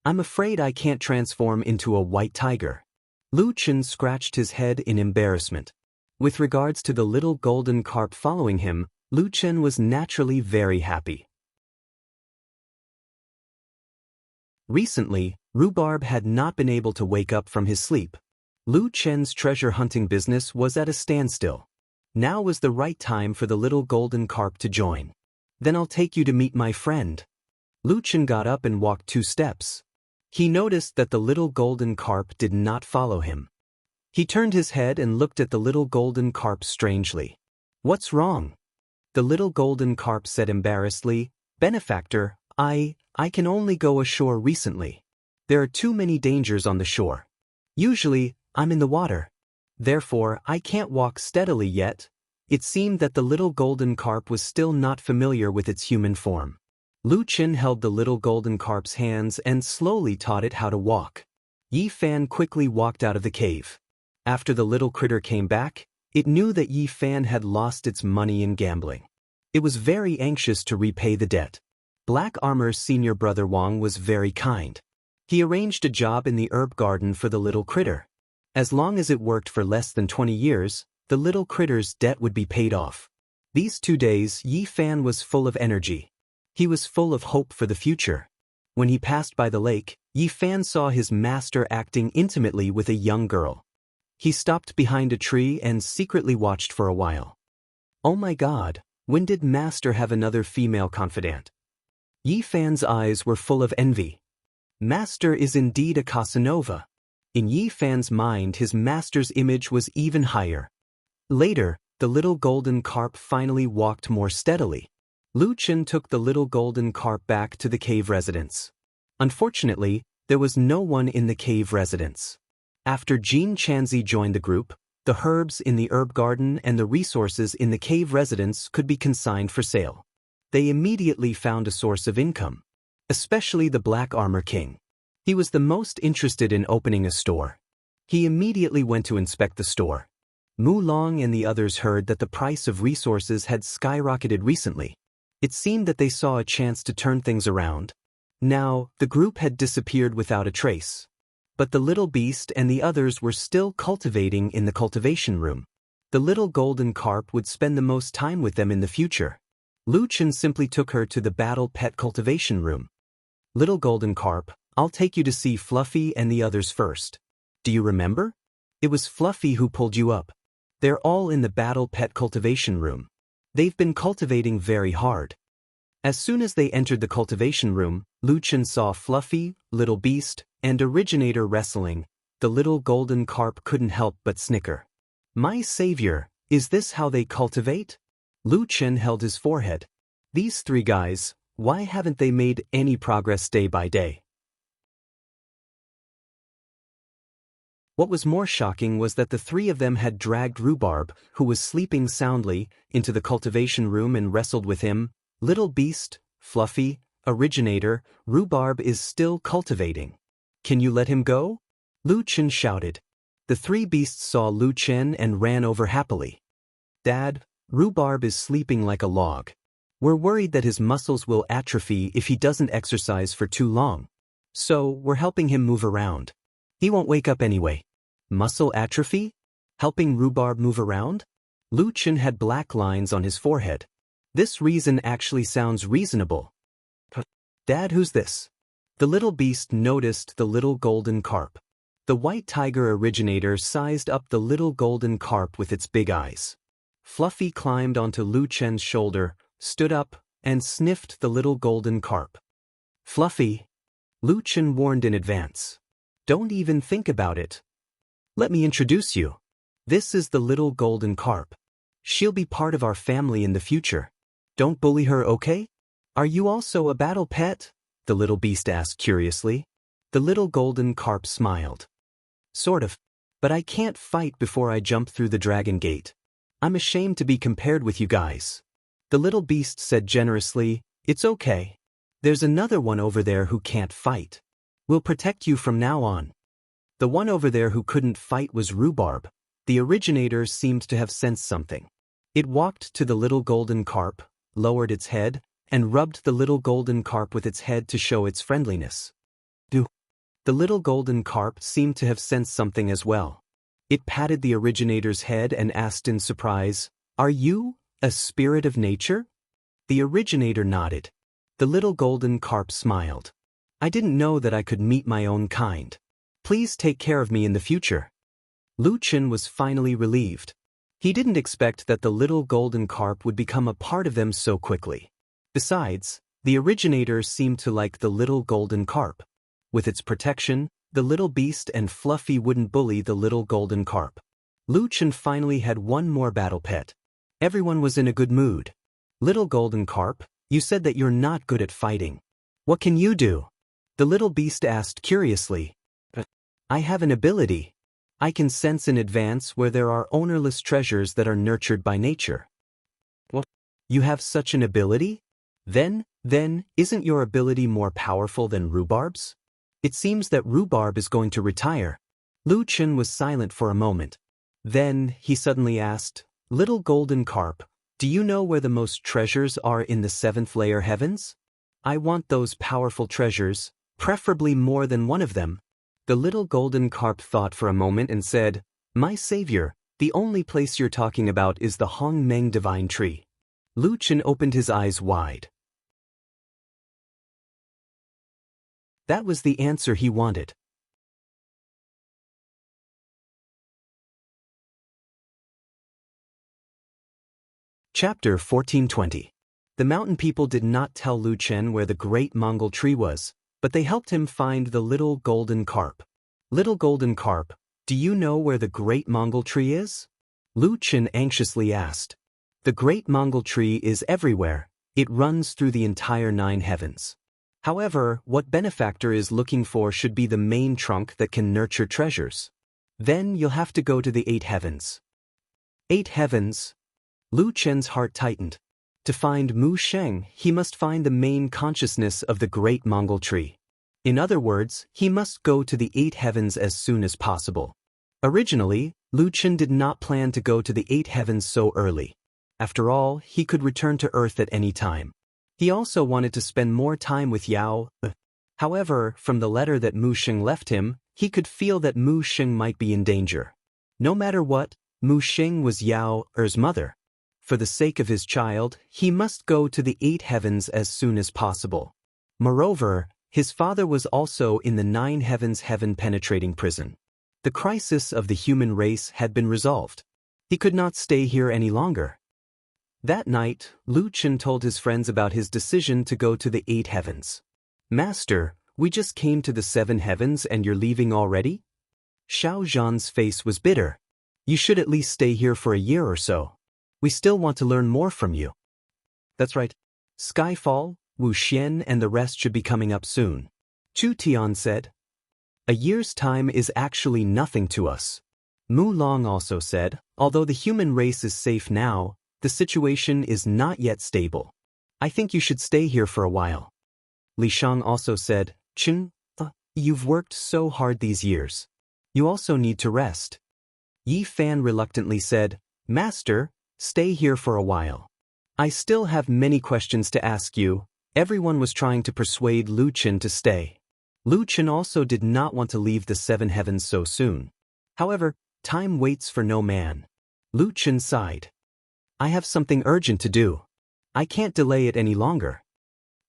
S1: I'm afraid I can't transform into a white tiger." Lu Chen scratched his head in embarrassment. With regards to the little golden carp following him, Lu Chen was naturally very happy. Recently, Rhubarb had not been able to wake up from his sleep. Lu Chen's treasure hunting business was at a standstill. Now was the right time for the little golden carp to join. "Then I'll take you to meet my friend." Lu Chen got up and walked 2 steps. He noticed that the little golden carp did not follow him. He turned his head and looked at the little golden carp strangely. "What's wrong?" The little golden carp said embarrassedly, "Benefactor, I can only go ashore recently. There are too many dangers on the shore. Usually, I'm in the water. Therefore, I can't walk steadily yet." It seemed that the little golden carp was still not familiar with its human form. Lu Chen held the little golden carp's hands and slowly taught it how to walk. Yi Fan quickly walked out of the cave. After the little critter came back, it knew that Yi Fan had lost its money in gambling. It was very anxious to repay the debt. Black Armor's senior brother Wang was very kind. He arranged a job in the herb garden for the little critter. As long as it worked for less than 20 years, the little critter's debt would be paid off. These 2 days, Yi Fan was full of energy. He was full of hope for the future. When he passed by the lake, Yi Fan saw his master acting intimately with a young girl. He stopped behind a tree and secretly watched for a while. Oh my God, when did master have another female confidant? Yi Fan's eyes were full of envy. Master is indeed a Casanova. In Yi Fan's mind, his master's image was even higher. Later, the little golden carp finally walked more steadily. Lu Chen took the little golden carp back to the cave residence. Unfortunately, there was no one in the cave residence. After Jean Chanzi joined the group, the herbs in the herb garden and the resources in the cave residence could be consigned for sale. They immediately found a source of income. Especially the Black Armor King. He was the most interested in opening a store. He immediately went to inspect the store. Mu Long and the others heard that the price of resources had skyrocketed recently. It seemed that they saw a chance to turn things around. Now, the group had disappeared without a trace. But the little beast and the others were still cultivating in the cultivation room. The little golden carp would spend the most time with them in the future. Lu Chen simply took her to the battle pet cultivation room. Little golden carp, I'll take you to see Fluffy and the others first. Do you remember? It was Fluffy who pulled you up. They're all in the battle pet cultivation room. They've been cultivating very hard. As soon as they entered the cultivation room, Lu Chen saw Fluffy, Little Beast, and Originator wrestling. The little golden carp couldn't help but snicker. My savior, is this how they cultivate? Lu Chen held his forehead. These 3 guys, why haven't they made any progress day by day? What was more shocking was that the 3 of them had dragged Rhubarb, who was sleeping soundly, into the cultivation room and wrestled with him. Little Beast, Fluffy, Originator, Rhubarb is still cultivating. Can you let him go? Lu Chen shouted. The 3 beasts saw Lu Chen and ran over happily. Dad, Rhubarb is sleeping like a log. We're worried that his muscles will atrophy if he doesn't exercise for too long. So, we're helping him move around. He won't wake up anyway. Muscle atrophy? Helping Rhubarb move around? Lu Chen had black lines on his forehead. This reason actually sounds reasonable. Dad, who's this? The little beast noticed the little golden carp. The white tiger Originator sized up the little golden carp with its big eyes. Fluffy climbed onto Lu Chen's shoulder, stood up, and sniffed the little golden carp. Fluffy, Lu Chen warned in advance. Don't even think about it. Let me introduce you. This is the little golden carp. She'll be part of our family in the future. Don't bully her, okay? Are you also a battle pet? The little beast asked curiously. The little golden carp smiled. Sort of. But I can't fight before I jump through the dragon gate. I'm ashamed to be compared with you guys. The little beast said generously, it's okay. There's another one over there who can't fight. We'll protect you from now on. The one over there who couldn't fight was Rhubarb. The Originator seemed to have sensed something. It walked to the little golden carp, lowered its head, and rubbed the little golden carp with its head to show its friendliness. The little golden carp seemed to have sensed something as well. It patted the Originator's head and asked in surprise, Are you a spirit of nature? The Originator nodded. The little golden carp smiled. I didn't know that I could meet my own kind. Please take care of me in the future. Lu Chen was finally relieved. He didn't expect that the little golden carp would become a part of them so quickly. Besides, the Originator seemed to like the little golden carp. With its protection, the little beast and Fluffy wouldn't bully the little golden carp. Lu Chen finally had one more battle pet. Everyone was in a good mood. Little golden carp, you said that you're not good at fighting. What can you do? The little beast asked curiously. I have an ability. I can sense in advance where there are ownerless treasures that are nurtured by nature. What? You have such an ability? Then, isn't your ability more powerful than Rhubarb's? It seems that Rhubarb is going to retire. Lu Chen was silent for a moment. Then, he suddenly asked, Little golden carp, Do you know where the most treasures are in the seventh layer heavens? I want those powerful treasures, preferably more than one of them. The little golden carp thought for a moment and said, My savior, the only place you're talking about is the Hong Meng divine tree. Lu Chen opened his eyes wide. That was the answer he wanted. Chapter 1420. The mountain people did not tell Lu Chen where the great Mongol tree was, but they helped him find the little golden carp. Little golden carp, do you know where the great Mongol tree is? Lu Chen anxiously asked. The great Mongol tree is everywhere. It runs through the entire 9 heavens. However, what benefactor is looking for should be the main trunk that can nurture treasures. Then you'll have to go to the 8 heavens. 8 heavens? Lu Chen's heart tightened. To find Mu Sheng, he must find the main consciousness of the great Mongol tree. In other words, he must go to the 8 heavens as soon as possible. Originally, Lu Chen did not plan to go to the 8 heavens so early. After all, he could return to Earth at any time. He also wanted to spend more time with Yao. However, from the letter that Mu Sheng left him, he could feel that Mu Sheng might be in danger. No matter what, Mu Sheng was Yao Er's mother. For the sake of his child, he must go to the 8 heavens as soon as possible. Moreover, his father was also in the 9 heavens heaven-penetrating prison. The crisis of the human race had been resolved. He could not stay here any longer. That night, Lu Chen told his friends about his decision to go to the 8 heavens. Master, we just came to the 7 heavens and you're leaving already? Xiao Zhan's face was bitter. You should at least stay here for a year or so. We still want to learn more from you. That's right. Skyfall, Wu Xian and the rest should be coming up soon. Chu Tian said. A year's time is actually nothing to us. Mu Long also said, although the human race is safe now, the situation is not yet stable. I think you should stay here for a while. Li Shang also said, Chen, you've worked so hard these years. You also need to rest. Yi Fan reluctantly said, Master, stay here for a while. I still have many questions to ask you. Everyone was trying to persuade Lu Chen to stay. Lu Chen also did not want to leave the 7 heavens so soon. However, time waits for no man. Lu Chen sighed. I have something urgent to do. I can't delay it any longer.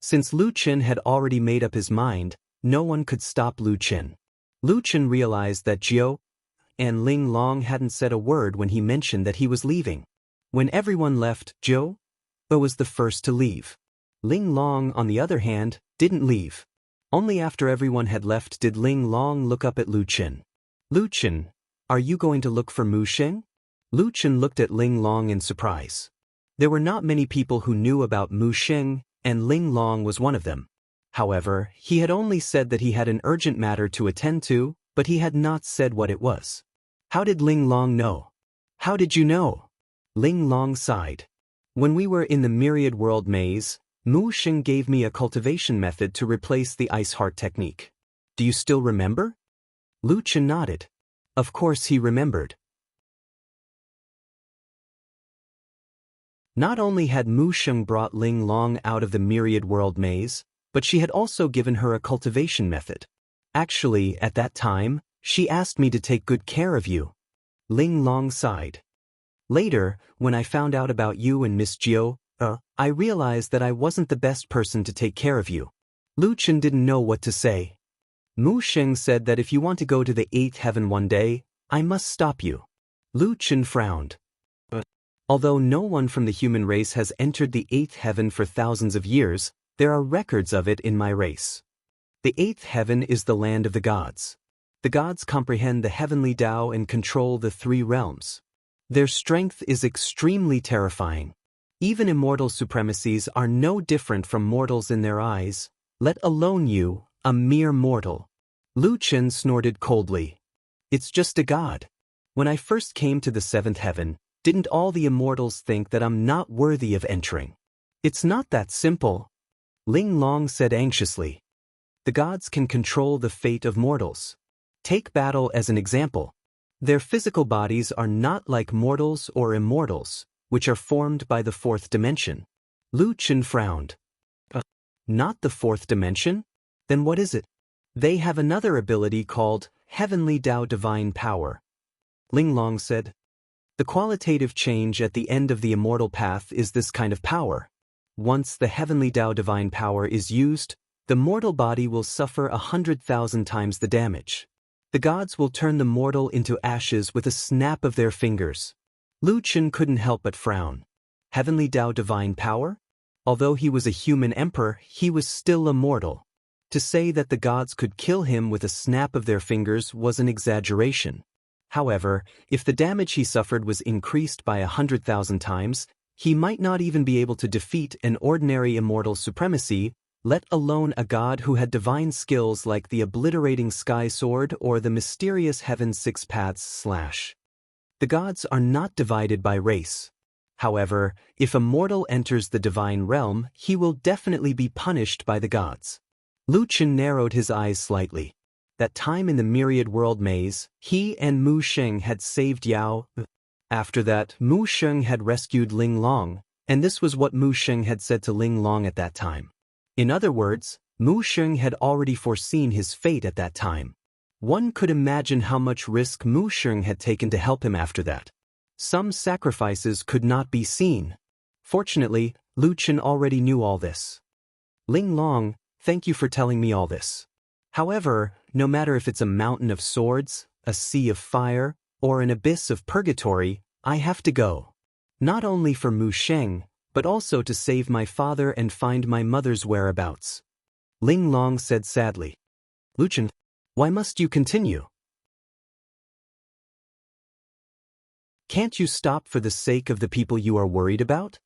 S1: Since Lu Chen had already made up his mind, no one could stop Lu Chen. Lu Chen realized that Jiao and Ling Long hadn't said a word when he mentioned that he was leaving. When everyone left, Jiao was the first to leave. Ling Long, on the other hand, didn't leave. Only after everyone had left did Ling Long look up at Lu Chen. Lu Chen, are you going to look for Mu Sheng? Lu Chen looked at Ling Long in surprise. There were not many people who knew about Mu Sheng, and Ling Long was one of them. However, he had only said that he had an urgent matter to attend to, but he had not said what it was. How did Ling Long know? How did you know? Ling Long sighed. When we were in the Myriad World Maze, Mu Sheng gave me a cultivation method to replace the Ice Heart technique. Do you still remember? Lu Chen nodded. Of course he remembered. Not only had Mu Sheng brought Ling Long out of the Myriad World Maze, but she had also given her a cultivation method. Actually, at that time, she asked me to take good care of you. Ling Long sighed. Later, when I found out about you and Miss Jiao, I realized that I wasn't the best person to take care of you. Lu Chen didn't know what to say. Mu Sheng said that if you want to go to the 8th heaven one day, I must stop you. Lu Chen frowned. Although no one from the human race has entered the 8th heaven for thousands of years, there are records of it in my race. The 8th heaven is the land of the gods. The gods comprehend the heavenly Tao and control the 3 realms. Their strength is extremely terrifying. Even immortal supremacies are no different from mortals in their eyes, let alone you, a mere mortal. Lu Chen snorted coldly. It's just a god. When I first came to the 7th heaven, didn't all the immortals think that I'm not worthy of entering? It's not that simple. Ling Long said anxiously. The gods can control the fate of mortals. Take battle as an example. Their physical bodies are not like mortals or immortals. which are formed by the fourth dimension. Lu Chen frowned. Not the fourth dimension? Then what is it? They have another ability called Heavenly Dao Divine Power. Linglong said. The qualitative change at the end of the immortal path is this kind of power. Once the Heavenly Dao Divine Power is used, the mortal body will suffer 100,000 times the damage. The gods will turn the mortal into ashes with a snap of their fingers. Lu Chen couldn't help but frown. Heavenly Dao Divine Power? Although he was a human emperor, he was still a mortal. To say that the gods could kill him with a snap of their fingers was an exaggeration. However, if the damage he suffered was increased by 100,000 times, he might not even be able to defeat an ordinary immortal supremacy, let alone a god who had divine skills like the obliterating sky sword or the mysterious heaven's six paths slash. The gods are not divided by race. However, if a mortal enters the divine realm, he will definitely be punished by the gods. Lu Chen narrowed his eyes slightly. That time in the myriad world maze, he and Mu Sheng had saved Yao. After that, Mu Sheng had rescued Ling Long, and this was what Mu Sheng had said to Ling Long at that time. In other words, Mu Sheng had already foreseen his fate at that time. One could imagine how much risk Mu Sheng had taken to help him after that. Some sacrifices could not be seen. Fortunately, Lu Chen already knew all this. Ling Long, thank you for telling me all this. However, no matter if it's a mountain of swords, a sea of fire, or an abyss of purgatory, I have to go. Not only for Mu Sheng, but also to save my father and find my mother's whereabouts. Ling Long said sadly. Lu Chen, why must you continue? Can't you stop for the sake of the people you are worried about?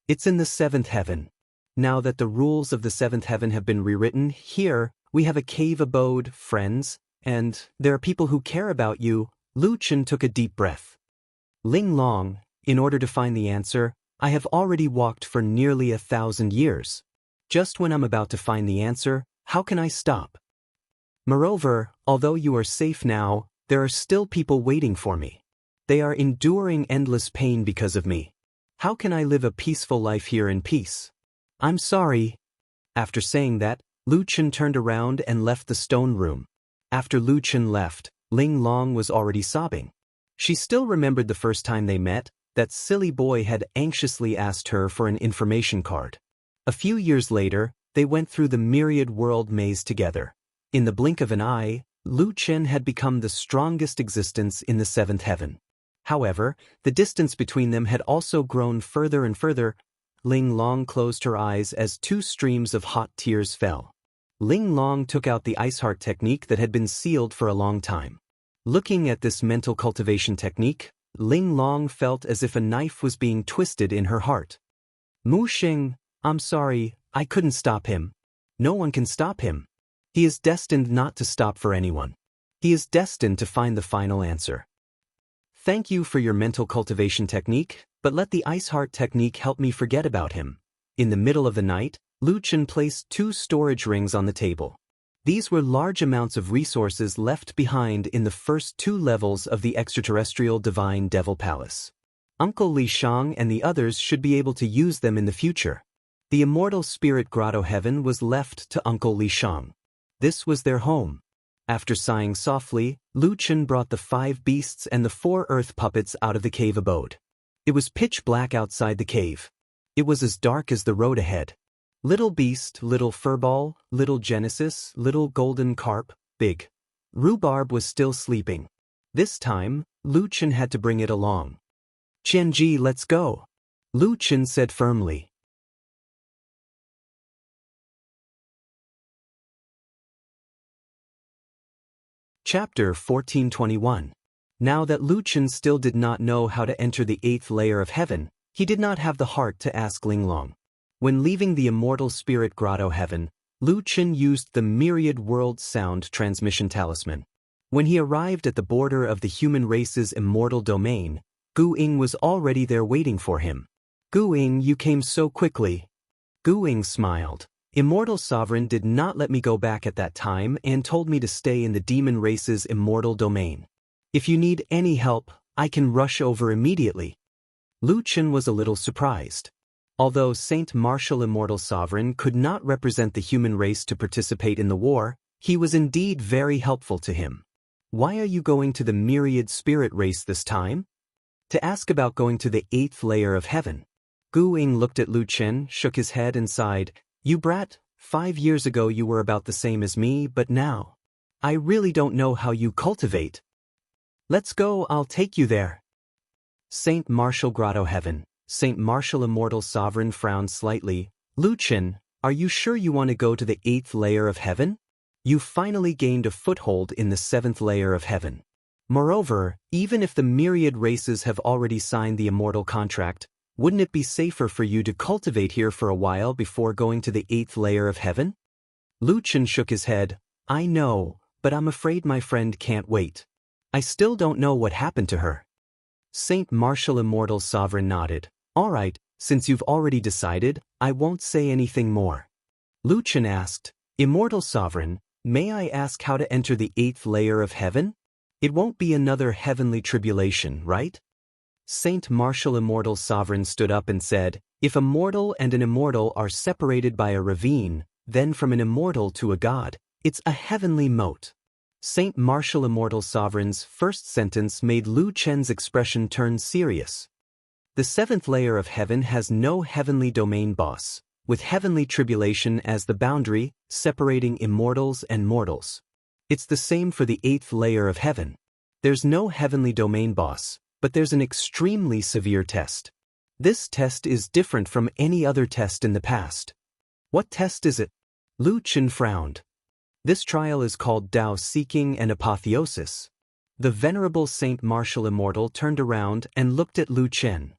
S1: It's in the seventh heaven. Now that the rules of the seventh heaven have been rewritten, here, we have a cave abode, friends, and there are people who care about you. Lu Chen took a deep breath. Ling Long, in order to find the answer, I have already walked for nearly 1,000 years. Just when I'm about to find the answer, how can I stop? Moreover, although you are safe now, there are still people waiting for me. They are enduring endless pain because of me. How can I live a peaceful life here in peace? I'm sorry. After saying that, Lu Chen turned around and left the stone room. After Lu Chen left, Ling Long was already sobbing. She still remembered the first time they met, that silly boy had anxiously asked her for an information card. A few years later, they went through the myriad world maze together. In the blink of an eye, Lu Chen had become the strongest existence in the seventh heaven. However, the distance between them had also grown further and further. Ling Long closed her eyes as 2 streams of hot tears fell. Ling Long took out the ice heart technique that had been sealed for a long time. Looking at this mental cultivation technique, Ling Long felt as if a knife was being twisted in her heart. Mu Sheng, I'm sorry, I couldn't stop him. No one can stop him. He is destined not to stop for anyone. He is destined to find the final answer. Thank you for your mental cultivation technique, but let the ice heart technique help me forget about him. In the middle of the night, Lu Chen placed 2 storage rings on the table. These were large amounts of resources left behind in the first 2 levels of the extraterrestrial divine devil palace. Uncle Li Shang and the others should be able to use them in the future. The immortal spirit grotto heaven was left to Uncle Li Shang. This was their home. After sighing softly, Lu Chen brought the 5 beasts and the 4 earth puppets out of the cave abode. It was pitch black outside the cave. It was as dark as the road ahead. Little beast, little furball, little Genesis, little golden carp, big. Rhubarb was still sleeping. This time, Lu Chen had to bring it along. Qianji, let's go. Lu Chen said firmly. Chapter 1421. Now that Lu Chen still did not know how to enter the 8th layer of heaven, he did not have the heart to ask Ling Long. When leaving the immortal spirit grotto heaven, Lu Chen used the myriad world sound transmission talisman. When he arrived at the border of the human race's immortal domain, Gu Ying was already there waiting for him. Gu Ying, you came so quickly. Gu Ying smiled. Immortal Sovereign did not let me go back at that time and told me to stay in the demon race's immortal domain. If you need any help, I can rush over immediately. Lu Chen was a little surprised. Although Saint Martial Immortal Sovereign could not represent the human race to participate in the war, he was indeed very helpful to him. Why are you going to the myriad spirit race this time? To ask about going to the 8th layer of heaven. Gu Ying looked at Lu Chen, shook his head and sighed. You brat, 5 years ago you were about the same as me, but now, I really don't know how you cultivate. Let's go, I'll take you there. Saint Martial Grotto Heaven. Saint Martial Immortal Sovereign frowned slightly. Lu Chen, are you sure you want to go to the 8th layer of heaven? You finally gained a foothold in the 7th layer of heaven. Moreover, even if the myriad races have already signed the immortal contract, wouldn't it be safer for you to cultivate here for a while before going to the 8th layer of heaven? Lu Chen shook his head. I know, but I'm afraid my friend can't wait. I still don't know what happened to her. Saint Martial Immortal Sovereign nodded. All right, since you've already decided, I won't say anything more. Lu Chen asked, Immortal Sovereign, may I ask how to enter the 8th layer of heaven? It won't be another heavenly tribulation, right? Saint Martial Immortal Sovereign stood up and said, if a mortal and an immortal are separated by a ravine, then from an immortal to a god, it's a heavenly moat. Saint Martial Immortal Sovereign's first sentence made Lu Chen's expression turn serious. The 7th layer of heaven has no heavenly domain boss, with heavenly tribulation as the boundary, separating immortals and mortals. It's the same for the 8th layer of heaven. There's no heavenly domain boss, but there's an extremely severe test. This test is different from any other test in the past. What test is it? Lu Chen frowned. This trial is called Tao Seeking and Apotheosis. The venerable Saint Martial Immortal turned around and looked at Lu Chen.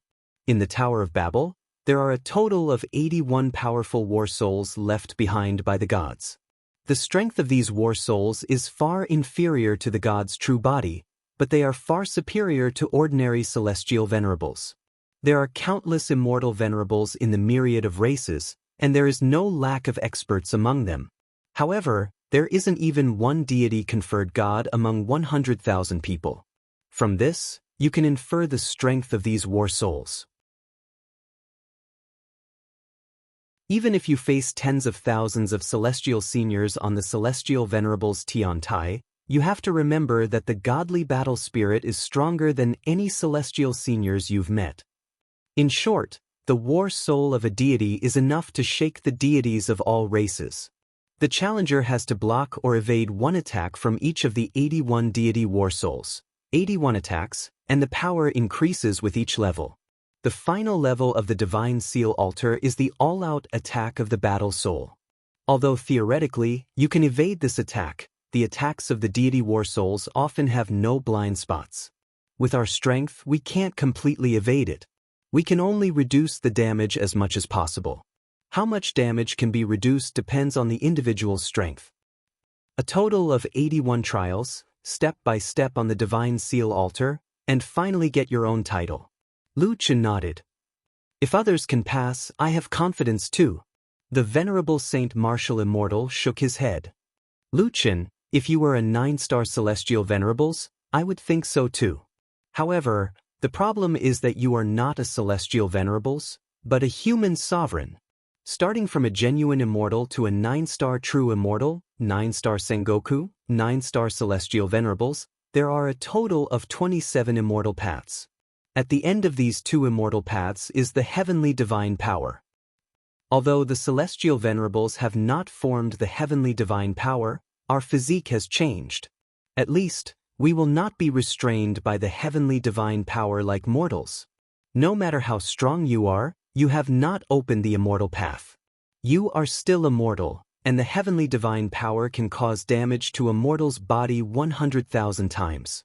S1: In the Tower of Babel, there are a total of 81 powerful war souls left behind by the gods. The strength of these war souls is far inferior to the god's true body, but they are far superior to ordinary celestial venerables. There are countless immortal venerables in the myriad of races, and there is no lack of experts among them. However, there isn't even one deity-conferred god among 100,000 people. From this, you can infer the strength of these war souls. Even if you face tens of thousands of celestial seniors on the celestial venerables Tiantai, you have to remember that the godly battle spirit is stronger than any celestial seniors you've met. In short, the war soul of a deity is enough to shake the deities of all races. The challenger has to block or evade one attack from each of the 81 deity war souls. 81 attacks, and the power increases with each level. The final level of the Divine Seal Altar is the all-out attack of the battle soul. Although theoretically, you can evade this attack, the attacks of the deity war souls often have no blind spots. With our strength, we can't completely evade it. We can only reduce the damage as much as possible. How much damage can be reduced depends on the individual's strength. A total of 81 trials, step by step on the Divine Seal Altar, and finally get your own title. Lu Chen nodded. If others can pass, I have confidence too. The venerable Saint Martial Immortal shook his head. Lu Chen, if you were a 9-star celestial venerables, I would think so too. However, the problem is that you are not a celestial venerables, but a human sovereign. Starting from a genuine immortal to a 9-star true immortal, 9-star Sengoku, 9-star celestial venerables, there are a total of 27 immortal paths. At the end of these 2 immortal paths is the heavenly divine power. Although the celestial venerables have not formed the heavenly divine power, our physique has changed. At least, we will not be restrained by the heavenly divine power like mortals. No matter how strong you are, you have not opened the immortal path. You are still immortal, and the heavenly divine power can cause damage to a mortal's body 100,000 times.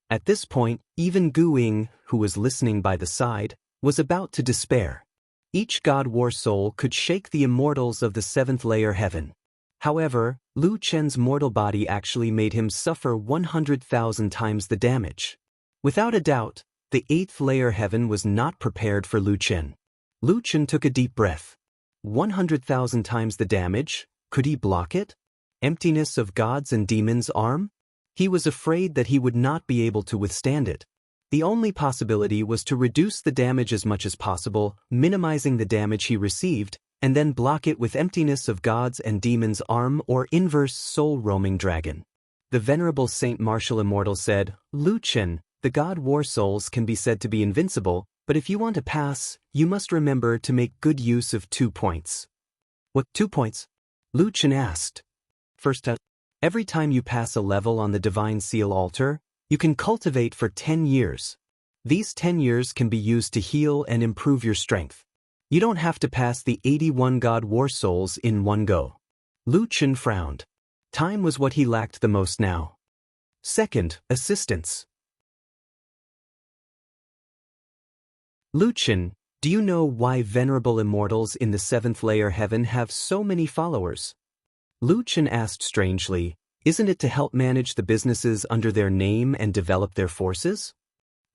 S1: At this point, even Gu Ying, who was listening by the side, was about to despair. Each god war soul could shake the immortals of the 7th layer heaven. However, Lu Chen's mortal body actually made him suffer 100,000 times the damage. Without a doubt, the 8th layer heaven was not prepared for Lu Chen. Lu Chen took a deep breath. 100,000 times the damage? Could he block it? Emptiness of gods and demons' arm? He was afraid that he would not be able to withstand it. The only possibility was to reduce the damage as much as possible, minimizing the damage he received, and then block it with emptiness of gods and demons' arm or inverse soul-roaming dragon. The Venerable Saint Martial Immortal said, Lu Chen, the god war souls can be said to be invincible, but if you want to pass, you must remember to make good use of 2 points. What 2 points? Lu Chen asked. First, every time you pass a level on the Divine Seal altar, you can cultivate for 10 years. These 10 years can be used to heal and improve your strength. You don't have to pass the 81 god war souls in one go. Lu Chen frowned. Time was what he lacked the most now. Second, assistance. Lu Chen, do you know why venerable immortals in the 7th layer heaven have so many followers? Lu Chen asked strangely, isn't it to help manage the businesses under their name and develop their forces?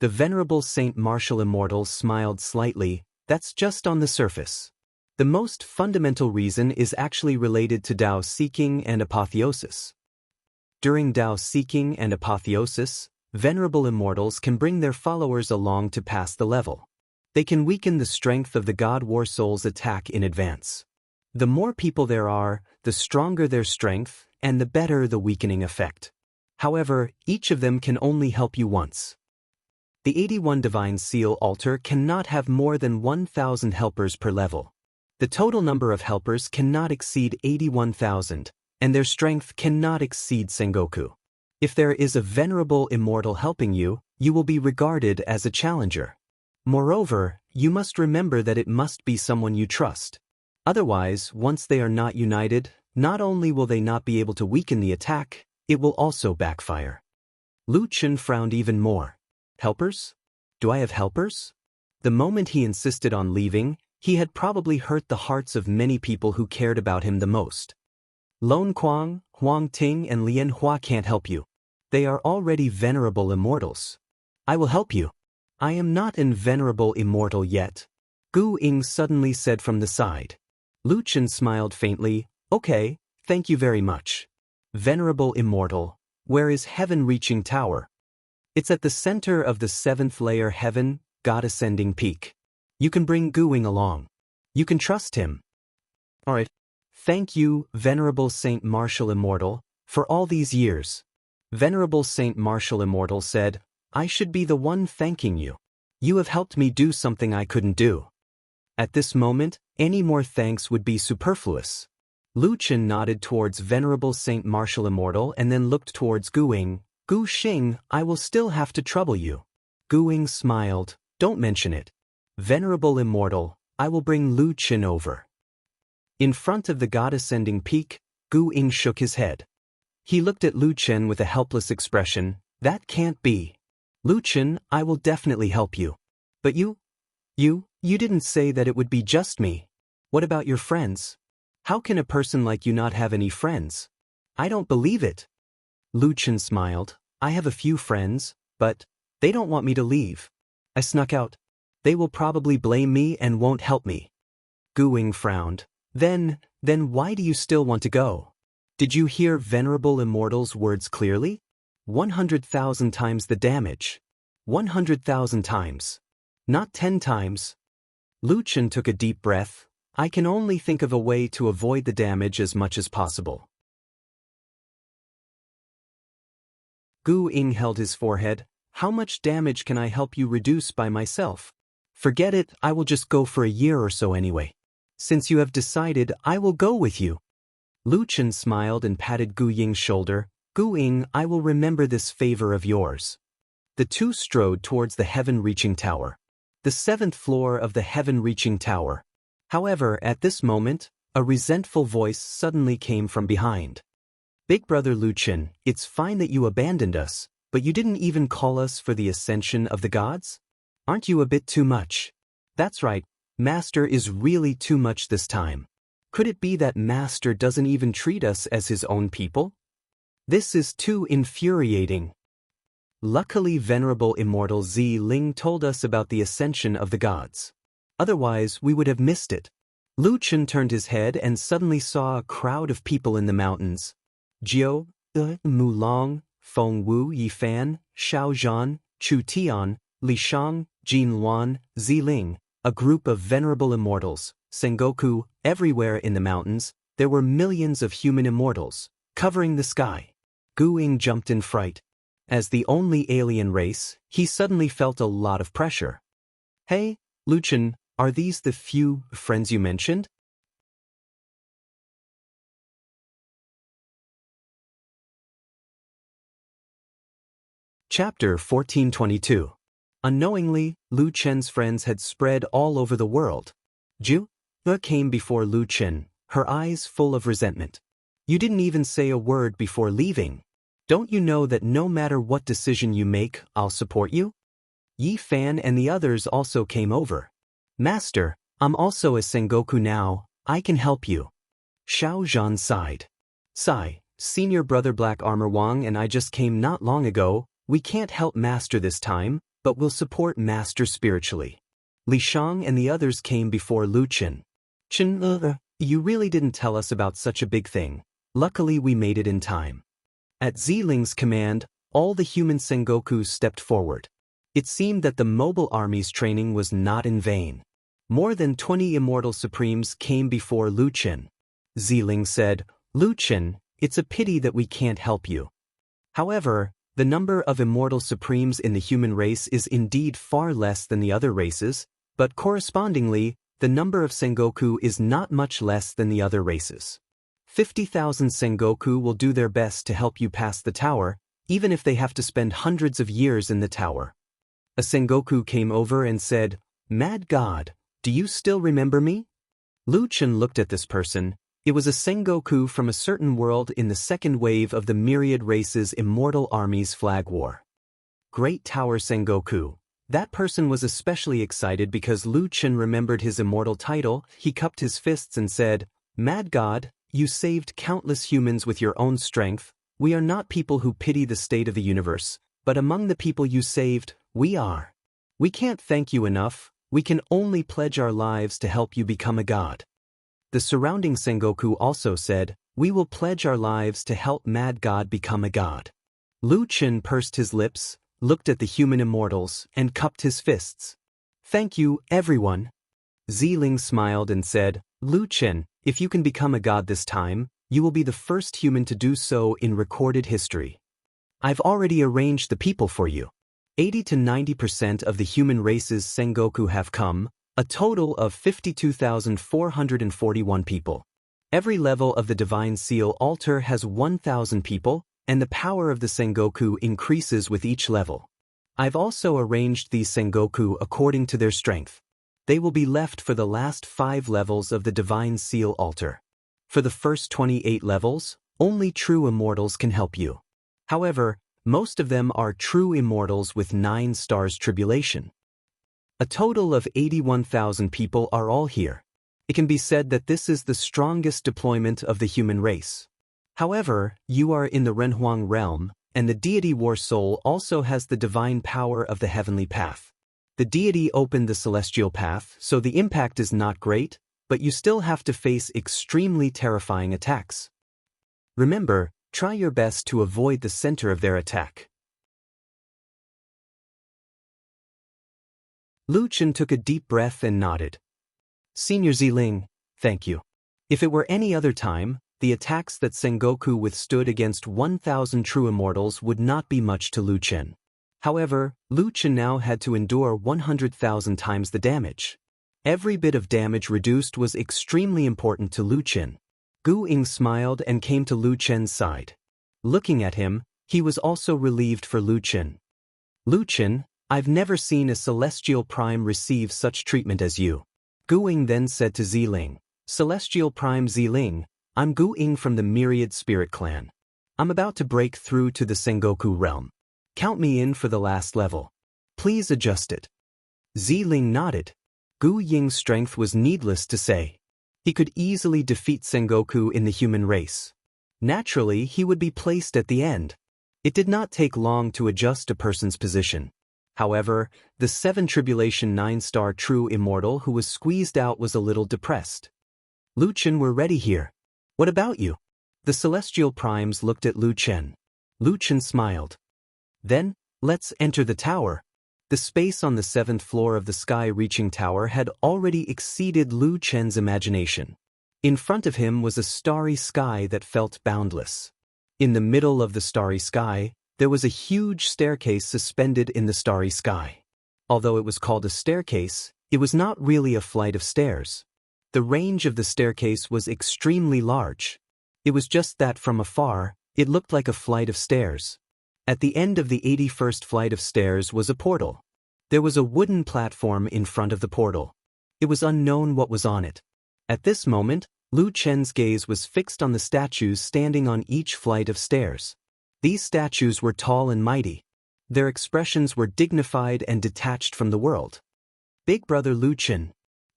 S1: The Venerable Saint Martial Immortal smiled slightly, that's just on the surface. The most fundamental reason is actually related to Tao seeking and apotheosis. During Tao seeking and apotheosis, venerable immortals can bring their followers along to pass the level. They can weaken the strength of the God War Soul's attack in advance. The more people there are, the stronger their strength, and the better the weakening effect. However, each of them can only help you once. The 81 Divine Seal altar cannot have more than 1,000 helpers per level. The total number of helpers cannot exceed 81,000, and their strength cannot exceed Sengoku. If there is a venerable immortal helping you, you will be regarded as a challenger. Moreover, you must remember that it must be someone you trust. Otherwise, once they are not united, not only will they not be able to weaken the attack, it will also backfire. Lu Chen frowned even more. Helpers? Do I have helpers? The moment he insisted on leaving, he had probably hurt the hearts of many people who cared about him the most. Lone Kuang, Huang Ting and Lian Hua can't help you. They are already venerable immortals. I will help you. I am not an venerable immortal yet. Gu Ying suddenly said from the side. Lu Chen smiled faintly, okay, thank you very much. Venerable immortal, where is heaven-reaching tower? It's at the center of the 7th layer heaven, God ascending peak. You can bring Gu Ying along. You can trust him. Alright. Thank you, Venerable Saint Martial Immortal, for all these years. Venerable Saint Martial Immortal said, I should be the one thanking you. You have helped me do something I couldn't do. At this moment, any more thanks would be superfluous. Lu Chen nodded towards Venerable Saint Martial Immortal and then looked towards Gu Ying. Gu Xing, I will still have to trouble you. Gu Ying smiled, don't mention it. Venerable Immortal, I will bring Lu Chen over. In front of the God ascending peak, Gu Ying shook his head. He looked at Lu Chen with a helpless expression, that can't be. Lu Chen, I will definitely help you. But you didn't say that it would be just me. What about your friends? How can a person like you not have any friends? I don't believe it. Lu Chen smiled, I have a few friends, but they don't want me to leave. I snuck out. They will probably blame me and won't help me. Gu Ying frowned. Then why do you still want to go? Did you hear Venerable Immortal's words clearly? 100,000 times the damage. 100,000 times. Not 10 times. Lu Chen took a deep breath. I can only think of a way to avoid the damage as much as possible. Gu Ying held his forehead. How much damage can I help you reduce by myself? Forget it, I will just go for a year or so anyway. Since you have decided, I will go with you. Lu Chen smiled and patted Gu Ying's shoulder. Gu Ying, I will remember this favor of yours. The two strode towards the heaven-reaching tower. The 7th floor of the heaven-reaching tower. However, at this moment, a resentful voice suddenly came from behind. Big brother Lu Chen, it's fine that you abandoned us, but you didn't even call us for the ascension of the gods? Aren't you a bit too much? That's right, Master is really too much this time. Could it be that Master doesn't even treat us as his own people? This is too infuriating. Luckily Venerable Immortal Zi Ling told us about the ascension of the gods. Otherwise we would have missed it. Lu Chen turned his head and suddenly saw a crowd of people in the mountains. Jiao, Mulong, Feng Wu Yifan, Xiao Zhan, Chu Tian, Li Shang, Jin Luan, Ziling, a group of venerable immortals, Sengoku, everywhere in the mountains, there were millions of human immortals, covering the sky. Gu Ying jumped in fright. As the only alien race, he suddenly felt a lot of pressure. Hey, Lu Chen, are these the few friends you mentioned? Chapter 1422. Unknowingly, Lu Chen's friends had spread all over the world. Ju came before Lu Chen, her eyes full of resentment. You didn't even say a word before leaving. Don't you know that no matter what decision you make, I'll support you? Yi Fan and the others also came over. Master, I'm also a Sengoku now, I can help you. Xiao Zhan sighed. Sigh, senior brother Black Armor Wang and I just came not long ago. We can't help Master this time, but we'll support Master spiritually. Li Shang and the others came before Lu Chen. Chen, you really didn't tell us about such a big thing. Luckily we made it in time. At Ziling's command, all the human Sengokus stepped forward. It seemed that the mobile army's training was not in vain. More than 20 immortal supremes came before Lu Chen. Ziling said, Lu Chen, it's a pity that we can't help you. However, the number of immortal supremes in the human race is indeed far less than the other races, but correspondingly, the number of Sengoku is not much less than the other races. 50,000 Sengoku will do their best to help you pass the tower, even if they have to spend hundreds of years in the tower. A Sengoku came over and said, Mad God, do you still remember me? Lu Chen looked at this person. It was a Sengoku from a certain world in the second wave of the myriad races Immortal Army's flag war. Great Tower Sengoku. That person was especially excited because Lu Chen remembered his immortal title. He cupped his fists and said, Mad God, you saved countless humans with your own strength. We are not people who pity the state of the universe, but among the people you saved, we are. We can't thank you enough. We can only pledge our lives to help you become a god. The surrounding Sengoku also said, we will pledge our lives to help Mad God become a god. Lu Chen pursed his lips, looked at the human immortals, and cupped his fists. Thank you, everyone. Ziling smiled and said, Lu Chen, if you can become a god this time, you will be the first human to do so in recorded history. I've already arranged the people for you. 80 to 90% of the human race's Sengoku have come, a total of 52,441 people. Every level of the Divine Seal altar has 1,000 people, and the power of the Sengoku increases with each level. I've also arranged these Sengoku according to their strength. They will be left for the last 5 levels of the Divine Seal altar. For the first 28 levels, only true immortals can help you. However, most of them are true immortals with 9 stars tribulation. A total of 81,000 people are all here. It can be said that this is the strongest deployment of the human race. However, you are in the Renhuang realm, and the deity War Soul also has the divine power of the heavenly path. The deity opened the celestial path, so the impact is not great, but you still have to face extremely terrifying attacks. Remember, try your best to avoid the center of their attack. Lu Chen took a deep breath and nodded. Senior Ziling, thank you. If it were any other time, the attacks that Sengoku withstood against 1,000 true immortals would not be much to Lu Chen. However, Lu Chen now had to endure 100,000 times the damage. Every bit of damage reduced was extremely important to Lu Chen. Gu Ying smiled and came to Lu Chen's side. Looking at him, he was also relieved for Lu Chen. Lu Chen, I've never seen a Celestial Prime receive such treatment as you. Gu Ying then said to Ziling, Celestial Prime Ziling, I'm Gu Ying from the Myriad Spirit Clan. I'm about to break through to the Sengoku realm. Count me in for the last level. Please adjust it. Ziling nodded. Gu Ying's strength was needless to say. He could easily defeat Sengoku in the human race. Naturally, he would be placed at the end. It did not take long to adjust a person's position. However, the 7 Tribulation 9-star true immortal who was squeezed out was a little depressed. Lu Chen, we're ready here. What about you? The Celestial Primes looked at Lu Chen. Lu Chen smiled. Then, let's enter the tower. The space on the 7th floor of the sky-reaching tower had already exceeded Lu Chen's imagination. In front of him was a starry sky that felt boundless. In the middle of the starry sky, there was a huge staircase suspended in the starry sky. Although it was called a staircase, it was not really a flight of stairs. The range of the staircase was extremely large. It was just that from afar, it looked like a flight of stairs. At the end of the 81st flight of stairs was a portal. There was a wooden platform in front of the portal. It was unknown what was on it. At this moment, Lu Chen's gaze was fixed on the statues standing on each flight of stairs. These statues were tall and mighty. Their expressions were dignified and detached from the world. Big brother Lu Chen,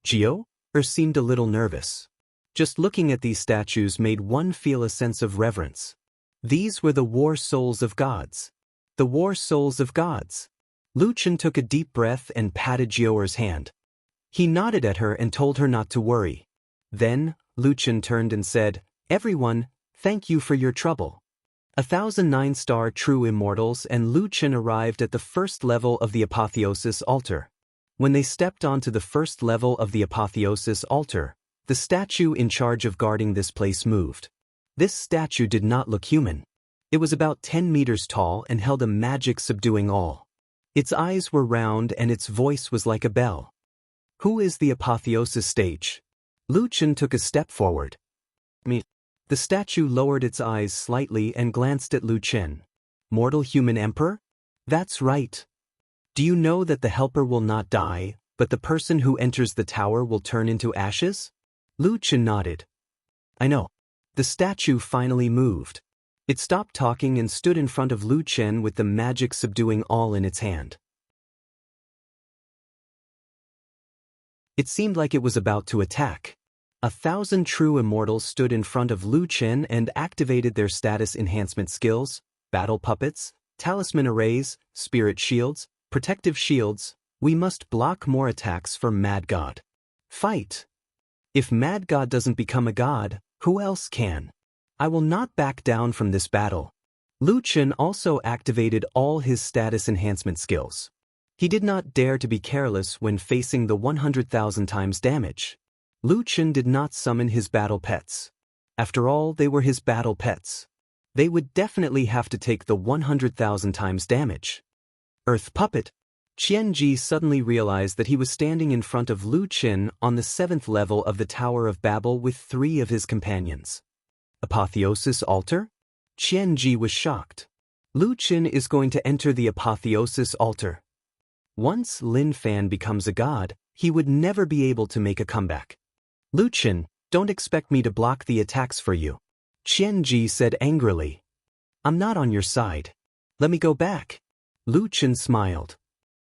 S1: Gio, seemed a little nervous. Just looking at these statues made one feel a sense of reverence. These were the war souls of gods. The war souls of gods. Lu Chen took a deep breath and patted Gio's hand. He nodded at her and told her not to worry. Then, Lu Chen turned and said, "Everyone, thank you for your trouble." 1,009-star true immortals and Lu Chen arrived at the first level of the apotheosis altar. When they stepped onto the first level of the apotheosis altar, the statue in charge of guarding this place moved. This statue did not look human. It was about 10 meters tall and held a magic subduing all. Its eyes were round and its voice was like a bell. Who is the apotheosis stage? Lu Chen took a step forward. Me. The statue lowered its eyes slightly and glanced at Lu Chen. Mortal human emperor? That's right. Do you know that the helper will not die, but the person who enters the tower will turn into ashes? Lu Chen nodded. I know. The statue finally moved. It stopped talking and stood in front of Lu Chen with the magic subduing all in its hand. It seemed like it was about to attack. 1,000 true immortals stood in front of Lu Chen and activated their status enhancement skills, battle puppets, talisman arrays, spirit shields, protective shields. We must block more attacks for Mad God. Fight! If Mad God doesn't become a god, who else can? I will not back down from this battle. Lu Chen also activated all his status enhancement skills. He did not dare to be careless when facing the 100,000 times damage. Lu Chen did not summon his battle pets. After all, they were his battle pets. They would definitely have to take the 100,000 times damage. Earth Puppet. Qianji suddenly realized that he was standing in front of Lu Chen on the 7th level of the Tower of Babel with 3 of his companions. Apotheosis altar? Qianji was shocked. Lu Chen is going to enter the apotheosis altar. Once Lin Fan becomes a god, he would never be able to make a comeback. Lu Chen, don't expect me to block the attacks for you. Qianji said angrily. I'm not on your side. Let me go back. Lu Chen smiled.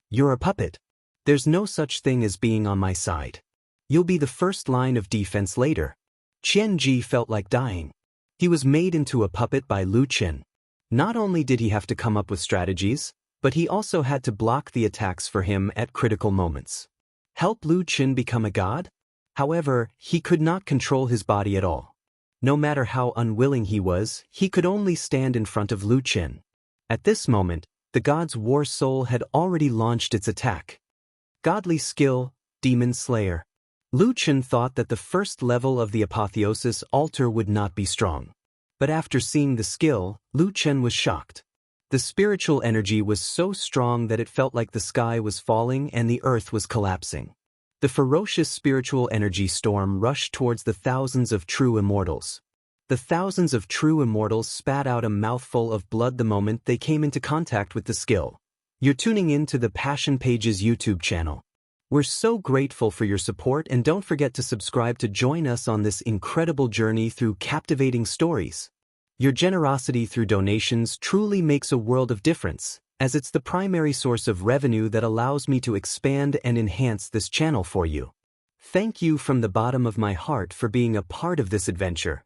S1: You're a puppet. There's no such thing as being on my side. You'll be the first line of defense later. Qianji felt like dying. He was made into a puppet by Lu Chen. Not only did he have to come up with strategies, but he also had to block the attacks for him at critical moments. Help Lu Chen become a god? However, he could not control his body at all. No matter how unwilling he was, he could only stand in front of Lu Chen. At this moment, the god's war soul had already launched its attack. Godly skill, Demon Slayer. Lu Chen thought that the first level of the apotheosis altar would not be strong. But after seeing the skill, Lu Chen was shocked. The spiritual energy was so strong that it felt like the sky was falling and the earth was collapsing. The ferocious spiritual energy storm rushed towards the thousands of true immortals. The thousands of true immortals spat out a mouthful of blood the moment they came into contact with the skill. You're tuning in to the Passion Pages YouTube channel. We're so grateful for your support, and don't forget to subscribe to join us on this incredible journey through captivating stories. Your generosity through donations truly makes a world of difference, as it's the primary source of revenue that allows me to expand and enhance this channel for you. Thank you from the bottom of my heart for being a part of this adventure.